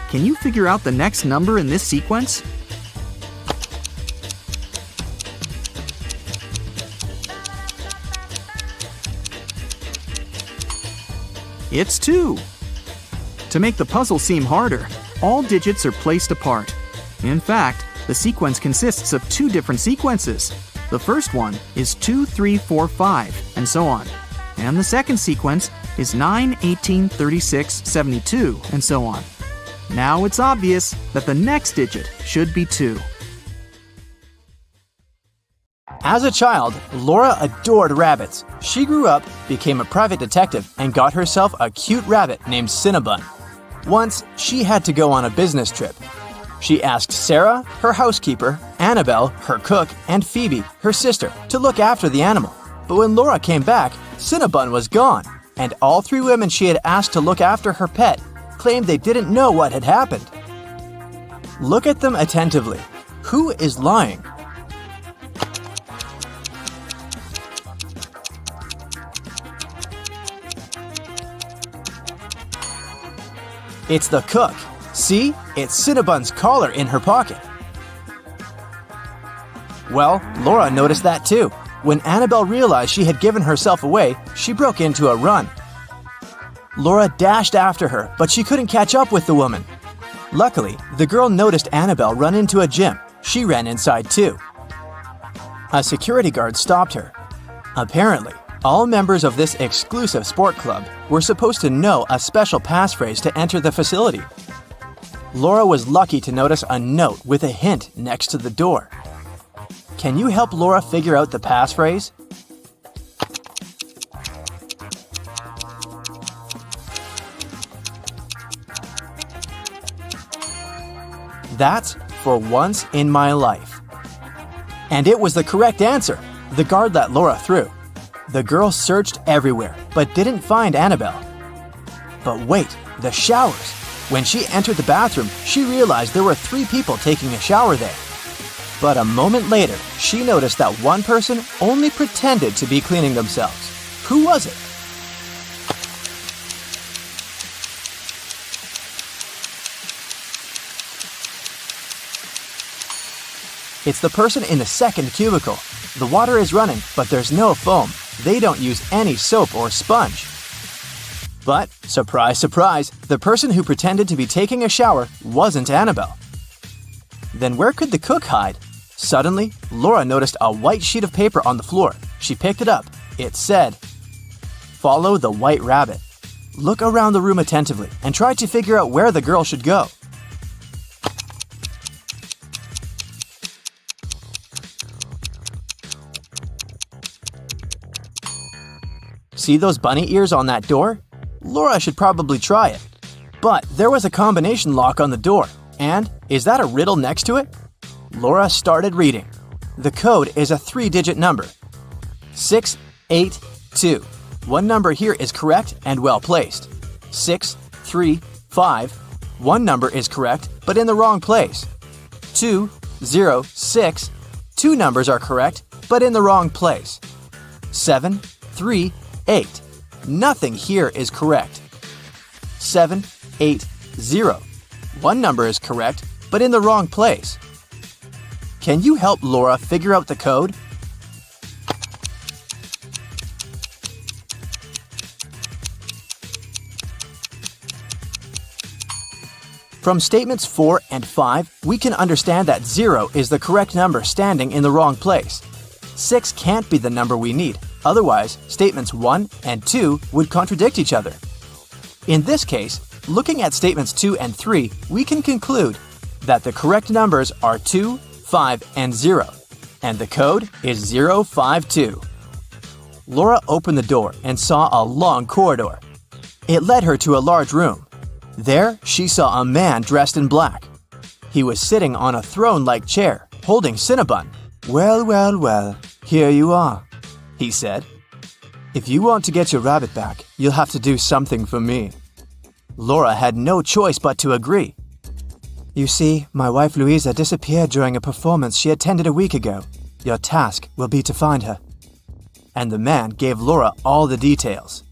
Can you figure out the next number in this sequence? It's 2. To make the puzzle seem harder, all digits are placed apart. In fact, the sequence consists of 2 different sequences. The first one is 2, 3, 4, 5, and so on. And the second sequence is 9, 18, 36, 72, and so on. Now it's obvious that the next digit should be 2. As a child, Laura adored rabbits. She grew up, became a private detective, and got herself a cute rabbit named Cinnabon. Once, she had to go on a business trip. She asked Sarah, her housekeeper, Annabelle, her cook, and Phoebe, her sister, to look after the animal. But when Laura came back, Cinnabon was gone, and all 3 women she had asked to look after her pet claimed they didn't know what had happened. Look at them attentively. Who is lying? It's the cook. See, it's Cinnabon's collar in her pocket. Well, Laura noticed that too. When Annabelle realized she had given herself away, she broke into a run. Laura dashed after her, but she couldn't catch up with the woman. Luckily, the girl noticed Annabelle run into a gym. She ran inside too. A security guard stopped her. Apparently, all members of this exclusive sport club were supposed to know a special passphrase to enter the facility. Laura was lucky to notice a note with a hint next to the door. Can you help Laura figure out the passphrase? That's "for once in my life." And it was the correct answer. The guard let Laura through. The girl searched everywhere, but didn't find Annabelle. But wait, the showers. When she entered the bathroom, she realized there were 3 people taking a shower there. But a moment later, she noticed that one person only pretended to be cleaning themselves. Who was it? It's the person in the second cubicle. The water is running, but there's no foam. They don't use any soap or sponge. But, surprise, surprise, the person who pretended to be taking a shower wasn't Annabelle. Then where could the cook hide? Suddenly, Laura noticed a white sheet of paper on the floor. She picked it up. It said, "Follow the white rabbit." Look around the room attentively and try to figure out where the girl should go. See those bunny ears on that door? Laura should probably try it. But there was a combination lock on the door. And is that a riddle next to it? Laura started reading. The code is a 3-digit number. 682. One number here is correct and well placed. 635. One number is correct but in the wrong place. 206. Two numbers are correct but in the wrong place. 738. Nothing here is correct. 780. One number is correct but in the wrong place. Can you help Laura figure out the code? From statements 4 and 5, we can understand that 0 is the correct number standing in the wrong place. 6 can't be the number we need, otherwise statements 1 and 2 would contradict each other. In this case, looking at statements 2 and 3, we can conclude that the correct numbers are 2, 5, and 0, and the code is 052. Laura opened the door and saw a long corridor. It led her to a large room. There, she saw a man dressed in black. He was sitting on a throne-like chair, holding Cinnabon. "Well, well, well, here you are," he said. "If you want to get your rabbit back, you'll have to do something for me." Laura had no choice but to agree. "You see, my wife Louisa disappeared during a performance she attended a week ago. Your task will be to find her." And the man gave Laura all the details.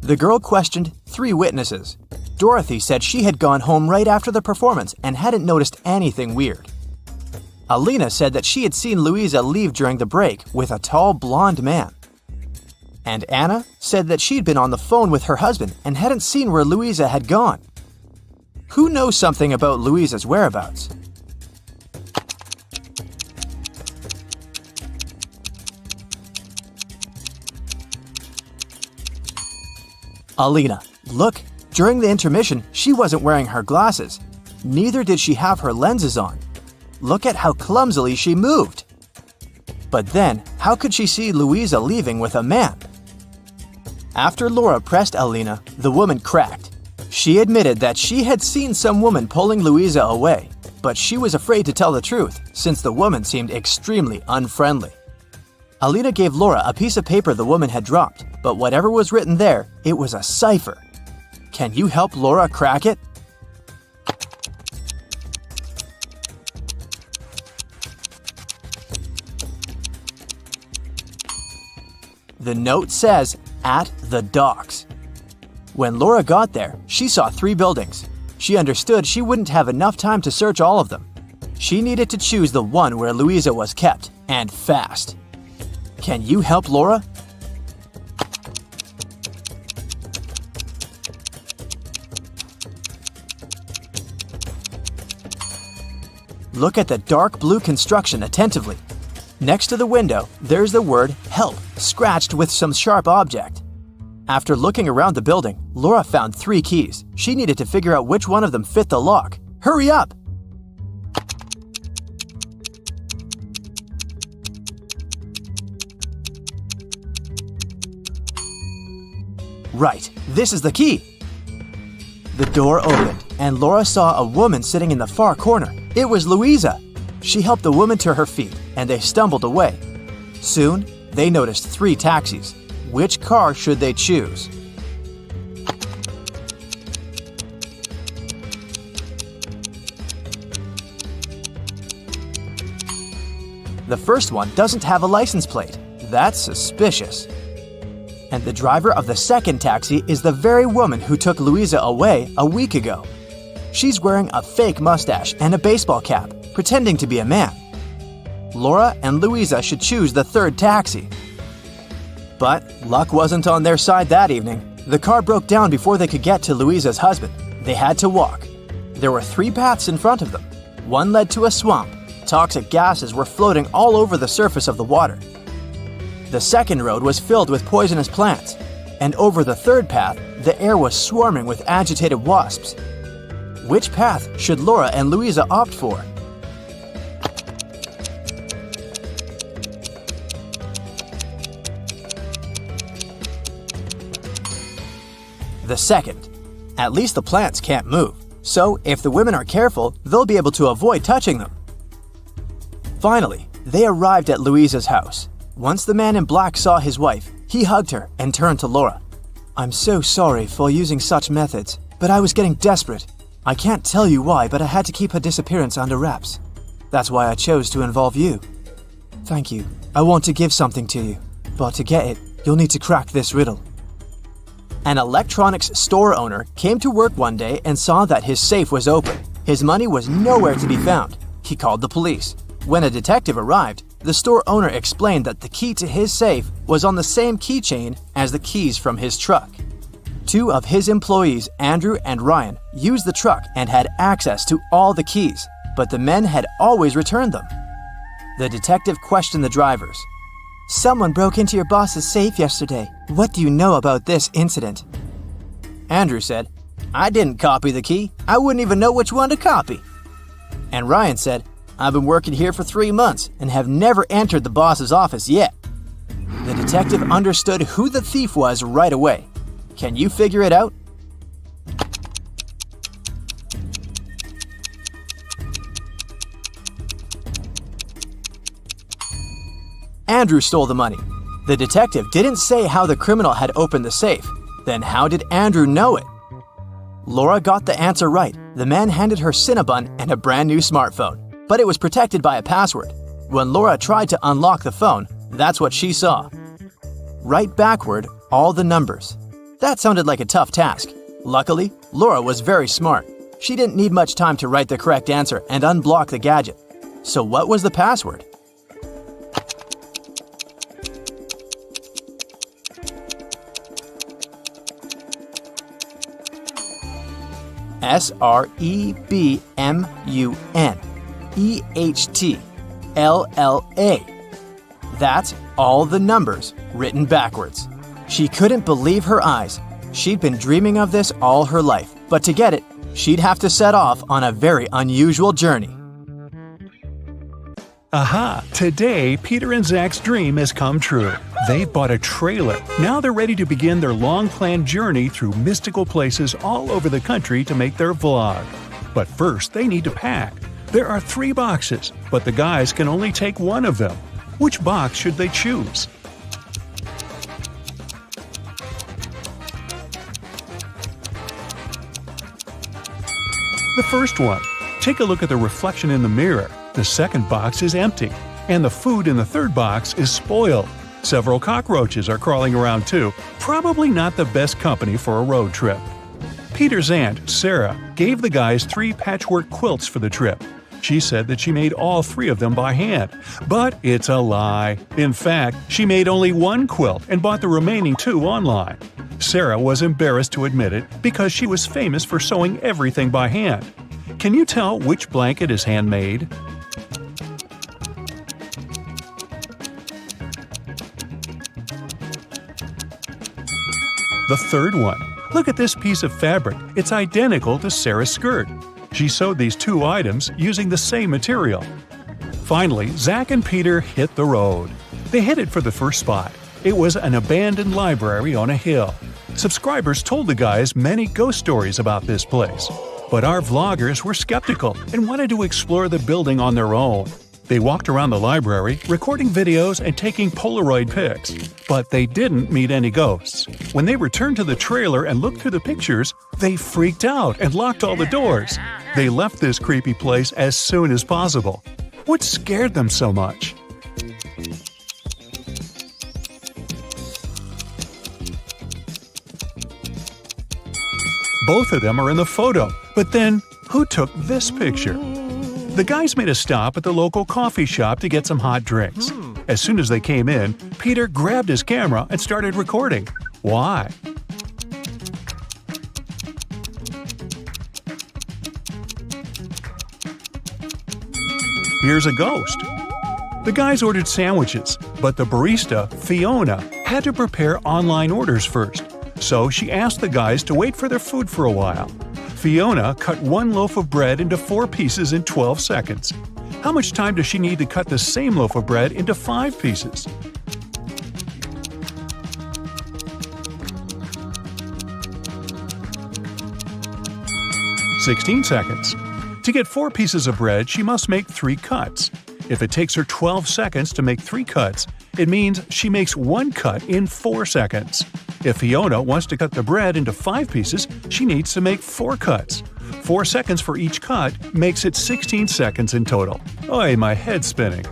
The girl questioned 3 witnesses. Dorothy said she had gone home right after the performance and hadn't noticed anything weird. Alina said that she had seen Louisa leave during the break with a tall blonde man. And Anna said that she'd been on the phone with her husband and hadn't seen where Louisa had gone. Who knows something about Louisa's whereabouts? Alina, look, during the intermission, she wasn't wearing her glasses. Neither did she have her lenses on. Look at how clumsily she moved. But then, how could she see Louisa leaving with a man? After Laura pressed Alina, the woman cracked. She admitted that she had seen some woman pulling Louisa away, but she was afraid to tell the truth since the woman seemed extremely unfriendly. Alina gave Laura a piece of paper the woman had dropped, but whatever was written there, it was a cipher. Can you help Laura crack it? The note says, "At the docks." When Laura got there, she saw 3 buildings. She understood she wouldn't have enough time to search all of them. She needed to choose the one where Louisa was kept, and fast. Can you help Laura? Look at the dark blue construction attentively. Next to the window, there's the word "help" scratched with some sharp object. After looking around the building, Laura found 3 keys. She needed to figure out which one of them fit the lock. Hurry up! Right, this is the key. The door opened, and Laura saw a woman sitting in the far corner. It was Louisa. She helped the woman to her feet, and they stumbled away. Soon, they noticed 3 taxis. Which car should they choose? The first one doesn't have a license plate. That's suspicious. And the driver of the second taxi is the very woman who took Louisa away a week ago. She's wearing a fake mustache and a baseball cap, pretending to be a man. Laura and Louisa should choose the third taxi. But luck wasn't on their side that evening. The car broke down before they could get to Louisa's husband. They had to walk. There were 3 paths in front of them. One led to a swamp. Toxic gases were floating all over the surface of the water. The second road was filled with poisonous plants. And over the third path, the air was swarming with agitated wasps. Which path should Laura and Louisa opt for? The second. At least the plants can't move. So if the women are careful, they'll be able to avoid touching them. Finally, they arrived at Louisa's house. Once the man in black saw his wife, he hugged her and turned to Laura. "I'm so sorry for using such methods, but I was getting desperate. I can't tell you why, but I had to keep her disappearance under wraps. That's why I chose to involve you. Thank you. I want to give something to you, but to get it, you'll need to crack this riddle." An electronics store owner came to work one day and saw that his safe was open. His money was nowhere to be found. He called the police. When a detective arrived, the store owner explained that the key to his safe was on the same keychain as the keys from his truck. Two of his employees, Andrew and Ryan, used the truck and had access to all the keys, but the men had always returned them. The detective questioned the drivers. "Someone broke into your boss's safe yesterday. What do you know about this incident?" Andrew said, "I didn't copy the key. I wouldn't even know which one to copy." And Ryan said, "I've been working here for 3 months and have never entered the boss's office yet." The detective understood who the thief was right away. Can you figure it out? Andrew stole the money. The detective didn't say how the criminal had opened the safe. Then how did Andrew know it? Laura got the answer right. The man handed her Cinnabon and a brand new smartphone, but it was protected by a password. When Laura tried to unlock the phone, that's what she saw. Write backward all the numbers. That sounded like a tough task. Luckily, Laura was very smart. She didn't need much time to write the correct answer and unblock the gadget. So what was the password? SREBMUNEHTLLA. That's all the numbers written backwards. She couldn't believe her eyes. She'd been dreaming of this all her life, but to get it, she'd have to set off on a very unusual journey. Aha! Today, Peter and Zach's dream has come true. They've bought a trailer. Now they're ready to begin their long-planned journey through mystical places all over the country to make their vlog. But first, they need to pack. There are 3 boxes, but the guys can only take one of them. Which box should they choose? The first one. Take a look at the reflection in the mirror. The second box is empty, and the food in the third box is spoiled. Several cockroaches are crawling around too. Probably not the best company for a road trip. Peter's aunt, Sarah, gave the guys 3 patchwork quilts for the trip. She said that she made all 3 of them by hand. But it's a lie. In fact, she made only 1 quilt and bought the remaining 2 online. Sarah was embarrassed to admit it because she was famous for sewing everything by hand. Can you tell which blanket is handmade? The third one. Look at this piece of fabric. It's identical to Sarah's skirt. She sewed these 2 items using the same material. Finally, Zach and Peter hit the road. They headed for the first spot. It was an abandoned library on a hill. Subscribers told the guys many ghost stories about this place. But our vloggers were skeptical and wanted to explore the building on their own. They walked around the library, recording videos and taking Polaroid pics. But they didn't meet any ghosts. When they returned to the trailer and looked through the pictures, they freaked out and locked all the doors. They left this creepy place as soon as possible. What scared them so much? Both of them are in the photo, but then who took this picture? The guys made a stop at the local coffee shop to get some hot drinks. As soon as they came in, Peter grabbed his camera and started recording. Why? Here's a ghost. The guys ordered sandwiches, but the barista, Fiona, had to prepare online orders first. So she asked the guys to wait for their food for a while. Fiona cut 1 loaf of bread into 4 pieces in 12 seconds. How much time does she need to cut the same loaf of bread into 5 pieces? 16 seconds. To get 4 pieces of bread, she must make 3 cuts. If it takes her 12 seconds to make 3 cuts, it means she makes 1 cut in 4 seconds. If Fiona wants to cut the bread into 5 pieces, she needs to make 4 cuts. 4 seconds for each cut makes it 16 seconds in total. Oy, my head's spinning.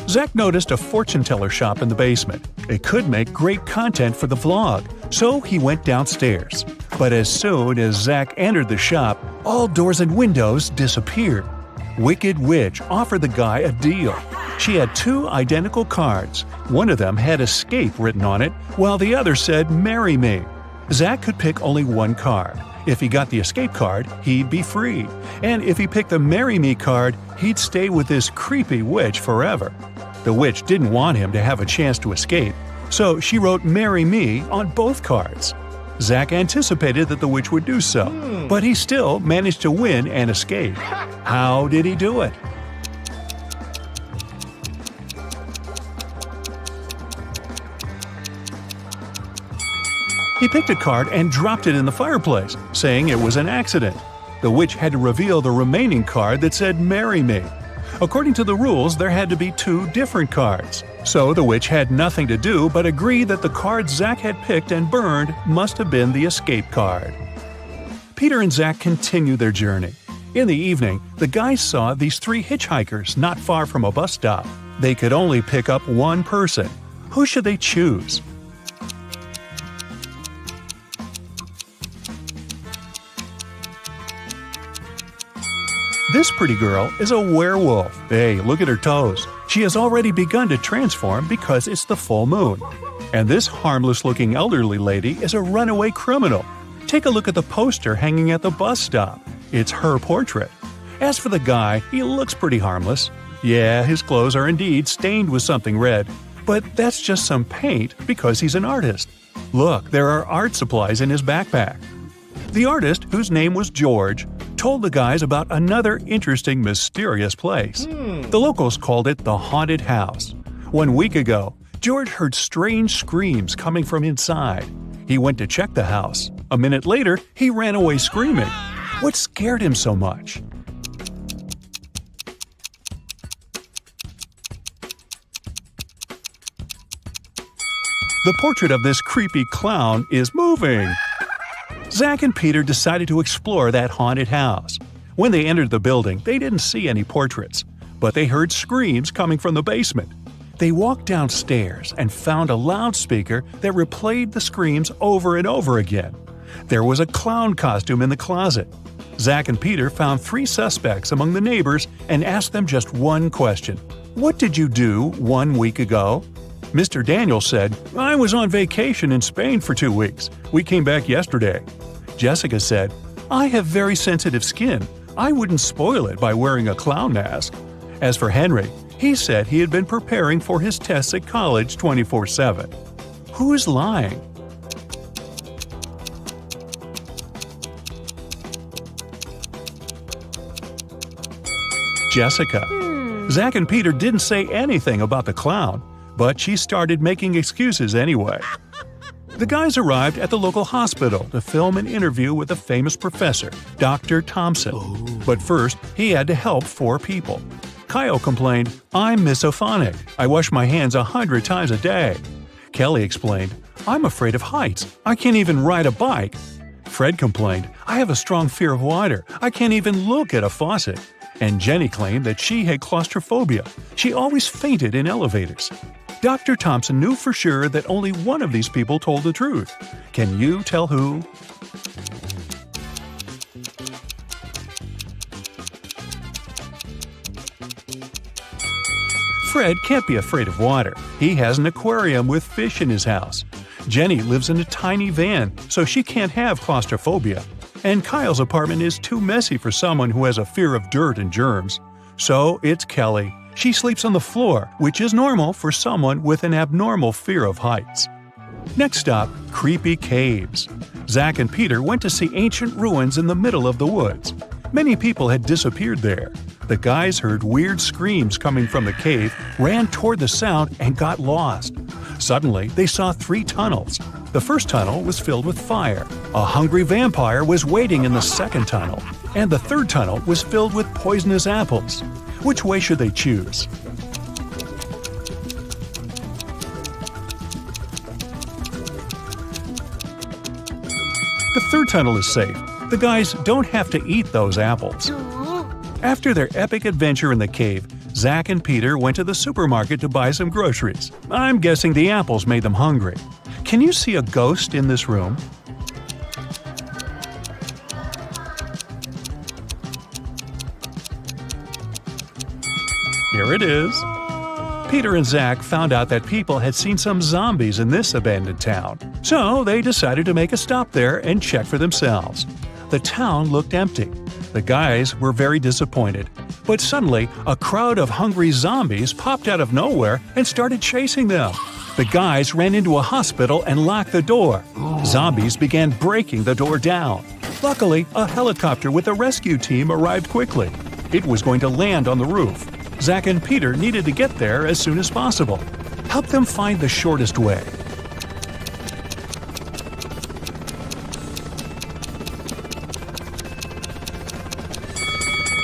Zach noticed a fortune teller shop in the basement. It could make great content for the vlog, so he went downstairs. But as soon as Zach entered the shop, all doors and windows disappeared. Wicked Witch offered the guy a deal. She had 2 identical cards. One of them had escape written on it, while the other said marry me. Zach could pick only 1 card. If he got the escape card, he'd be free. And if he picked the marry me card, he'd stay with this creepy witch forever. The witch didn't want him to have a chance to escape, so she wrote marry me on both cards. Zach anticipated that the witch would do so, but he still managed to win and escape. How did he do it? He picked a card and dropped it in the fireplace, saying it was an accident. The witch had to reveal the remaining card that said marry me. According to the rules, there had to be 2 different cards. So the witch had nothing to do but agree that the card Zach had picked and burned must have been the escape card. Peter and Zach continued their journey. In the evening, the guys saw these 3 hitchhikers not far from a bus stop. They could only pick up 1 person. Who should they choose? This pretty girl is a werewolf. Hey, look at her toes. She has already begun to transform because it's the full moon. And this harmless-looking elderly lady is a runaway criminal. Take a look at the poster hanging at the bus stop. It's her portrait. As for the guy, he looks pretty harmless. Yeah, his clothes are indeed stained with something red, but that's just some paint because he's an artist. Look, there are art supplies in his backpack. The artist, whose name was George, told the guys about another interesting, mysterious place. The locals called it the Haunted House. 1 week ago, George heard strange screams coming from inside. He went to check the house. A minute later, he ran away screaming. What scared him so much? The portrait of this creepy clown is moving. Zach and Peter decided to explore that haunted house. When they entered the building, they didn't see any portraits, but they heard screams coming from the basement. They walked downstairs and found a loudspeaker that replayed the screams over and over again. There was a clown costume in the closet. Zach and Peter found 3 suspects among the neighbors and asked them just one question. What did you do 1 week ago? Mr. Daniel said, I was on vacation in Spain for 2 weeks. We came back yesterday. Jessica said, I have very sensitive skin. I wouldn't spoil it by wearing a clown mask. As for Henry, he said he had been preparing for his tests at college 24/7. Who's lying? Jessica. Zach and Peter didn't say anything about the clown, but she started making excuses anyway. The guys arrived at the local hospital to film an interview with a famous professor, Dr. Thompson. But first, he had to help 4 people. Kyle complained, I'm misophonic. I wash my hands 100 times a day. Kelly explained, I'm afraid of heights. I can't even ride a bike. Fred complained, I have a strong fear of water. I can't even look at a faucet. And Jenny claimed that she had claustrophobia. She always fainted in elevators. Dr. Thompson knew for sure that only one of these people told the truth. Can you tell who? Fred can't be afraid of water. He has an aquarium with fish in his house. Jenny lives in a tiny van, so she can't have claustrophobia. And Kyle's apartment is too messy for someone who has a fear of dirt and germs. So it's Kelly. She sleeps on the floor, which is normal for someone with an abnormal fear of heights. Next stop, creepy caves. Zach and Peter went to see ancient ruins in the middle of the woods. Many people had disappeared there. The guys heard weird screams coming from the cave, ran toward the sound, and got lost. Suddenly, they saw 3 tunnels. The first tunnel was filled with fire. A hungry vampire was waiting in the second tunnel. and the third tunnel was filled with poisonous apples. Which way should they choose? The third tunnel is safe. The guys don't have to eat those apples. After their epic adventure in the cave, Zach and Peter went to the supermarket to buy some groceries. I'm guessing the apples made them hungry. Can you see a ghost in this room? Here it is. Peter and Zach found out that people had seen some zombies in this abandoned town, so they decided to make a stop there and check for themselves. The town looked empty. The guys were very disappointed, but suddenly a crowd of hungry zombies popped out of nowhere and started chasing them. The guys ran into a hospital and locked the door. Zombies began breaking the door down. Luckily, a helicopter with a rescue team arrived quickly. It was going to land on the roof. Zach and Peter needed to get there as soon as possible. Help them find the shortest way.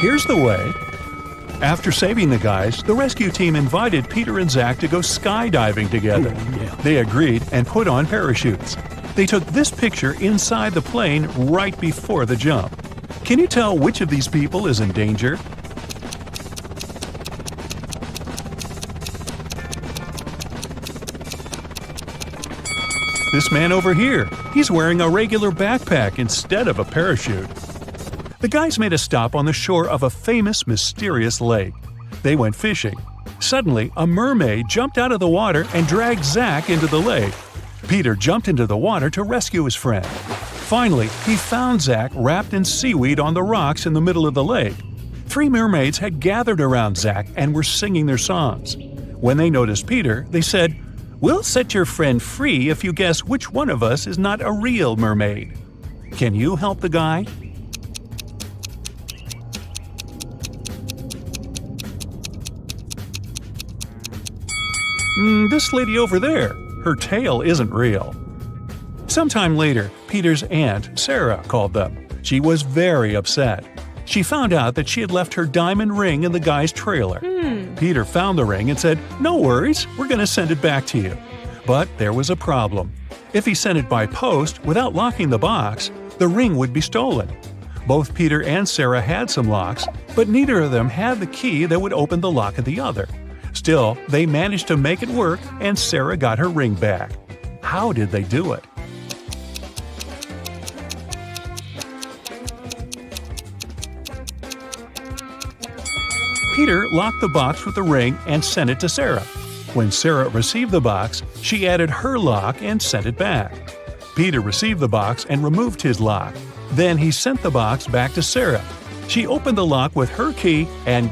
Here's the way. After saving the guys, the rescue team invited Peter and Zach to go skydiving together. They agreed and put on parachutes. They took this picture inside the plane right before the jump. Can you tell which of these people is in danger? This man over here, he's wearing a regular backpack instead of a parachute. The guys made a stop on the shore of a famous, mysterious lake. They went fishing. Suddenly, a mermaid jumped out of the water and dragged Zach into the lake. Peter jumped into the water to rescue his friend. Finally, he found Zach wrapped in seaweed on the rocks in the middle of the lake. 3 mermaids had gathered around Zach and were singing their songs. When they noticed Peter, they said, "We'll set your friend free if you guess which one of us is not a real mermaid." Can you help the guy? This lady over there, her tail isn't real. Sometime later, Peter's aunt, Sarah, called them. She was very upset. She found out that she had left her diamond ring in the guy's trailer. Peter found the ring and said, "No worries, we're going to send it back to you." But there was a problem. If he sent it by post without locking the box, the ring would be stolen. Both Peter and Sarah had some locks, but neither of them had the key that would open the lock of the other. Still, they managed to make it work and Sarah got her ring back. How did they do it? Peter locked the box with the ring and sent it to Sarah. When Sarah received the box, she added her lock and sent it back. Peter received the box and removed his lock. Then he sent the box back to Sarah. She opened the lock with her key and